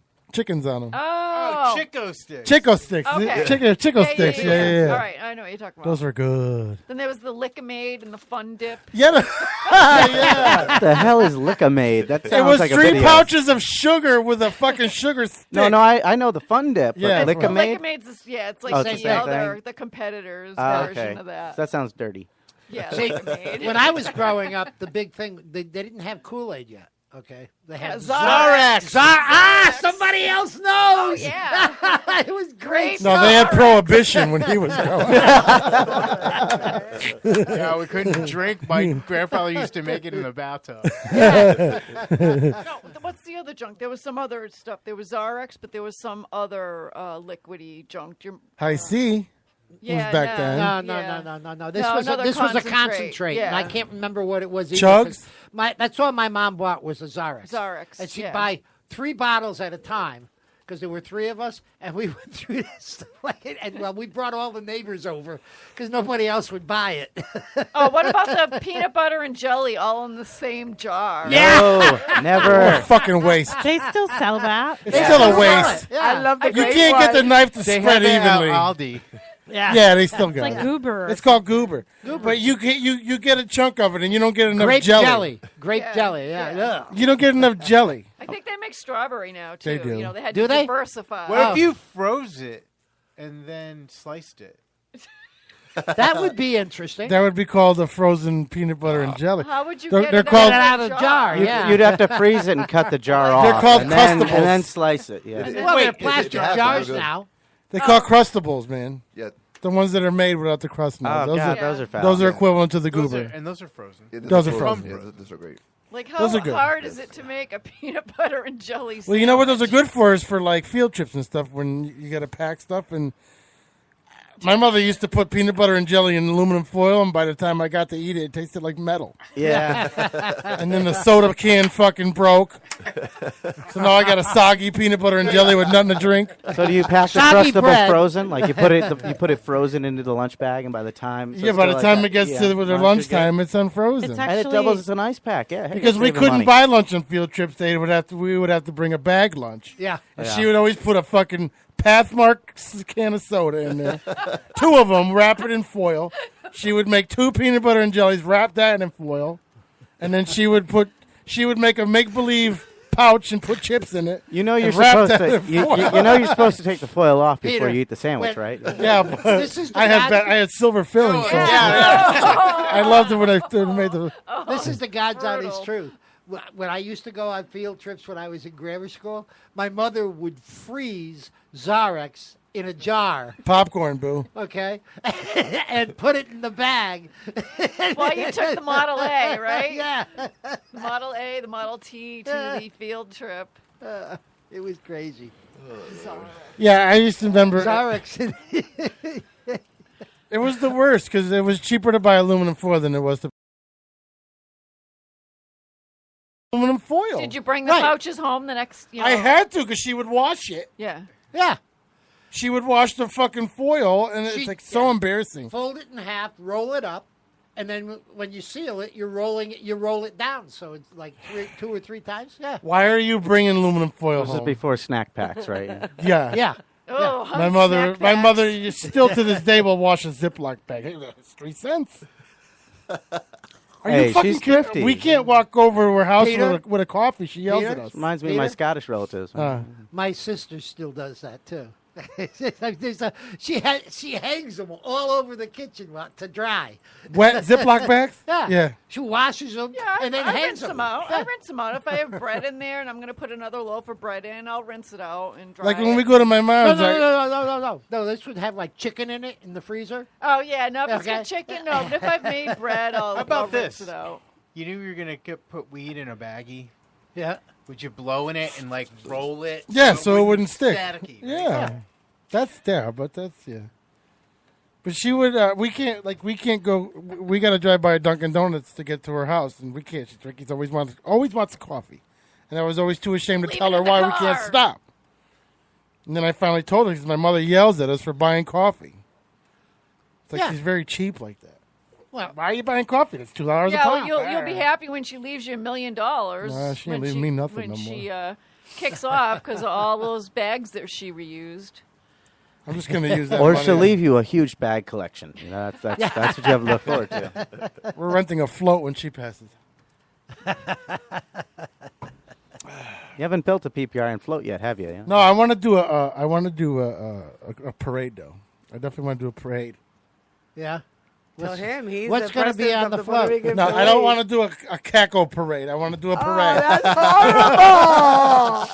Oh, Chico sticks. Chico sticks. Okay. Chico sticks. Yeah. All right, I know what you're talking about. Those were good. Then there was the Lickamaid and the Fun Dip. Yeah. Yeah. What the hell is Lickamade? That sounds It was like a 3 video. pouches of sugar with a fucking sugar stick. No, I know the Fun Dip. Yeah. But The Lickamade? Lickamaid's, it's like Oh, it's the the same other, thing? the competitor's Ah, version okay. of that. So that sounds dirty. Yeah, See, Lickamaid. when I was growing up, the big thing, they didn't have Kool-Aid yet. Okay, they had Zarex. Somebody else knows. Yeah, it was great. No, they had Prohibition when he was growing Yeah, we couldn't drink. My grandfather used to make it in the bathtub. No, what's the other junk? There was some other stuff. There was Zarex, but there was some other liquidy junk. High C. Yeah, was back then. No. This No, was another a concentrate, concentrate, and I yeah. can't remember what it was. Either, Chugs? 'cause that's all my mom bought was a Zarex. Zarex, and she'd yeah. buy 3 bottles at a time because there were 3 of us, and we went through this. And we brought all the neighbors over because nobody else would buy it. Oh, what about the peanut butter and jelly all in the same jar? No, never. Fucking waste. They still sell that. It's still a waste. I love the You grape can't get the one. knife to They spread had that evenly. at Aldi. Yeah, they still got like it. goober. It's called goober. But you get a chunk of it, and you don't get enough Grape jelly. Grape jelly, yeah. You don't get enough jelly. I think they make strawberry now too. They do. You know, they had Do to they? diversify. What if you froze it and then sliced it? That would be interesting. That would be called a frozen peanut butter and jelly. How would you They're- get they're it called- out out of the jar, yeah. You'd have to freeze it and cut the jar off. They're called and then, crustables. and then slice it. Yeah. Well, they're plastic have to, jars they're good. now. They call crustables, man. Yeah. The ones that are made without the crust. Oh, those God, are those are foul. those are Yeah. equivalent to the Those goober. and those are frozen. Yeah, Those are frozen. frozen. Yeah, those are great. Like, how Those are good. hard is it to make a peanut butter and jelly sandwich? Well, you know what those are good for is for like field trips and stuff when you got to pack stuff. And my mother used to put peanut butter and jelly in aluminum foil, and by the time I got to eat it, it tasted like metal. Yeah. And then the soda can fucking broke. So now I got a soggy peanut butter and jelly with nothing to drink. So do you pack the Soggy Crustables bread. frozen? Like you put it frozen into the lunch bag, and by the time Yeah, by the time it gets to their lunch, lunchtime, it's unfrozen. It's and it actually doubles as an ice pack. Yeah, hey, Because we saving couldn't money. buy lunch on field trips, we would have to bring a bag lunch. Yeah. And Yeah. she would always put a fucking Pathmark can of soda in there. 2 of them, wrap it in foil. She would make 2 peanut butter and jellies, wrap that in foil, and then she would make a make-believe pouch and put chips in it. You know you're and wrap supposed that to. in You foil. know you're supposed to take the foil off before Peter, you eat the sandwich, when- right? Yeah, but This is the I had guy- I had silver filling. So Oh, I loved it when I made the. This is the God's honest brutal. truth. When I used to go on field trips when I was in grammar school, my mother would freeze Zarex in a jar, Popcorn, boo. okay, and put it in the bag. Well, you took the Model A, right? Yeah. The Model A, the Model T to the field trip. It was crazy. Yeah, I used to remember. Zarex. It was the worst because it was cheaper to buy aluminum foil than it was to. Aluminum foil. Did you bring the Right. pouches home the next? You know? I had to because she would wash it. Yeah. Yeah. She would wash the fucking foil, and it's She- like so embarrassing. Fold it in half, roll it up, and then when you seal it, you roll it down. So it's like 2 or 3 times. Yeah. Why are you bringing aluminum foil This is home? before snack packs, right? Yeah. Yeah. Oh, Oh, my mother still to this day will wash a Ziploc bag. Hey, it's 3 cents. Are Hey, you fucking she's kidding? thrifty. We can't walk over to her house Peter? with a coffee. She yells Peter? at us. Reminds me of my Scottish relatives. My sister still does that too. She hangs them all over the kitchen to dry. Wet Ziploc bags? Yeah. Yeah. She washes them and then I hangs rinse them out. I rinse them out. If I have bread in there and I'm going to put another loaf of bread in, I'll rinse it out and dry Like when it. we go to my mom's. No. This would have like chicken in it in the freezer. Oh, yeah. No, if it's Okay. got chicken, no. But if I've made bread, I'll, How about I'll rinse this? it out. You knew you were gonna put weed in a baggie. Yeah. Would you blow in it and like roll it? Yeah, so it wouldn't stick. Staticky, right? Yeah. That's there, but that's, yeah. But she would, we can't go, we got to drive by a Dunkin' Donuts to get to her house, and we can't. Ricky's always wants a coffee. And I was always too ashamed to Leave tell it her in the why we can't car. stop. And then I finally told her because my mother yells at us for buying coffee. It's like Yeah. she's very cheap like that. Well, why are you buying coffee? It's $2 a Yeah, pop. well, you'll be happy when she leaves you $1 million. Nah, she ain't when leaving me nothing when no she kicks off because of all those bags that she reused. I'm just going to use that Or money. she'll leave you a huge bag collection. You know, that's what you have to look forward to. We're renting a float when she passes. You haven't built a PPRN float yet, have you? Yeah? No, I want to do a parade though. I definitely want to do a parade. Yeah. Tell him he's what's the going to be president on of the the float? Puerto Rican No, I parade. don't want to do a cackle parade. I want to do a parade. That's horrible.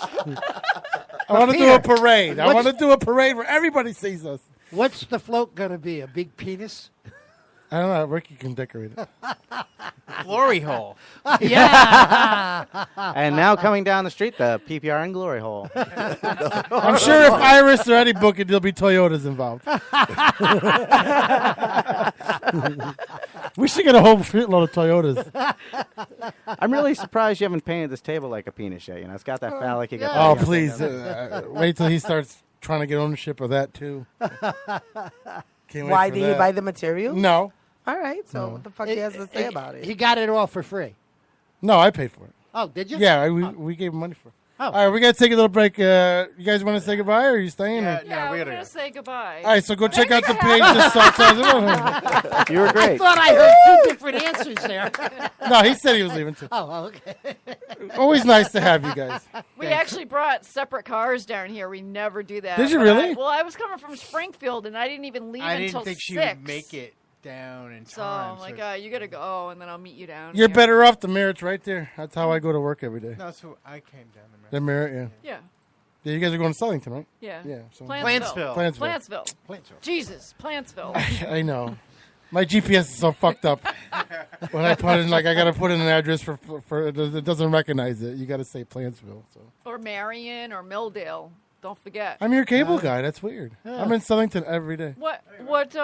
I want to do Peter, a parade. I what's- want to do a parade where everybody sees us. What's the float going to be? A big penis? I don't know. Ricky can decorate it. Glory hole. Yeah. And now coming down the street, the PPRN glory hole. I'm sure if Iris or Eddie book it, there'll be Toyotas involved. We should get a whole load of Toyotas. I'm really surprised you haven't painted this table like a penis yet. You know, it's got that phallic. You got Oh, that please. Wait till he starts trying to get ownership of that, too. Can't wait Why for did he that. buy the material? No. All right. So what the fuck he has to say about it? He got it all for free. No, I paid for it. Oh, did you? Yeah, we gave him money for it. Oh. All right, we got to take a little break. You guys want to say goodbye, or are you staying? Yeah, or? Yeah, we we're gotta going to say goodbye. All right, so go check out the page. Just Sawtelles. You were I great. thought I heard two different answers there. No, he said he was leaving too. Oh, okay. Always nice to have you guys. We actually brought separate cars down here. We never do that. Did you But really? well, I was coming from Springfield, and I didn't even leave I until didn't think 6. she would make it down in So time. I'm like, you got to go, and then I'll meet you down You're here. better off. The Merit's right there. That's how I go to work every day. No, so I came down the The Merit, yeah. Yeah. Yeah, you guys are going to Southington, right? Yeah. Yeah. So. Plantsville. Plantsville. Jesus, Plantsville. I know. My GPS is so fucked up. When I put in, I got to put in an address for it doesn't recognize it. You got to say Plantsville. So Or Marion or Milldale. Don't forget. I'm your cable guy. That's weird. I'm in Southington every day. What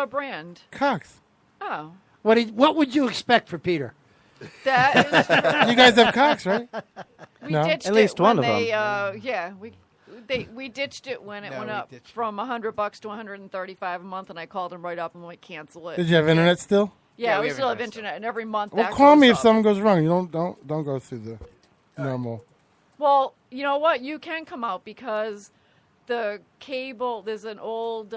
brand? Cox. Oh. What would you expect for Peter? That is true. You guys have Cox, right? We No? ditched At least it when one of they, them. Yeah, we ditched it when it No, went we up ditched from $100 to $135 a month, and I called them right up and went cancel it. Did you have internet still? Yeah, Yeah, we we still have have internet, and every month. Well, that call goes me if up. something goes wrong. You don't go through the normal. Well, you know what? You can come out because the cable. There's an old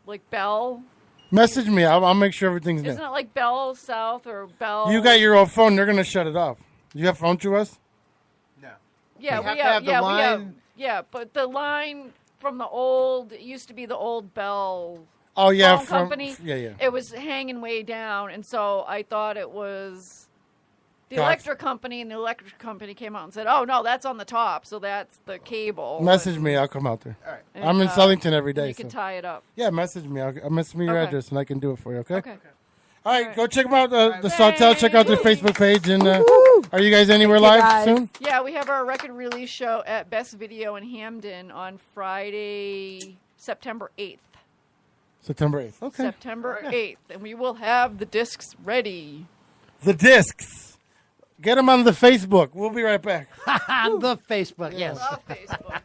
like Bell. Message me. I'll make sure everything's Isn't there. it like Bell South or Bell? You got your old phone. They're gonna shut it off. You have phone to us? No. Yeah, We have we to have the yeah, line- yeah, but the line from the old. It used to be the old Bell. Oh yeah, phone from company. yeah. It was hanging way down, and so I thought it was the Cox. electric company, and the electric company came out and said, "Oh no, that's on the top, so that's the cable." Message me. I'll come out there. All right. And, I'm in Southington every day. You can so. tie it up. Yeah, message me. I'll message me your Okay. address and I can do it for you. Okay. Okay. All right, go check them out. The Sawtelles. Check out their Facebook page. And are you guys anywhere Thank you, live guys. soon? Yeah, we have our record release show at Best Video in Hamden on Friday, September 8th. September 8th. Okay. September 8th, and we will have the discs ready. The discs. Get them on the Facebook. We'll be right back. On the Facebook, yes. Love Facebook.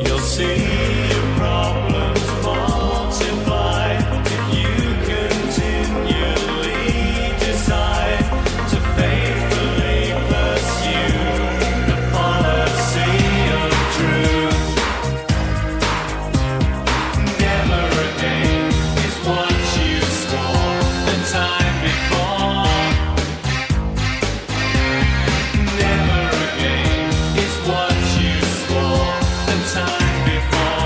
You'll see your problems multiply if you continually decide to faithfully pursue the policy of truth. Never again is what you swore the time before. Never again is what you swore the time before.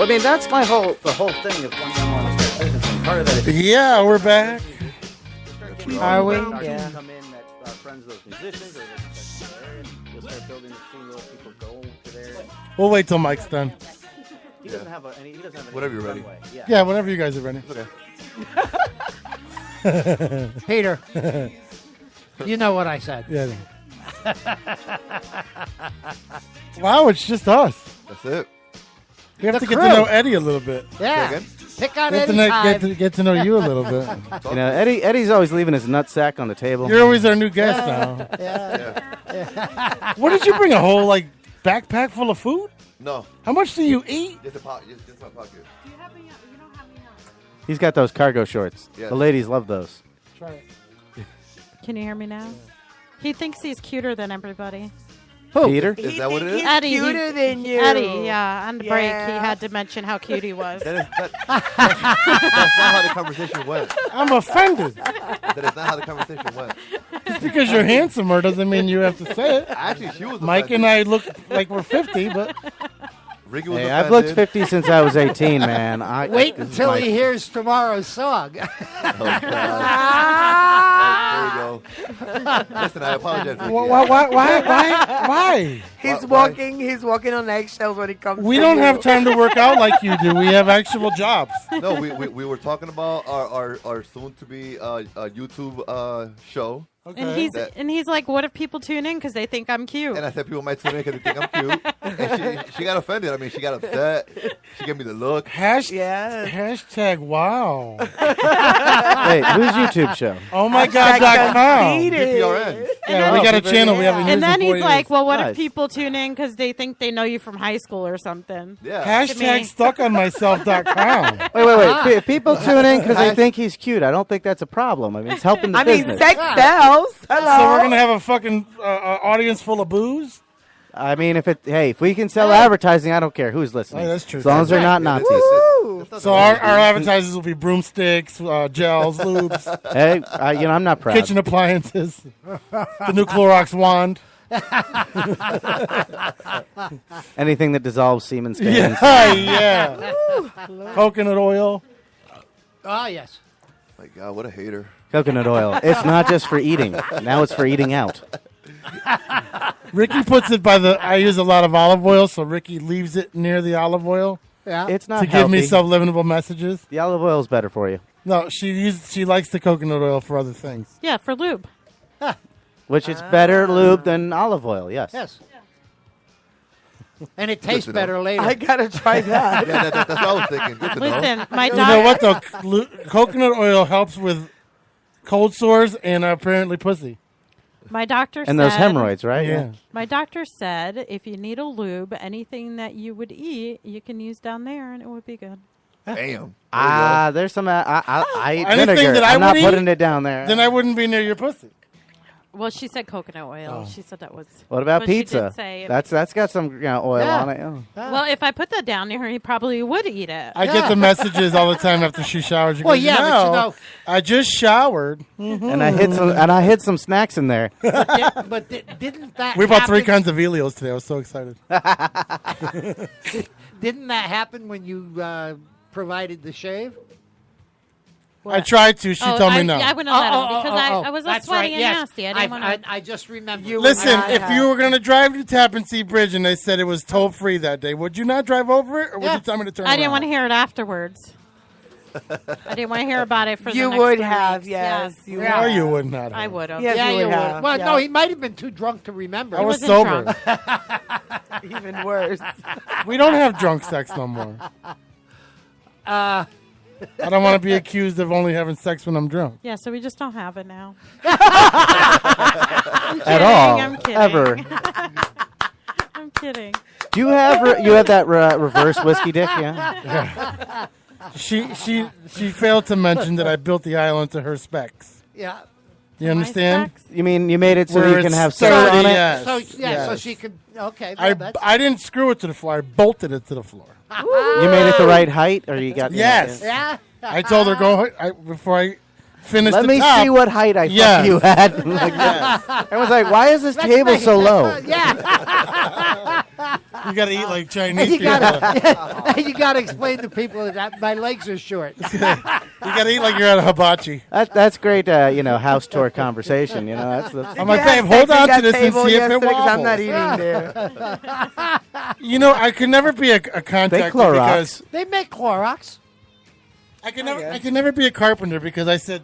Well, I mean, that's the whole thing of one of them want to start business. And part of that is Yeah, we're back. Are we? Yeah. Come in that are friends of those musicians, or they start there, and you'll start building a scene where people go to there. We'll wait till Mike's done. He doesn't have any. He doesn't have any. Whenever you're ready. runway. Yeah, whenever you guys are ready. Okay. Peter, you know what I said. Yeah. Wow, it's just us. That's it. We have The to get crew. to know Eddie a little bit. Yeah. Pick on We have Eddie time. to get to know you a little bit. You know, Eddie's always leaving his nutsack on the table. You're always our new guest now. Yeah. What did you bring? A whole backpack full of food? No. How much do you eat? Just my pocket. He's got those cargo shorts. Yes. The ladies love those. Try it. Can you hear me now? He thinks he's cuter than everybody. Who? Peter? Is that what it is? Eddie, cuter than you. Eddie, yeah. On the break, Yeah. he had to mention how cute he was. That's not how the conversation went. I'm offended. That is not how the conversation went. Just because you're handsomer doesn't mean you have to say it. Actually, she was Mike offended. and I look like we're 50, but Ricky was Hey, I've looked offended. 50 since I was 18, man. Wait this is until my- he hears tomorrow's song. Oh, God. There we go. Listen, I apologize. Ricky. why? He's Why? walking on eggshells when it comes We to don't you. have time to work out like you do. We have actual jobs. No, we were talking about our soon-to-be YouTube show. And he's like, what if people tune in because they think I'm cute? And I said people might tune in because they think I'm cute. And she got offended. I mean, she got upset. She gave me the look. Hashtag wow. Wait, whose YouTube show? Oh my God.com. PPRN. Yeah, we got a channel. We haven't used And then in 4 he's like, years. well, what Nice. if people tune in because they think they know you from high school or something? Yeah. Hashtag stuckonmyself.com. Wait. If people tune in because they think he's cute, I don't think that's a problem. I mean, it's helping the I mean, business. sex sells. Hello. So we're going to have a fucking audience full of booze? I mean, if we can sell advertising, I don't care who's listening. Oh, that's true. As long as they're not Yeah, Nazis. So our advertisers will be broomsticks, gels, lubes, Hey, I'm not proud. kitchen appliances, the new Clorox wand. Anything that dissolves semen stains. Yeah. Coconut oil. Ah, yes. My God, what a hater. Coconut oil. It's not just for eating. Now it's for eating out. Ricky puts it by I use a lot of olive oil, so Ricky leaves it near the olive oil Yeah. It's not to give me healthy. subliminal messages. The olive oil is better for you. No, she likes the coconut oil for other things. Yeah, for lube. Which it's better lube than olive oil, yes. Yes. And it tastes to know. better later. I gotta try that. Yeah, that's what I was thinking. Good to know. Listen, my You know doctor. what though? Coconut oil helps with cold sores and apparently pussy. My doctor And said. those hemorrhoids, right? Yeah. My doctor said if you need a lube, anything that you would eat, you can use down there, and it would be good. Damn. There's some. I eat Anything vinegar. that I I'm not would putting eat, it down there. Then I wouldn't be near your pussy. Well, she said coconut oil. Oh. She said that was. What about but she did pizza? say- That's got some oil Yeah. on it. Yeah. Well, if I put that down there, he probably would eat it. I get the messages all the time after she showers. She Well, goes, yeah, but you know- I just showered. And I hid some snacks in there. But didn't that We bought 3 happen- kinds of Elios today. I was so excited. Didn't that happen when you provided the shave? I tried to. She told me no. I wouldn't let him because I was all That's sweaty right, and yes. nasty. I didn't want to. I just remember. Listen, if you were going to drive to Tappan Zee Bridge and they said it was toll free that day, would you not drive over it, or would you tell me to turn I didn't around? want to hear it afterwards. I didn't want to hear about it for You the next would 3 have, weeks. yes, Yes. you No, you would not. I would have. Yes, Yeah, you you would would. have. Well, yeah. no, he might have been too drunk to remember. I was wasn't sober. drunk. Even worse. We don't have drunk sex no more. I don't want to be accused of only having sex when I'm drunk. Yeah, so we just don't have it now. At all. I'm kidding. Ever. I'm kidding. Do you have that reverse whiskey dick? Yeah. She failed to mention that I built the island to her specs. Yeah. You understand? You mean you made it so Where you can it's have sex sturdy, on it? yes, So yes. so she could. Okay. Well, I that's, didn't screw it to the floor. I bolted it to the floor. You made it the right height, or you got? Yes. yeah. I told her before I finished Let the me top. see what height I Yes. thought you had. Like that. Everyone's like, "Why is this table so low?" Yeah. You got to eat like Chinese You people. you got to explain to people that my legs are short. You got to eat like you're at a hibachi. That's great, house tour conversation. That's I'm like, babe, hold on to this and see if it wobbles. I'm not eating there. I could never be a contractor because they make Clorox. I could never be a carpenter because I said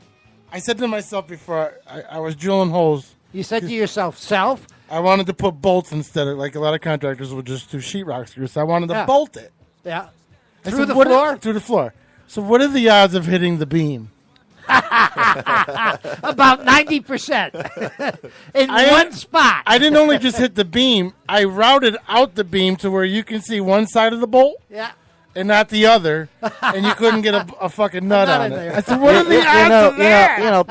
to myself before I was drilling holes. You said to yourself, self? I wanted to put bolts instead of, like a lot of contractors would just do sheetrock screws. So I wanted to bolt it. Yeah. I Through said, the floor? Through the floor. So what are the odds of hitting the beam? About 90% in one spot. I didn't only just hit the beam. I routed out the beam to where you can see one side of the bolt. Yeah. And not the other, and you couldn't get a fucking nut on it. I said, what are the odds of that?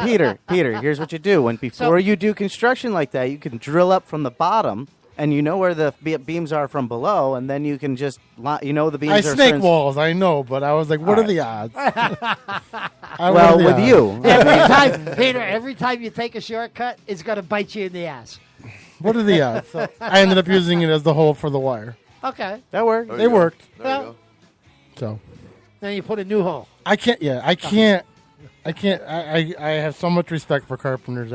Peter, here's what you do. Before you do construction like that, you can drill up from the bottom, and you know where the beams are from below, and then you can just, the beams I are snake walls, I know, but I was like, what are the odds? Well, with you. Every time you take a shortcut, it's going to bite you in the ass. What are the odds? So I ended up using it as the hole for the wire. Okay. That worked. It worked. There you go. So then you put a new hole. I can't. I have so much respect for carpenters.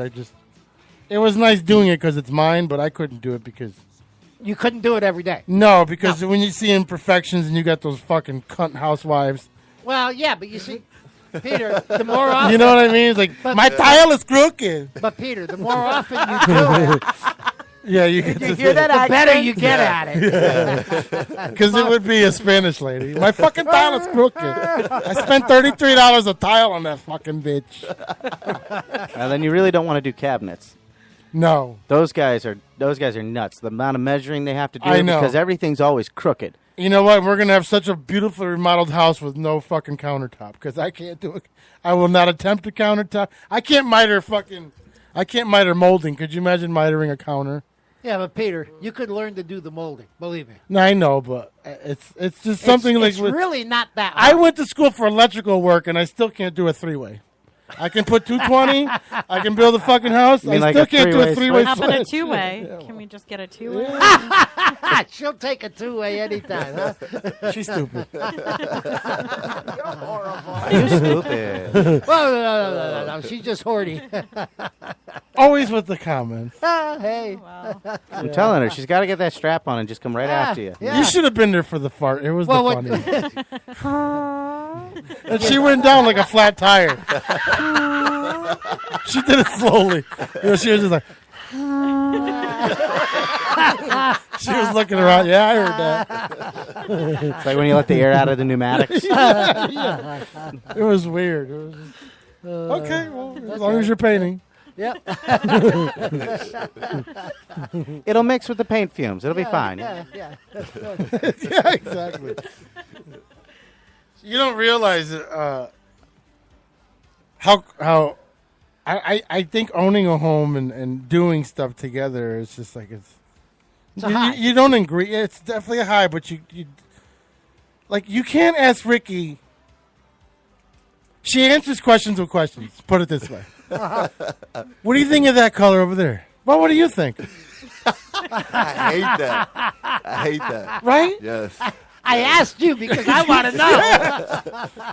It was nice doing it because it's mine, but I couldn't do it because you couldn't do it every day. No, because when you see imperfections and you got those fucking cunt housewives. Well, yeah, but you see, Peter, the more often you know what I mean. It's like my tile is crooked. But Peter, the more often you do it. Yeah, you get to hear that the better you get at it. Because it would be a Spanish lady. My fucking tile is crooked. I spent $33 a tile on that fucking bitch. And then you really don't want to do cabinets. No. Those guys are nuts. The amount of measuring they have to do I know. because everything's always crooked. You know what? We're going to have such a beautifully remodeled house with no fucking countertop because I can't do it. I will not attempt a countertop. I can't miter molding. Could you imagine mitering a counter? Yeah, but Peter, you could learn to do the molding. Believe me. No, I know, but it's just something it's really not that hard. I went to school for electrical work, and I still can't do a three-way. I can put 220. I can build a fucking house. I still can't do a three-way How about a switch. two-way? Can we just get a two-way? She'll take a two-way anytime, huh? She's stupid. You're horrible. You stupid. Well, no. She's just horny. Always with the comments. Hey. I'm telling her, she's got to get that strap on and just come right after you. Yeah. You should have been there for the fart. It was the what- funniest. And she went down like a flat tire. She did it slowly. She was just like. She was looking around. Yeah, I heard that. It's like when you let the air out of the pneumatics. Yeah. It was weird. It was just, okay, well, as long as you're painting. Yep. It'll mix with the paint fumes. It'll be fine. Yeah. Yeah, exactly. You don't realize how I think owning a home and doing stuff together is just like It's a high. you don't agree. It's definitely a high, but you like you can't ask Ricky. She answers questions with questions. Put it this way. What do you think of that color over there? Well, what do you think? I hate that. Right? Yes. I asked you because I want to know.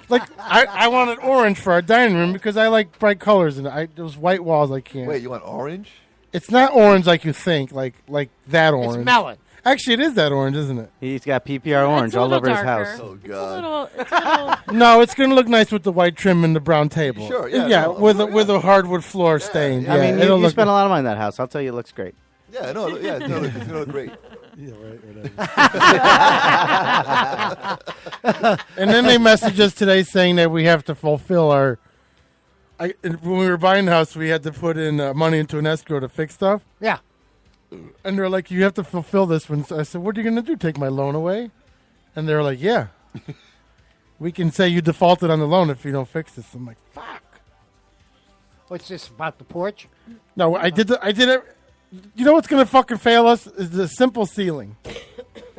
Like I wanted orange for our dining room because I like bright colors and those white walls I can't. Wait, you want orange? It's not orange like you think, like that orange. It's melon. Actually, it is that orange, isn't it? He's got PPR orange all over his house. Oh God. It's a little No, it's going to look nice with the white trim and the brown table. Sure, yeah, no, with a hardwood floor stain. I mean, it'll you look spent a lot of money in that house. I'll tell you, it looks great. Yeah, no, yeah, no, it's gonna look great. Yeah, right. Whatever. And then they messaged us today saying that we have to fulfill our. When we were buying the house, we had to put in money into an escrow to fix stuff. Yeah. And they're like, "You have to fulfill this." When I said, "What are you going to do? Take my loan away?" And they're like, "Yeah, we can say you defaulted on the loan if you don't fix this." I'm like, "Fuck." What's this about the porch? No, I did it. You know what's going to fucking fail us is the simple sealing,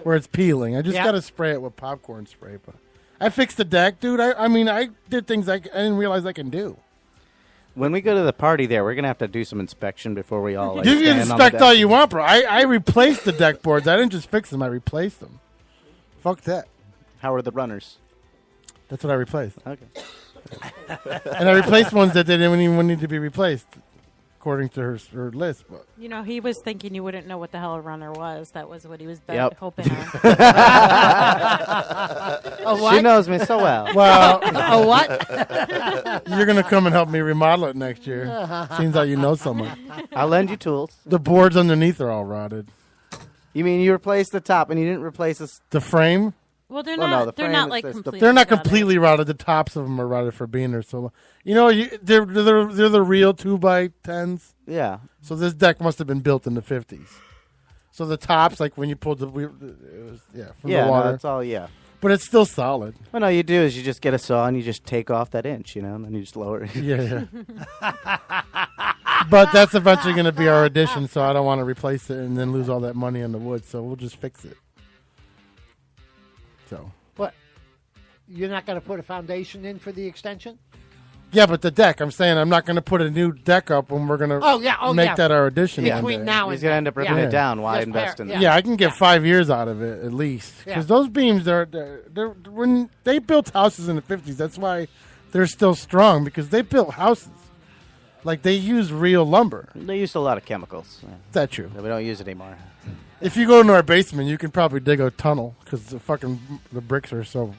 where it's peeling. I just got to spray it with popcorn spray. But I fixed the deck, dude. I mean, I did things I didn't realize I can do. When we go to the party there, we're going to have to do some inspection before we all, like, You can stand on the inspect deck. all you want, bro. I replaced the deck boards. I didn't just fix them. I replaced them. Fuck that. How are the runners? That's what I replaced. Okay. And I replaced ones that they didn't even need to be replaced, according to her list. But You know, he was thinking you wouldn't know what the hell a runner was. That was what he was hoping on. A what? She knows me so well. Well, A what? You're going to come and help me remodel it next year. Seems like you know so much. I'll lend you tools. The boards underneath are all rotted. You mean you replaced the top and you didn't replace this? The frame? Well, they're Well, not. no, the they're frame not is like this, the- completely. They're not rotted. completely rotted. The tops of them are rotted for being there so long. You know, they're the real 2x10s. Yeah. So this deck must have been built in the 50s. So the tops, like when you pulled from Yeah, the no, water. that's all, yeah. But it's still solid. Well, no, you do is you just get a saw and you just take off that inch, you know, and then you just lower it. Yeah. But that's eventually going to be our addition, so I don't want to replace it and then lose all that money on the wood. So we'll just fix it. So. But you're not going to put a foundation in for the extension? Yeah, but the deck. I'm saying I'm not going to put a new deck up when we're going to make that our addition. Yeah. Between now and He's going to end up ripping it down. Why invest in it? Yeah, I can get 5 years out of it at least. Because those beams, they're when they built houses in the 50s, that's why they're still strong, because they built houses. Like, they use real lumber. They used a lot of chemicals. That's true. We don't use it anymore. If you go into our basement, you can probably dig a tunnel because the bricks are so.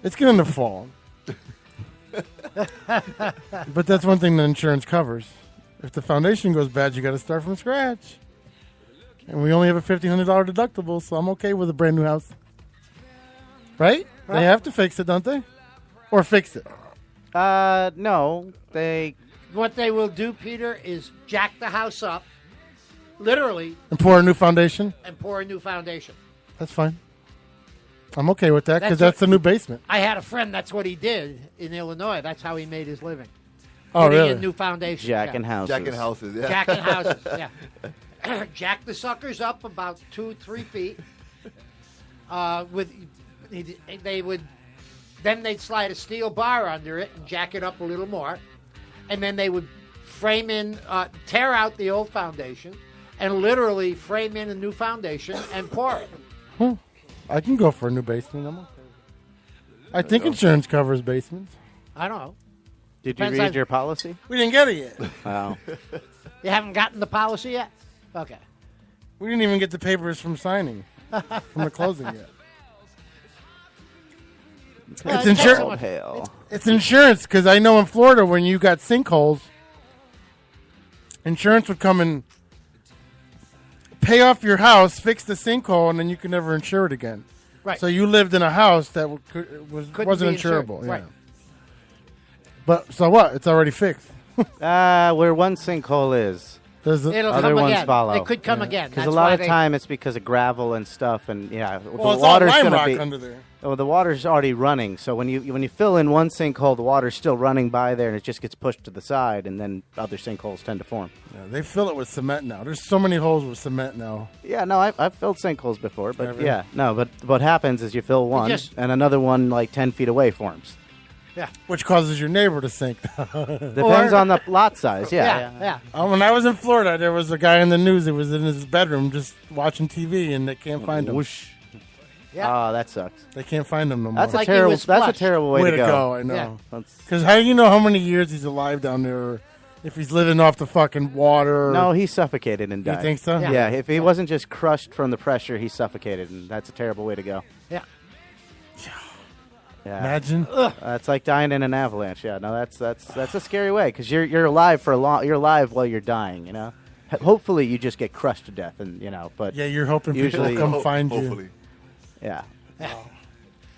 It's going to fall. But that's one thing the insurance covers. If the foundation goes bad, you got to start from scratch. And we only have a $1,500 deductible, so I'm okay with a brand new house. Right? They have to fix it, don't they? Or fix it. No, they. What they will do, Peter, is jack the house up, literally, And pour a new foundation? and pour a new foundation. That's fine. I'm okay with that because That's that's the new basement. I had a friend, that's what he did in Illinois. That's how he made his living. Oh, Putting really? in new foundation. Jacking houses. Jacking houses, yeah. Jacking houses, yeah. Jack the suckers up about 2-3 feet. Then they'd slide a steel bar under it and jack it up a little more. And then they would tear out the old foundation and literally frame in a new foundation and pour it. I can go for a new basement. I'm okay. I think insurance covers basements. I don't know. Did you Depends read on- your policy? We didn't get it yet. Oh. You haven't gotten the policy yet? Okay. We didn't even get the papers from signing, from the closing yet. It's insurance. Hell. It's insurance because I know in Florida when you got sinkholes, insurance would come and pay off your house, fix the sinkhole, and then you can never insure it again. Right. So you lived in a house that Couldn't wasn't be insured. insurable. Right. Yeah. But so what? It's already fixed. Where one sinkhole is, It'll other come ones again. follow. It could come again. Because That's a lot why of they- time it's because of gravel and stuff, and Well, the it's all water's lime gonna rock be under there. Oh, the water's already running. So when you fill in one sinkhole, the water's still running by there, and it just gets pushed to the side, and then other sinkholes tend to form. Yeah, they fill it with cement now. There's so many holes with cement now. Yeah, no, I've filled sinkholes before, but Have you? yeah, no, but what happens is you fill one, just- and another one like 10 feet away forms. Yeah. Which causes your neighbor to sink. Depends on the lot size. Yeah. When I was in Florida, there was a guy in the news that was in his bedroom just watching TV, and they can't find him. Whoosh. Yeah. Oh, that sucks. They can't find him no more. That's a terrible. That's a terrible way to go. I know. Yeah. That's- Because how do you know how many years he's alive down there? Or if he's living off the fucking water? No, he suffocated and You died. think so? Yeah. If he wasn't just crushed from the pressure, he suffocated, and that's a terrible way to go. Yeah. Yeah. Imagine. It's like dying in an avalanche. Yeah, no, that's a scary way because you're alive for a long. You're alive while you're dying. You know, hopefully you just get crushed to death, and But Yeah, you're hoping usually people come find Hopefully. you. Yeah.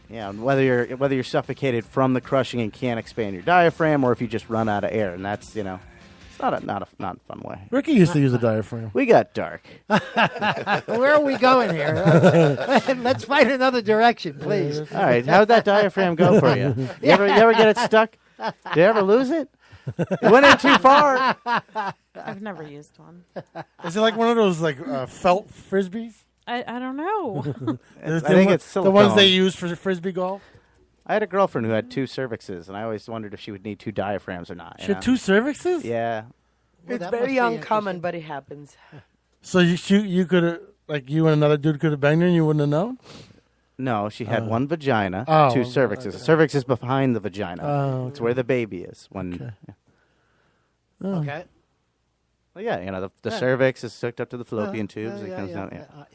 Yeah, and whether you're suffocated from the crushing and can't expand your diaphragm, or if you just run out of air, and that's it's not a fun way. Ricky used to use a diaphragm. We got dark. Where are we going here? Let's find another direction, please. All right, how'd that diaphragm go for you? You ever get it stuck? Did you ever lose it? It went in too far. I've never used one. Is it like one of those felt frisbees? I don't know. I think it's the ones silicone. they use for frisbee golf. I had a girlfriend who had 2 cervixes, and I always wondered if she would need 2 diaphragms or not. She had 2 cervixes? Yeah. Well, It's that very must be uncommon, but it happens. So you could have, like, you and another dude could have banged her and you wouldn't have known? No, she had 1 vagina, Oh, 2 cervixes. okay. The cervix is behind the vagina. Oh, It's where the baby is. When. Yeah. Okay. Well, yeah, the Yeah. cervix is hooked up to the fallopian tubes. Yeah, It comes down. yeah.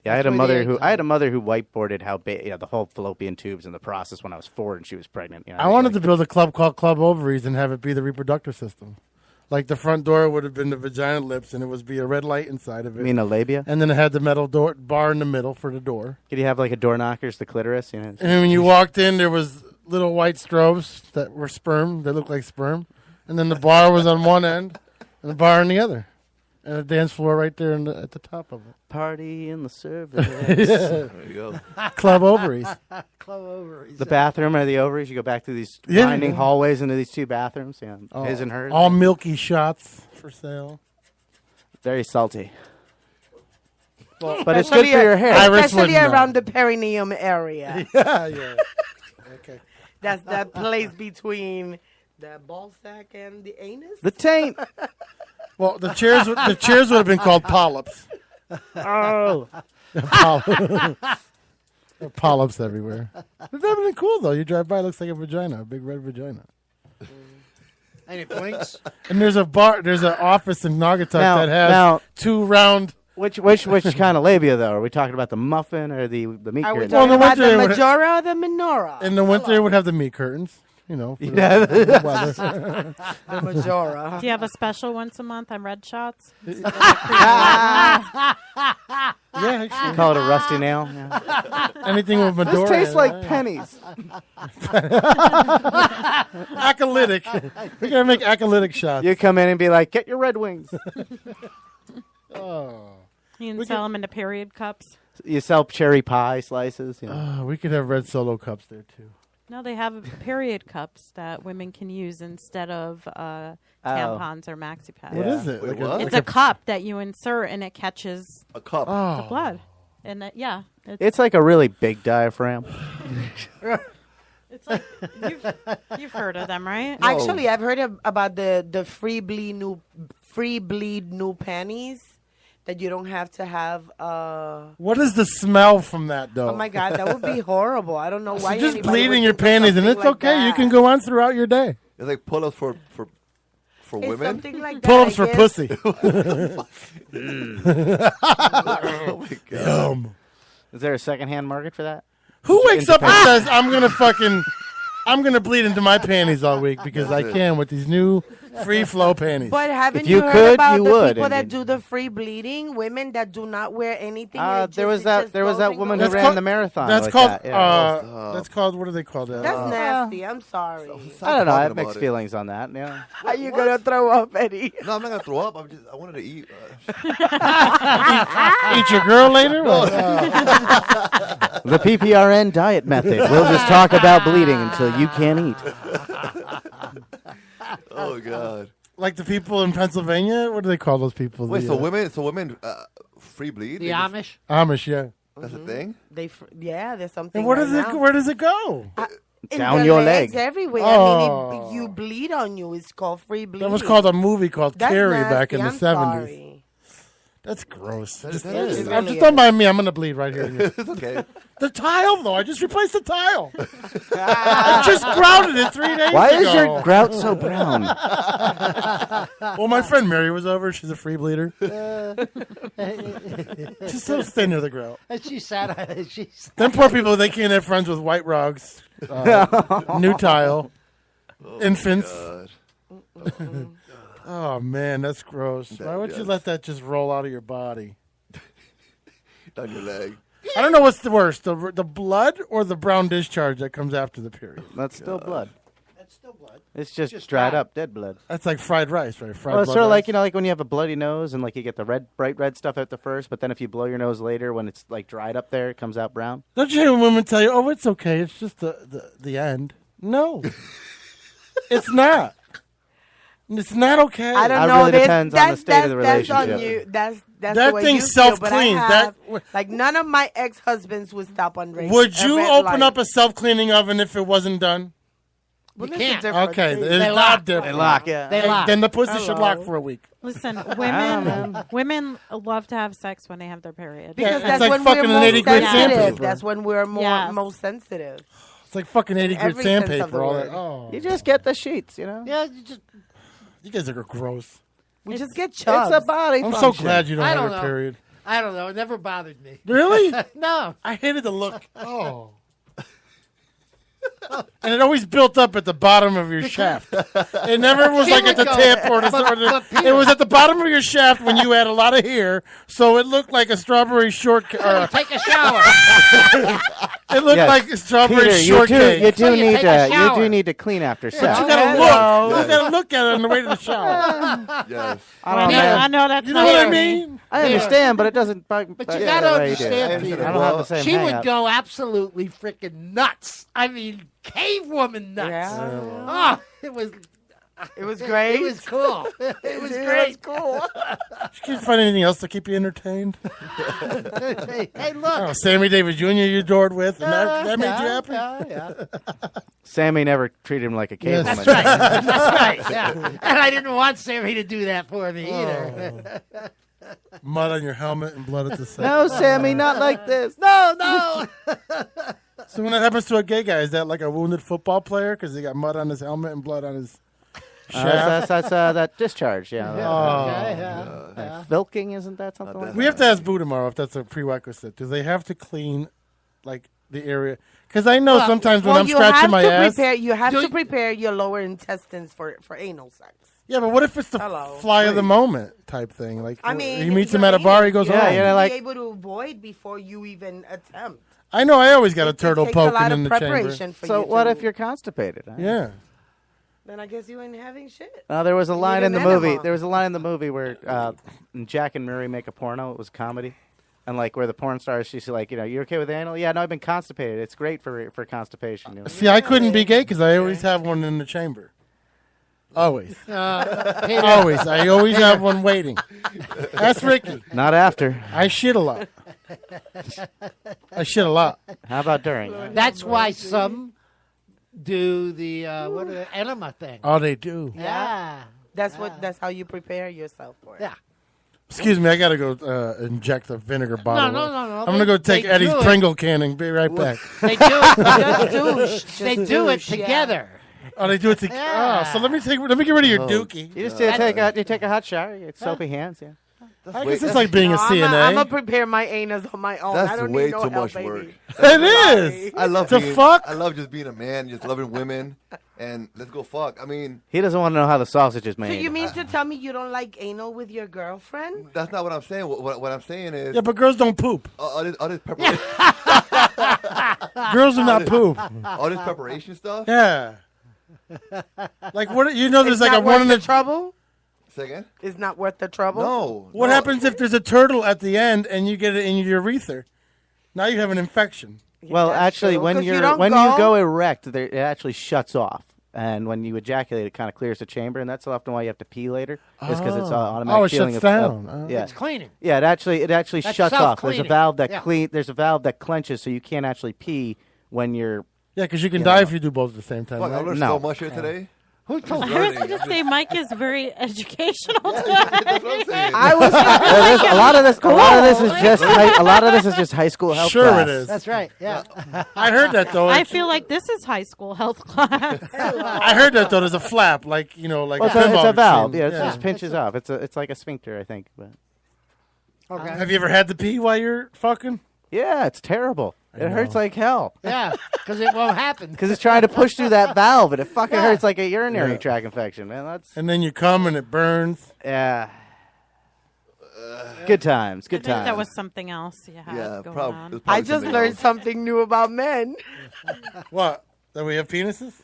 Yeah, I had That's a where the mother eggs who are. I had a mother who whiteboarded how the whole fallopian tubes in the process when I was 4 and she was pregnant. I wanted to build a club called Club Ovaries and have it be the reproductive system. Like the front door would have been the vagina lips, and it would be a red light inside of it. You mean a labia? And then it had the metal door bar in the middle for the door. Could you have like a door knockers, the clitoris? And then when you walked in, there was little white strobes that were sperm. They looked like sperm. And then the bar was on one end, and the bar on the other, and a dance floor right there at the top of it. Party in the cervix. There you go. Club Ovaries. Club Ovaries. The bathroom or the ovaries. You go back through these winding hallways into these 2 bathrooms. Yeah, his and hers. All milky shots for sale. Very salty. But it's good for your hair. Especially around the perineum area. yeah. Okay. That's that place between the ball sack and the anus. The taint. Well, the chairs would have been called polyps. Oh. There are polyps everywhere. That would have been cool, though. You drive by, it looks like a vagina, a big red vagina. And it blinks. And there's an office in Naugatuck that has now, 2 round. Which kind of labia though? Are we talking about the muffin or the meat Are we curtain? talking about the majora or the minora? In the winter, it would have the meat curtains. For Yeah. the weather. The majora. Do you have a special once a month on red shots? Yeah, You call it a rusty nail. Yeah. anything with Medora. This tastes in like it. pennies. Acolytic. We're gonna make acolytic shots. You come in and be like, "Get your Red Wings." Oh. You can sell them into period cups. You sell cherry pie slices. We could have red Solo cups there too. No, they have period cups that women can use instead of tampons or maxi pads. What is it? Wait, Like what? It's a cup that you insert and it catches A cup. the blood. And yeah, It's like a really big diaphragm. it's like you've heard of them, right? Actually, I've heard about the free bleed new panties that you don't have to have. What is the smell from that, though? Oh my God, that would be horrible. I don't know why. So just anybody bleed would in your think of panties, and something it's like okay. You that. can go on throughout your day. It's like pull-ups for It's women. something like that. Pull-ups I for guess. pussy. Oh my God. Yum. Is there a secondhand market for that? Who wakes up and says, I'm gonna bleed into my panties all week because I can with these new free flow panties. But haven't If you heard could, about you the would, people and that you- do the free bleeding? Women that do not wear anything. and it There was it that. just There was goes that and woman goes. who ran the marathon. That's like called. that, yeah. That's called. What do they call that? That's nasty. I'm sorry. I don't know. I have talking mixed about it. feelings on that. Yeah. Are you gonna throw up, Eddie? No, I'm not gonna throw up. I wanted to eat. Eat your girl later. The PPRN diet method. We'll just talk about bleeding until you can't eat. Oh God. Like the people in Pennsylvania. What do they call those people? Wait, The, so women free bleed? The They just- Amish. Amish, yeah. That's a thing. There's something. And where right does it? now. Where does it go? In Down the your legs, leg. everywhere. Oh. I mean, you bleed on you. It's called free bleeding. That was called a movie called That's Carrie back in nasty. the I'm 70s. sorry. That's gross. That Just, is. just- It I'm really just don't is. mind me. I'm gonna bleed right here. It's okay. The tile, though. I just replaced the tile. I just grouted it 3 days Why ago. is your grout so brown? Well, my friend Mary was over. She's a free bleeder. She's so thin near the grout. And she sat. Them poor people, they can't have friends with white rugs, new tile, infants. God. Oh, man, that's gross. Why would you let that just roll out of your body? Down your leg. I don't know what's the worst, the blood or the brown discharge that comes after the period. That's still blood. That's still blood. It's just dried up, dead blood. That's like fried rice, right? Fried Well, it's blood sort of like rice. like when you have a bloody nose and like you get the bright red stuff at the first, but then if you blow your nose later, when it's like dried up there, it comes out brown. Don't you hear women tell you, "Oh, it's okay. It's just the end." No, it's not. It's not okay. I don't It know. really There's- depends on the state of the That's on relationship. you. That's That the way thing's you feel, but I self-clean. have- That- like none of my ex-husbands would stop on red. Would you red open light. up a self-cleaning oven if it wasn't done? Well, You that's a can't. different Okay, thing. it's They not lock. different. They lock, yeah. They lock. Then the pussy should Hello. lock for a week. Listen, man. women love to have sex when they have their period. Because it's that's like when fucking we're an most 80 grit sensitive. sandpaper. That's when we're most sensitive. It's like fucking 80 grit Every sense of sandpaper. the All word. that. Oh, You just get the sheets, you know? Yeah, you guys are gross. We just get chubs. It's a body I'm so function. glad you don't I have don't your know. period. I don't know. It never bothered me. Really? No. I hated the look. Oh. And it always built up at the bottom of your shaft. It never was She like at would the go- tip or the. but It was at the bottom of your shaft when you had a lot of hair, so it looked like a strawberry shortcake. Take a shower. It looked Yes. like a strawberry Peter, shortcake. you So you take a do shower. need to clean after sex. But you gotta look. You gotta look at it on the way to the shower. Yes. I don't know, I man. know that's You know not what I true. mean? I understand, but it doesn't. But you yeah, gotta right, you do. understand, I Peter. don't have the same She would hang-up. go absolutely freaking nuts. I mean, cavewoman nuts. Yeah. Oh, it was. It was great. It was cool. It was It great. was cool. Can you find anything else to keep you entertained? Hey, look. Oh, Sammy Davis Jr. you adored with, and that made you happy? Yeah. Sammy never treated him like a Yes. cavewoman. That's right. That's right. Yeah. And I didn't want Sammy to do that for me either. Mud on your helmet and blood at the side. No, Sammy, not like this. No. So when that happens to a gay guy, is that like a wounded football player because he got mud on his helmet and blood on his shaft? That's that discharge, yeah. Filking, isn't that something like We have to ask Boo tomorrow if that's a prerequisite. Do they have to clean like the area? Because I know sometimes when I'm scratching my ass. You have to prepare your lower intestines for anal sex. Yeah, but what if it's the fly of the moment type thing? Like, I mean, he meets him at a bar, he goes home. be able to avoid before you even attempt. I know. I always got a turtle takes a lot poking of in the chamber. preparation for So you what to- if you're constipated? Yeah. Then I guess you ain't having shit. There was a You line need in the an movie. enema. There was a line in the movie where Jack and Murray make a porno. It was comedy, and like where the porn star, she's like, you okay with anal? Yeah, no, I've been constipated. It's great for constipation. You know? See, I couldn't be gay because I always have one in the chamber. Always. Peter. Always. I always have one waiting. Ask Ricky. Not after. I shit a lot. I shit a lot. How about during? That's why some do the enema thing. Oh, they do. Yeah. That's how you prepare yourself for it. Yeah. Excuse me, I gotta go inject a vinegar bottle. No. I'm gonna go take They Eddie's do it. Pringle can and be right back. They do it. They do it together. Oh, they do it together. Yeah. Oh, so let me get rid of your dookie. You just take a hot shower. You get soapy hands. Yeah. I guess it's like being a CNA. I'm gonna prepare my anus on my own. I That's don't way need no too help, much baby. work. It is. I love The being, fuck? I love just being a man, just loving women, and let's go fuck. I mean, He doesn't want to know how the sausage is So made. you mean to tell me you don't like anal with your girlfriend? that's not what I'm saying. What I'm saying is, Yeah, but girls don't poop. all this preparation, Girls do not poop. all this preparation stuff. Yeah. Like what? There's It's like not a one worth in the the. trouble. Say again? It's not worth the trouble. No. What no. happens if there's a turtle at the end and you get it in your urethra? Now you have an infection. Well, that's actually, true. when 'Cause you you don't go go- erect, it actually shuts off, and when you ejaculate, it kind of clears the chamber, and that's often why you have to pee later. Is because it's automatic. Oh, it feeling shuts of- down. of- Oh. yeah, It's cleaning. yeah. It actually That's shuts off. There's a self-cleaning. valve that Yeah. There's a valve that clenches, so you can't actually pee when you're. Yeah, because you can You die know. if you do both at the same time. Fuck, I Right? learned No. so much here today. Who told I you? was going to say Mike is very educational today. That's what I'm saying. I was. A lot of this is just high school health Sure class. it is. That's right. Yeah. I heard that though. I feel like this is high school health class. I heard that though. There's a flap, like like Well, a it's pinball a valve. machine. Yeah, it just pinches up. It's like a sphincter, I think. But Okay. Have you ever had to pee while you're fucking? yeah, it's terrible. It hurts like hell. Yeah, because it won't happen. Because it's trying to push through that valve, and it fucking hurts like a urinary tract infection, man. That's And then you come and it burns. yeah. Good times. I Good think times. that was something else you had Yeah, going probably. on. I just learned something new about men. What? That we have penises?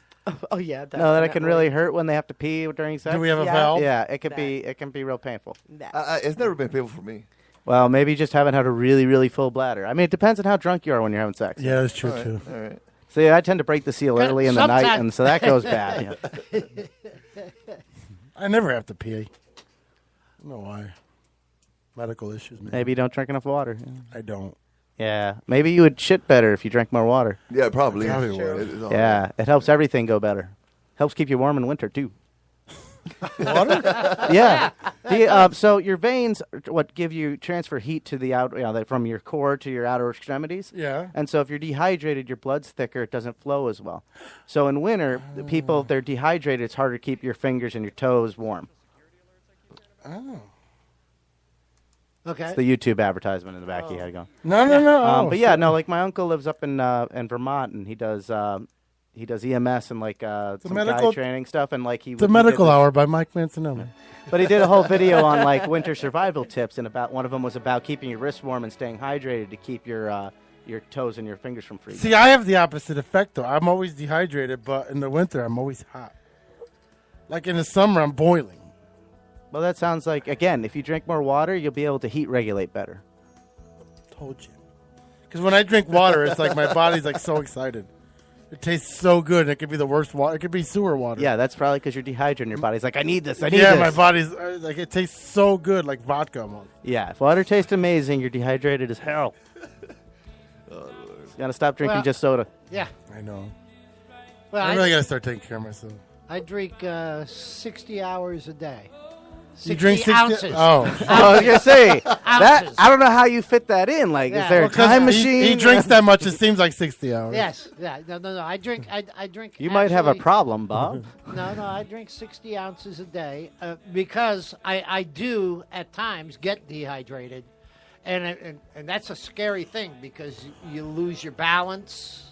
Oh yeah. No, that it can definitely. really hurt when they have to pee during sex. Do we have a Yeah. valve? Yeah, it can be real painful. It's never been painful for me. Well, maybe you just haven't had a really, really full bladder. I mean, it depends on how drunk you are when you're having sex. Yeah, that's true too. All right. So yeah, I tend to break the seal early in the night, Sometimes- and so that goes bad. Yeah. I never have to pee. I don't know why. Medical issues, man. Maybe you don't drink enough water. Yeah. I don't. Yeah, maybe you would shit better if you drank more water. Yeah, probably. Yeah, it helps everything go better. Helps keep you warm in winter too. Water? Yeah. So your veins, what give you transfer heat to the out, from your core to your outer extremities. Yeah. And so if you're dehydrated, your blood's thicker. It doesn't flow as well. So in winter, the people, if they're dehydrated, it's harder to keep your fingers and your toes warm. Oh. Okay. It's the YouTube advertisement in the back. He had going. No. But yeah, no. Like my uncle lives up in Vermont, and he does EMS and like some medical guy training stuff, and like The Medical Hour by Mike Mancinelli. But he did a whole video on like winter survival tips, and about one of them was about keeping your wrists warm and staying hydrated to keep your toes and your fingers from freezing. See, I have the opposite effect though. I'm always dehydrated, but in the winter I'm always hot. Like in the summer, I'm boiling. Well, that sounds like, again, if you drink more water, you'll be able to heat regulate better. Told you. Because when I drink water, it's like my body's like so excited. It tastes so good. And it could be the worst water. It could be sewer water. Yeah, that's probably because you're dehydrated and your body's like, I need this, I need this. Yeah, my body's like, it tastes so good, like vodka almost. Yeah, if water tastes amazing, you're dehydrated as hell. You gotta stop drinking just soda. Yeah. I know. Well, I really gotta start taking care of myself. I drink 60 hours a day. You drink 60 ounces. Oh. I was gonna say that. Ounces. I don't know how you fit that in. Like, is there a time machine? He drinks that much. It seems like 60 hours. Yes. Yeah. No. I drink. I drink. You might have a actually- problem, Bob. No. I drink 60 ounces a day because I do at times get dehydrated, and that's a scary thing because you lose your balance.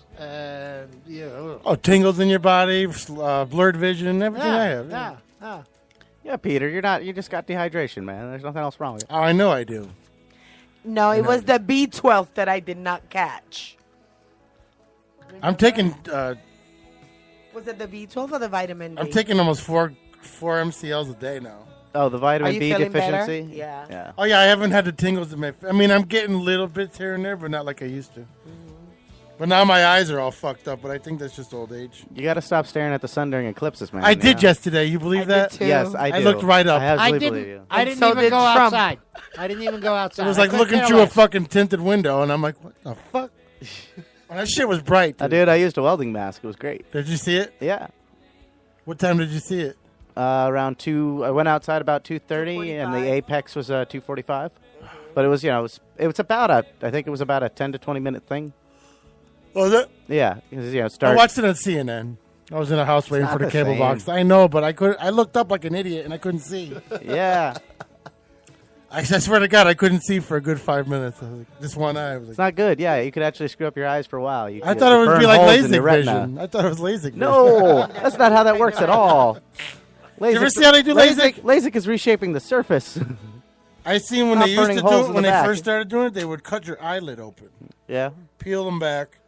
Tingles in your body, blurred vision, everything I have. Yeah. Yeah, Peter, you just got dehydration, man. There's nothing else wrong with it. Oh, I know I do. No, it was the B12 that I did not catch. I'm taking. Was it the B12 or the vitamin D? I'm taking almost four MCLs a day now. Oh, the vitamin Are you D feeling deficiency. better? Yeah. Oh yeah, I haven't had the tingles in my. I mean, I'm getting little bits here and there, but not like I used to. But now my eyes are all fucked up. But I think that's just old age. You got to stop staring at the sun during eclipses, man. I did yesterday. You believe that? did too. Yes, I do. I looked right up. I I absolutely didn't. believe you. I didn't so even did go Trump. outside. I didn't even go outside. It was I like couldn't looking care through a less. fucking tinted window, and I'm like, what the fuck? Well, that shit was bright. Dude, I used a welding mask. It was great. Did you see it? Yeah. What time did you see it? Around 2. I went outside about 2:30, and the apex was 2:45. But it was, it was about I think it was about a 10 to 20 minute thing. Was it? Yeah, because I start. watched it on CNN. I was in a house waiting not for the the cable same. box. I know, but I looked up like an idiot and I couldn't see. Yeah, I swear to God, I couldn't see for a good 5 minutes. I was like, just one eye. I was it's like, not good. Yeah, you could actually screw up your eyes for a while. I thought it would burn be like holes in your LASIK retina. vision. I thought it was LASIK vision. No, that's not how that works at all. LASIK, You ever see how they do LASIK? LASIK is reshaping the surface. I seen when Not they used to burning do holes it, in when the they back. first started doing it, they would cut your eyelid open, Yeah. peel them back,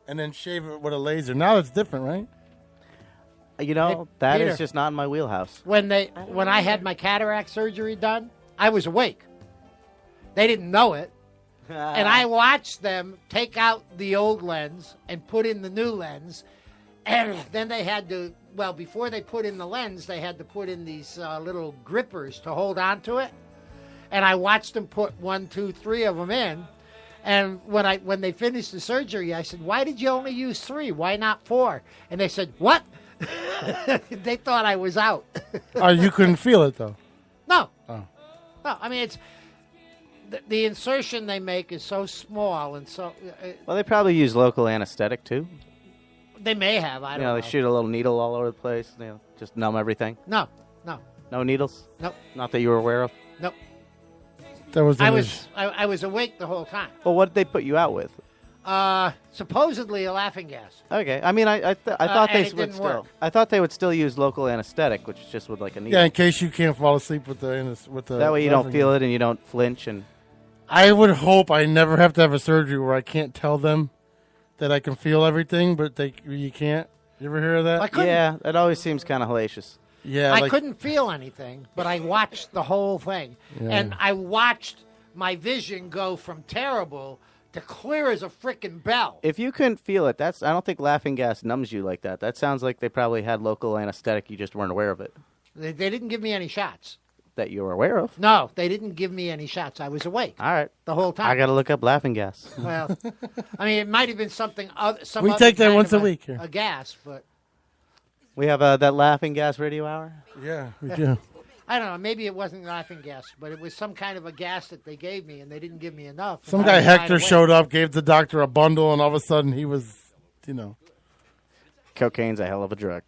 and then shave it with a laser. Now it's different, right? That is Peter. just not in my wheelhouse. When I had my cataract surgery done, I was awake. They didn't know it. And I watched them take out the old lens and put in the new lens. And then they had to, before they put in the lens, they had to put in these little grippers to hold on to it. And I watched them put 1, 2, 3 of them in. And when they finished the surgery, I said, "Why did you only use 3? Why not 4?" And they said, "What?" They thought I was out. Oh, you couldn't feel it though. No. Oh. No, I mean, it's the insertion they make is so small and so. Well, they probably use local anesthetic too. They may have. I don't know. They shoot a little needle all over the place. Just numb everything. No. No needles. Nope. Not that you were aware of. Nope. That was. I was awake the whole time. Well, what did they put you out with? Supposedly a laughing gas. Okay, I mean, I thought and they it would didn't still. work. I thought they would still use local anesthetic, which is just with like a needle. Yeah, in case you can't fall asleep with the. That way you don't feel it and you don't flinch and. I would hope I never have to have a surgery where I can't tell them that I can feel everything, but you can't. You ever hear of that? Yeah, that always seems kind of hellacious. Yeah, I couldn't feel anything, but I watched the whole thing, Yeah. and I watched my vision go from terrible to clear as a frickin' bell. If you couldn't feel it, I don't think laughing gas numbs you like that. That sounds like they probably had local anesthetic. You just weren't aware of it. They didn't give me any shots. That you were aware of. No, they didn't give me any shots. I was awake. All right. The whole time. I got to look up laughing gas. Well, I mean, it might have been something other. Some We other take that kind once of a week here. A gas, but We have that laughing gas radio hour. Yeah, we do. I don't know. Maybe it wasn't laughing gas, but it was some kind of a gas that they gave me, and they didn't give me enough. Some And I guy was wide Hector awake. showed up, gave the doctor a bundle, and all of a sudden he was, Cocaine's a hell of a drug.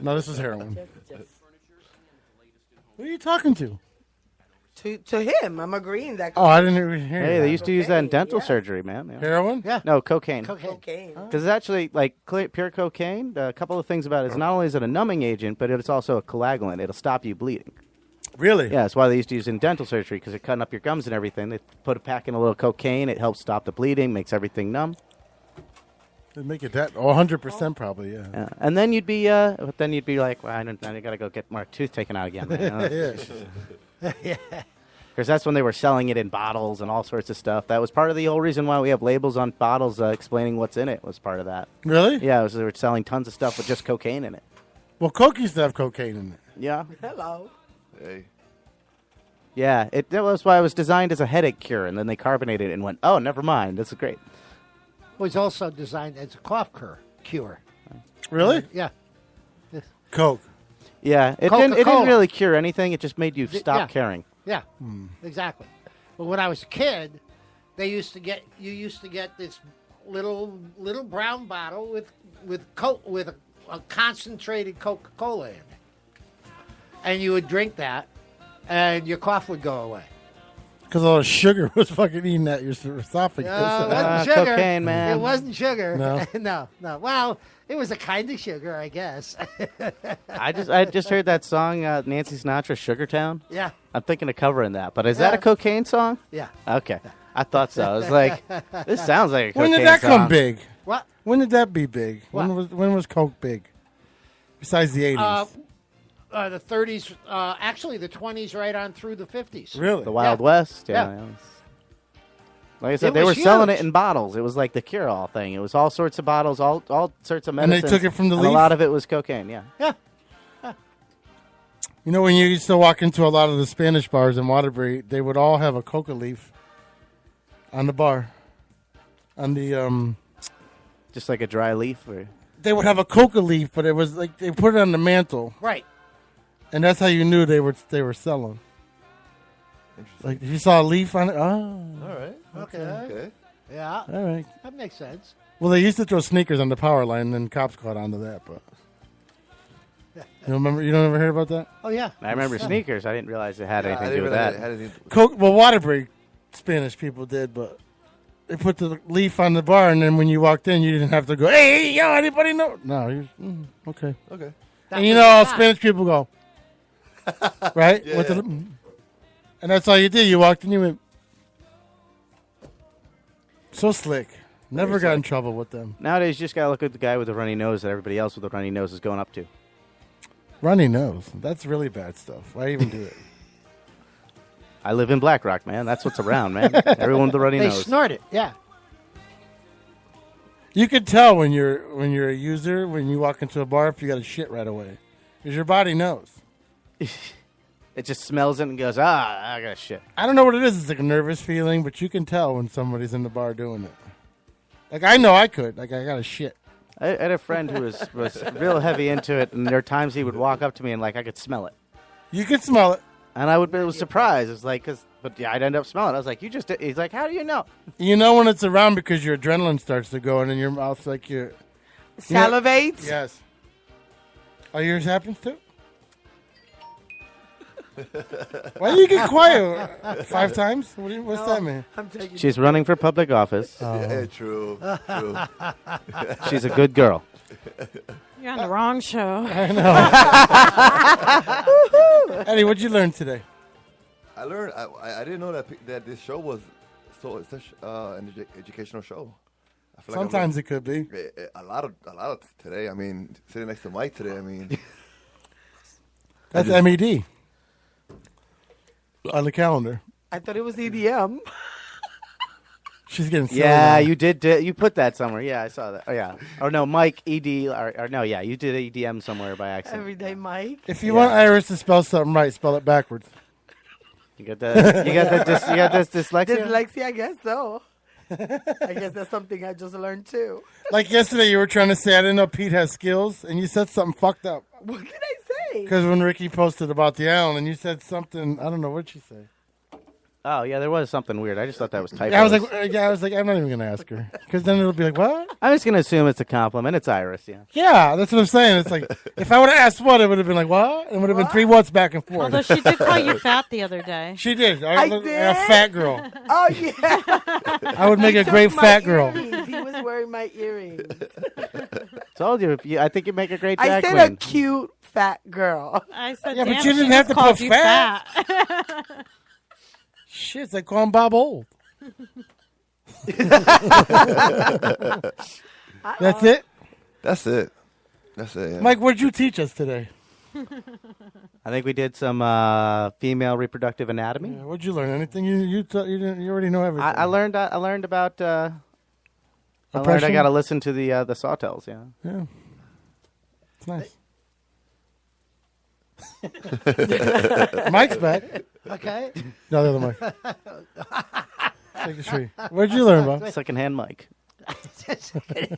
No, this is heroin. Who are you talking to? To him, I'm agreeing that. Oh, I didn't even hear Hey, that. they used to use that in dental surgery, man. Yeah. Heroin? Yeah. No, cocaine. Cocaine. Because it's actually like pure cocaine. A couple of things about it is not only is it a numbing agent, but it's also a coagulant. It'll stop you bleeding. Really? Yeah, that's why they used to use it in dental surgery because they're cutting up your gums and everything. They put a pack in a little cocaine. It helps stop the bleeding, makes everything numb. They'd make it that 100% probably, yeah. Yeah. And then you'd be like, well, I got to go get my tooth taken out again. Yeah. Because that's when they were selling it in bottles and all sorts of stuff. That was part of the whole reason why we have labels on bottles explaining what's in it. Was part of that. Really? Yeah, they were selling tons of stuff with just cocaine in it. Well, Coke used to have cocaine in it. Yeah. Hello. Hey. Yeah, that was why it was designed as a headache cure, and then they carbonated it and went, oh, never mind, this is great. It was also designed as a cough cure. Really? Yeah. Coke. Yeah, it didn't really cure anything. It just made you stop caring. Yeah, exactly. But when I was a kid, you used to get this little brown bottle with a concentrated Coca-Cola in it, and you would drink that, and your cough would go away. Because all the sugar was fucking eating at your esophagus. No, it wasn't sugar. Cocaine, man. It wasn't sugar. No? no. Well, it was a kind of sugar, I guess. I just heard that song, Nancy Sinatra, Sugar Town. Yeah. I'm thinking of covering that, but is that a cocaine song? Yeah. Okay. I thought so. I was like, this sounds like a cocaine When did that come song. big? What? When did that be big? What? When was Coke big? Besides the 80s. The 30s, actually the 20s, right on through the 50s. Really? The Wild West? Yeah. Yeah. Like I said, It they were was selling huge. it in bottles. It was like the cure-all thing. It was all sorts of bottles, all sorts of And they medicines. took it from the and leaf? a lot of it was cocaine, yeah. Yeah. You know, when you used to walk into a lot of the Spanish bars in Waterbury, they would all have a coca leaf on the bar. On the, Just like a dry leaf? Or... They would have a coca leaf, but it was like they put it on the mantle. Right. And that's how you knew they were selling. Like, if you saw a leaf on it, All right. Okay. Yeah. All right. That makes sense. Well, they used to throw sneakers on the power line, and then cops caught on to that. But you remember? You don't ever hear about that? Oh yeah. I remember sneakers. I didn't realize it had anything to do with that. Coke. Well, Waterbury Spanish people did, but they put the leaf on the bar, and then when you walked in, you didn't have to go, "Hey, yo, anybody know?" No, okay. Okay. And you know, all Spanish people go, right? Yeah. With the, and that's all you did. You walked in, you went. So slick. Never got in trouble with them. Nowadays, you just got to look at the guy with the runny nose that everybody else with the runny nose is going up to. Runny nose. That's really bad stuff. Why even do it? I live in Black Rock, man. That's what's around, man. Everyone with the runny They nose. snort it. Yeah. You can tell when you're a user when you walk into a bar if you got a shit right away, because your body knows. It just smells it and goes, I got shit. I don't know what it is. It's like a nervous feeling, but you can tell when somebody's in the bar doing it. Like I know I could. Like I got a shit. I had a friend who was real heavy into it, and there are times he would walk up to me and like I could smell it. You could smell it, and I was surprised. It was like, but yeah, I'd end up smelling it. I was like, you just. He's like, how do you know? You know when it's around because your adrenaline starts to go, and in your mouth like you Salivates? Yes. Oh, yours happens too. Why do you get quiet? 5 times? What's that mean? She's running for public office. Yeah, true. She's a good girl. You're on the wrong show. I know. Eddie, what'd you learn today? I learned. I didn't know that this show was such an educational show. I feel Sometimes like it could be. a lot of today. I mean, sitting next to Mike today. I mean, That's MED on the calendar. I thought it was EDM. She's getting silly Yeah, now. you did. You put that somewhere. Yeah, I saw that. Oh, yeah. Or no, Mike ED. Or no, yeah, you did EDM somewhere by accident. Everyday Mike. If you want Iris to spell something right, spell it backwards. You got that? You got that? You got this dyslexia? Dyslexia, I guess so. I guess that's something I just learned too. Like yesterday, you were trying to say I didn't know Pete has skills, and you said something fucked up. What did I say? Because when Ricky posted about the Allen, and you said something, I don't know what you say. Oh yeah, there was something weird. I just thought that was typos. I was like, I'm not even gonna ask her, because then it'll be like, what? I'm just gonna assume it's a compliment. It's Iris, yeah. Yeah, that's what I'm saying. It's like if I would have asked what, it would have been like what? It would have been 3 whats back and forth. Although she did call you fat the other day. She did. I look did? like a fat girl. Oh yeah. I would make He a great took my fat girl. earrings. He was wearing my earrings. Told you. I think you make a great I drag said queen. a cute fat girl. I said, Yeah, but damn, you didn't she have just to called put you fat. Shit, it's like calling Bob old. That's it? That's it. That's it. Yeah. Mike, what did you teach us today? I think we did some female reproductive anatomy. Yeah, what'd you learn? Anything you already know everything. I learned about. I learned I Oppression? got to listen to the sawtelles. Yeah. Yeah. It's nice. Mike's back. Okay. No, the other Mike. Take a tree. What'd you learn, Bob? Secondhand Mike. Okay.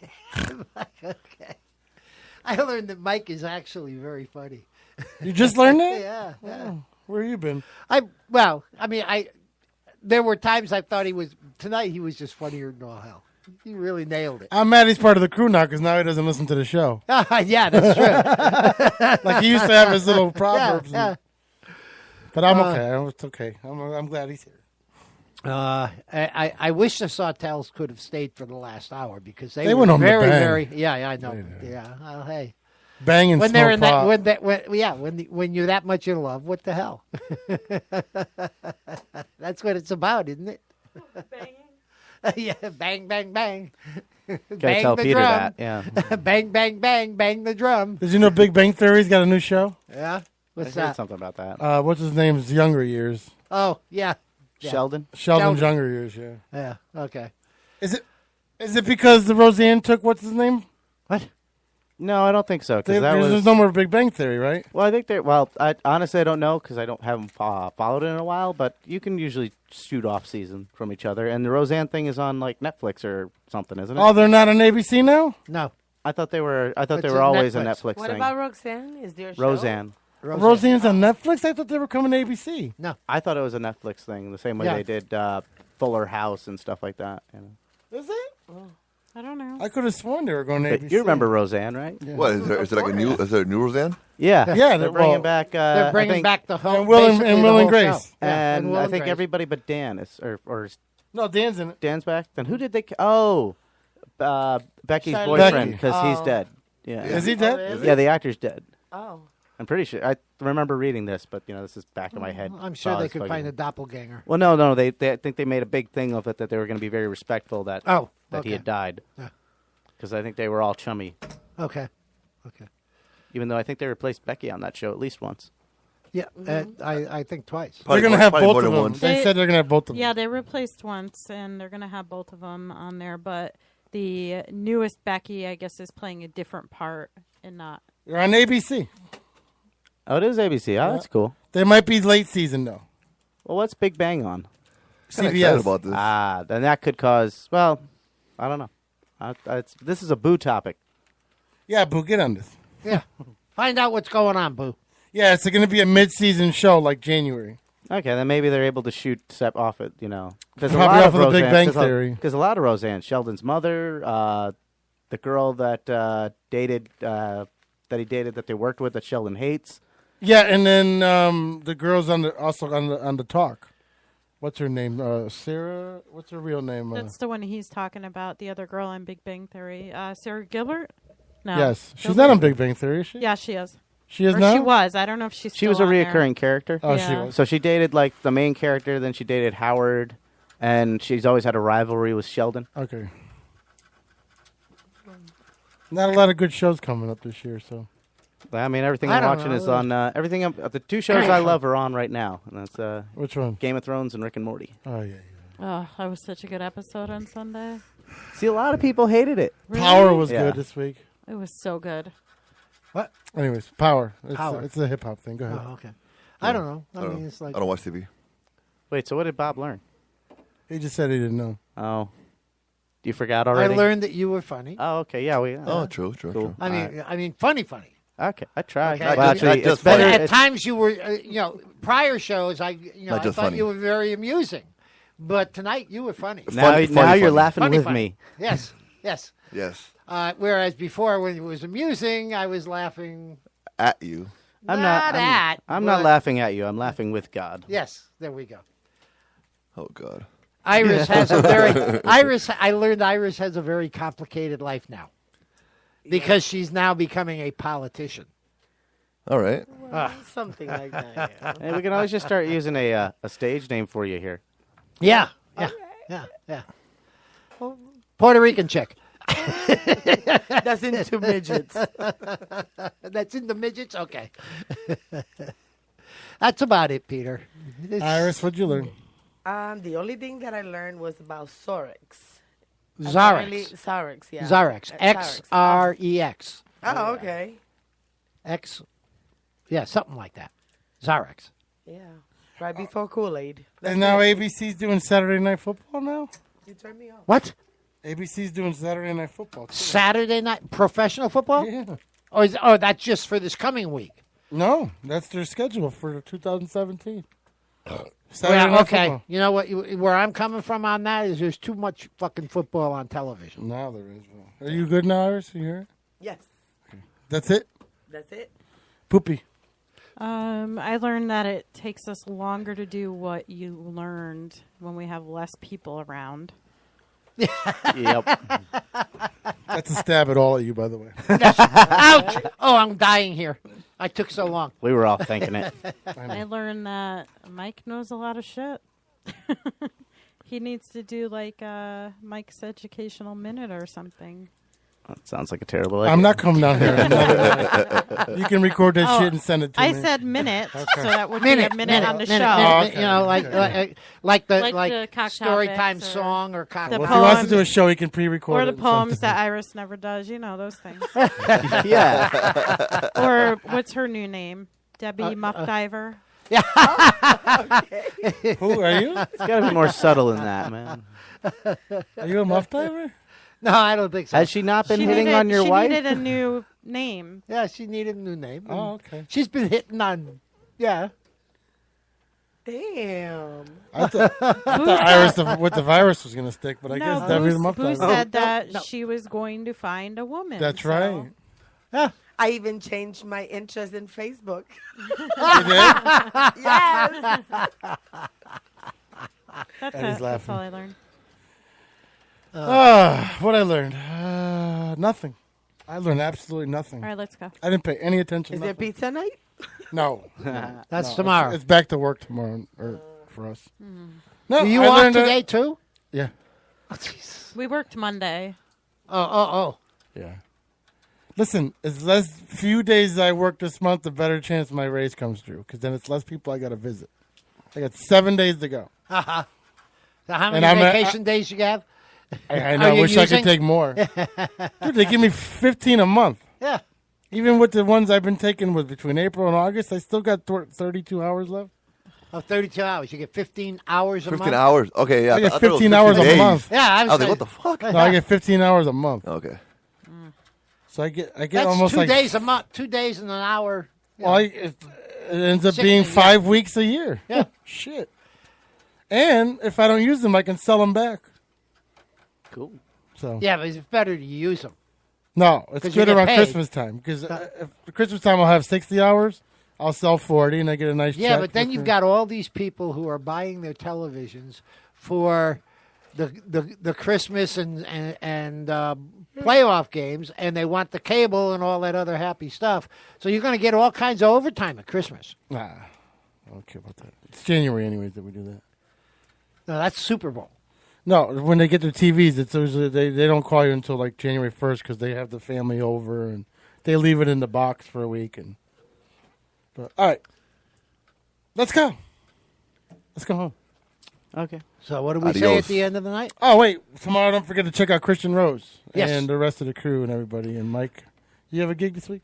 I learned that Mike is actually very funny. You just learned that? Yeah. Oh, where you been? There were times I thought he was. Tonight he was just funnier than all hell. He really nailed it. I'm mad he's part of the crew now because now he doesn't listen to the show. Yeah, that's true. Like he used to have his little proverbs. Yeah. But I'm okay. It's okay. I'm glad he's here. I wish the sawtelles could have stayed for the last hour because they went were home to very, bang. very. Yeah, I know. Yeah. Well, hey. Bang and when smoke they're in pot. when you're that much in love, what the hell? That's what it's about, isn't it? Yeah, bang, bang, bang. Bang tell the Peter drum. that, yeah. Bang, bang, bang, bang the drum. Did you know Big Bang Theory's got a new show? Yeah. What's I heard that? something about that. What's his name's younger years? Oh, yeah. Sheldon? Sheldon's younger years, yeah. Yeah, okay. Is it because the Roseanne took what's his name? What? No, I don't think so. Because There's no more Big Bang Theory, right? Well, I think there. Well, I honestly don't know because I haven't followed it in a while. But you can usually shoot off season from each other, and the Roseanne thing is on like Netflix or something, isn't it? Oh, they're not on ABC now? No, I thought they were. I thought It's they were on always a Netflix. Netflix What thing. about Roxanne? Is there a show? Roseanne. Roseanne's on Netflix? I thought they were coming to ABC. No, I thought it was a Netflix thing, the same way Yeah. they did Fuller House and stuff like that. You know. Is it? I don't know. I could have sworn they were going to But ABC. you remember Roseanne, right? Yeah. What is there? Is there like a new? Is there a new Roseanne? Yeah, Yeah, they're bringing back. they're I bringing think- back the whole And Will and basically the Will and whole Grace. show. Yeah, and Will I and think Grace. everybody but Dan is, or No, Dan's in it. Dan's back. Then who did they? Oh, Becky's Charlotte. boyfriend, Becky. because he's dead. Yeah. Is he dead? really? Yeah, the actor's dead. Oh. I'm pretty sure. I remember reading this, but this is back in my head. I'm sure they could Buzz find a fucking- doppelganger. Well, no. They I think they made a big thing of it that they were going to be very respectful that he okay. had died. Yeah. Because I think they were all chummy. Okay. Even though I think they replaced Becky on that show at least once. Yeah, I think twice. They're going to have Probably both more of than them. once. They said they're going to have both of them. Yeah, they replaced once, and they're going to have both of them on there. But the newest Becky, I guess, is playing a different part and not. They're on ABC. Oh, it is ABC. Oh, that's cool. They might be late season, though. Well, what's Big Bang on? I'm excited CBS. about this. Then that could cause. Well, I don't know. This is a boo topic. Yeah, Boo, get on this. Yeah. Find out what's going on, Boo. Yeah, it's going to be a mid-season show like January. Okay, then maybe they're able to shoot off it, because Probably off of the Big Bang Theory. Because a lot of Roseanne, Sheldon's mother, the girl that dated that he dated that they worked with that Sheldon hates. Yeah, and then the girl's on the talk. What's her name? Sarah? What's her real name? That's the one he's talking about, the other girl on Big Bang Theory. Sarah Gilbert? No. Yes. She's Gilbert? not on Big Bang Theory, is she? Yeah, she is. She is Or now? She was. I don't know if she's She was a still on there. reoccurring character. Oh, she was. So she dated like the main character, then she dated Howard, and she's always had a rivalry with Sheldon. Okay. Not a lot of good shows coming up this year, so. I mean, everything I I'm don't watching know. is on. The two shows I love are on right now, and that's Which one? Game of Thrones and Rick and Morty. Oh, yeah. Oh, that was such a good episode on Sunday. See, a lot of people hated it. Really? Power was Yeah. good this week. It was so good. What? Anyways, Power. Power. It's a hip hop thing. Go ahead. Oh, okay. I don't know. I I mean, don't, it's like I don't watch TV. Wait, so what did Bob learn? He just said he didn't know. Oh. You forgot I already? learned that you were funny. Oh, okay. Yeah, we. Oh, true. Cool. I mean, funny. Okay, I tried. Okay. Well, actually, it's better. But at times you were, prior shows, I Not just thought funny. you were very amusing, but tonight you were funny. Now you're laughing Funny, with funny. me. Yes, yes. Yes. Whereas before, when it was amusing, I was laughing. At you. I'm Not at, I'm not but- laughing at you. I'm laughing with God. Yes, there we go. Oh God. Iris has a very I learned Iris has a very complicated life now because she's now becoming a politician. All right. Something like that. Yeah. Hey, we can always just start using a stage name for you here. Yeah. Puerto Rican chick. That's into midgets. That's in the midgets? Okay. That's about it, Peter. Iris, what'd you learn? The only thing that I learned was about Zorex. Zorex. Zorex, yeah. Zorex. Zorex. X-R-E-X. Oh, okay. X. Yeah, something like that. Zorex. Yeah. Right before Kool-Aid. And now ABC's doing Saturday Night Football now? You turned me off. What? ABC's doing Saturday Night Football. Too. Saturday night professional football? Yeah. Oh, that's just for this coming week. No, that's their schedule for 2017. Well, Night okay. Football. You know what? Where I'm coming from on that is there's too much fucking football on television. Now there is. Are you good now, Iris? You hear it? Yes. That's it? That's it. Poopy. I learned that it takes us longer to do what you learned when we have less people around. Yep. That's a stab at all of you, by the way. Ouch! Oh, I'm dying here. I took so long. We were all thinking it. I learned that Mike knows a lot of shit. He needs to do like Mike's educational minute or something. That sounds like a terrible idea. I'm not coming down here. You can record that shit and send it to me. I said minute, Okay. so that would be a minute on the show. Oh, okay. You know, like the cock story topics time or song or cock. the Well, if he wants to do a show, he can pre-record or it the and send it poems to that me. Iris never does. You know those things. Yeah. Or what's her new name? Debbie Muff Diver. Who are you? It's got to be more subtle than that, man. Are you a muff diver? No, I don't think so. Has she not been hitting on your wife? She needed a new name. Yeah, she needed a new name. Oh, okay. She's been hitting on. Yeah. Damn. I thought Iris with the virus was going to stick, but I guess Debbie the muff Who diver. said that she was going to find a woman? That's so- right. Yeah. I even changed my interest in Facebook. You did? Yes. That's And he's it. That's laughing. all I learned. What I learned? Nothing. I learned absolutely nothing. All right, let's go. I didn't pay any attention. Is there nothing. pizza night? No. That's No, tomorrow. It's back to work tomorrow or for us. No, Are you I off learned today too? Yeah. We worked Monday. Oh. Yeah. Listen, as less few days I work this month, the better chance my raise comes through. Because then it's less people I got to visit. I got 7 days to go. Uh-huh. So how many And vacation days you have? I know. I wish I could take more. Dude, they give me 15 a month. Yeah. Even with the ones I've been taking with between April and August, I still got 32 hours left. Oh, 32 hours. You get 15 hours a 15 month? hours. Okay, yeah. I get thought it was 15 hours a days. month. Yeah, I I was was like, saying- what the fuck? No, I get 15 hours a month. Okay. So I get That's almost 2 like days a month. 2 days and an hour. Well, it ends up 6 being days, 5 weeks a year. Yeah. Shit. And if I don't use them, I can sell them back. Cool. So Yeah, but it's better to use them. no, it's 'Cause you good get around paid. Christmas time because if Christmas time I'll have 60 hours. I'll sell 40 and I get a nice check. Yeah, but then you've got all these people who are buying their televisions for the Christmas and playoff games, and they want the cable and all that other happy stuff. So you're going to get all kinds of overtime at Christmas. Nah, I don't care about that. It's January anyways that we do that. No, that's Super Bowl. No, when they get their TVs, it's usually they don't call you until like January 1st because they have the family over and they leave it in the box for a week. But all right, let's go. Let's go home. Okay. So what do we say Adios. at the end of the night? Oh, wait. Tomorrow, don't forget to check out Christian Rose Yes. and the rest of the crew and everybody. And Mike, you have a gig this week?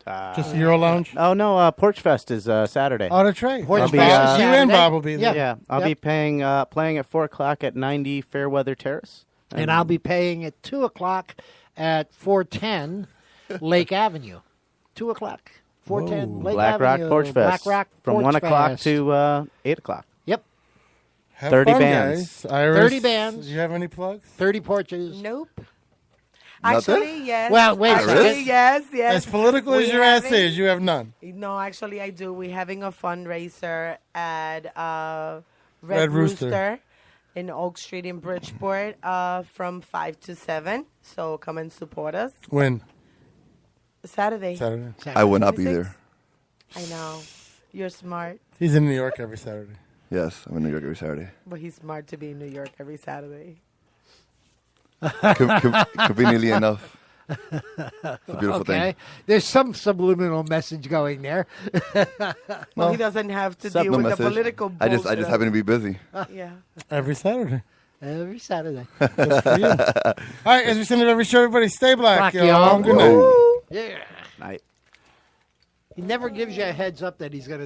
Just the Euro Lounge? Oh, no. Porch Fest is Saturday. Oh, that's right. I'll be, you and Bob will be there. Yeah. I'll be playing at 4 o'clock at 90 Fairweather Terrace. And I'll be paying at 2 o'clock at 410 Lake Avenue. 2 o'clock. 410 Lake Black Avenue. Rock Porch Fest. Black Rock From Porch 1 o'clock Fest. to 8 o'clock. Yep. Have 30 fun, bands. Guys. Iris, 30 bands. Do you have any plugs? 30 porches. Nope. Nothing? Actually, yes. Well, wait a Actually, second. yes. As political as your ass is, you have none. No, actually, I do. We're having a fundraiser at Red Red Rooster. Rooster in Oak Street in Bridgeport from 5 to 7. So come and support us. When? Saturday. I will not be there. I know. You're smart. He's in New York every Saturday. Yes, I'm in New York every Saturday. But he's smart to be in New York every Saturday. Conveniently enough. It's a beautiful Okay. thing. There's some subliminal message going there. Well, he doesn't have to deal No with message. the political I bullshit. just happen to be busy. Yeah. Every Saturday. Every Saturday. Good for you. All right, as we send it every show, everybody stay black, Rock y'all. y'all. Good night. Yeah. Night. He never gives you a heads up that he's going to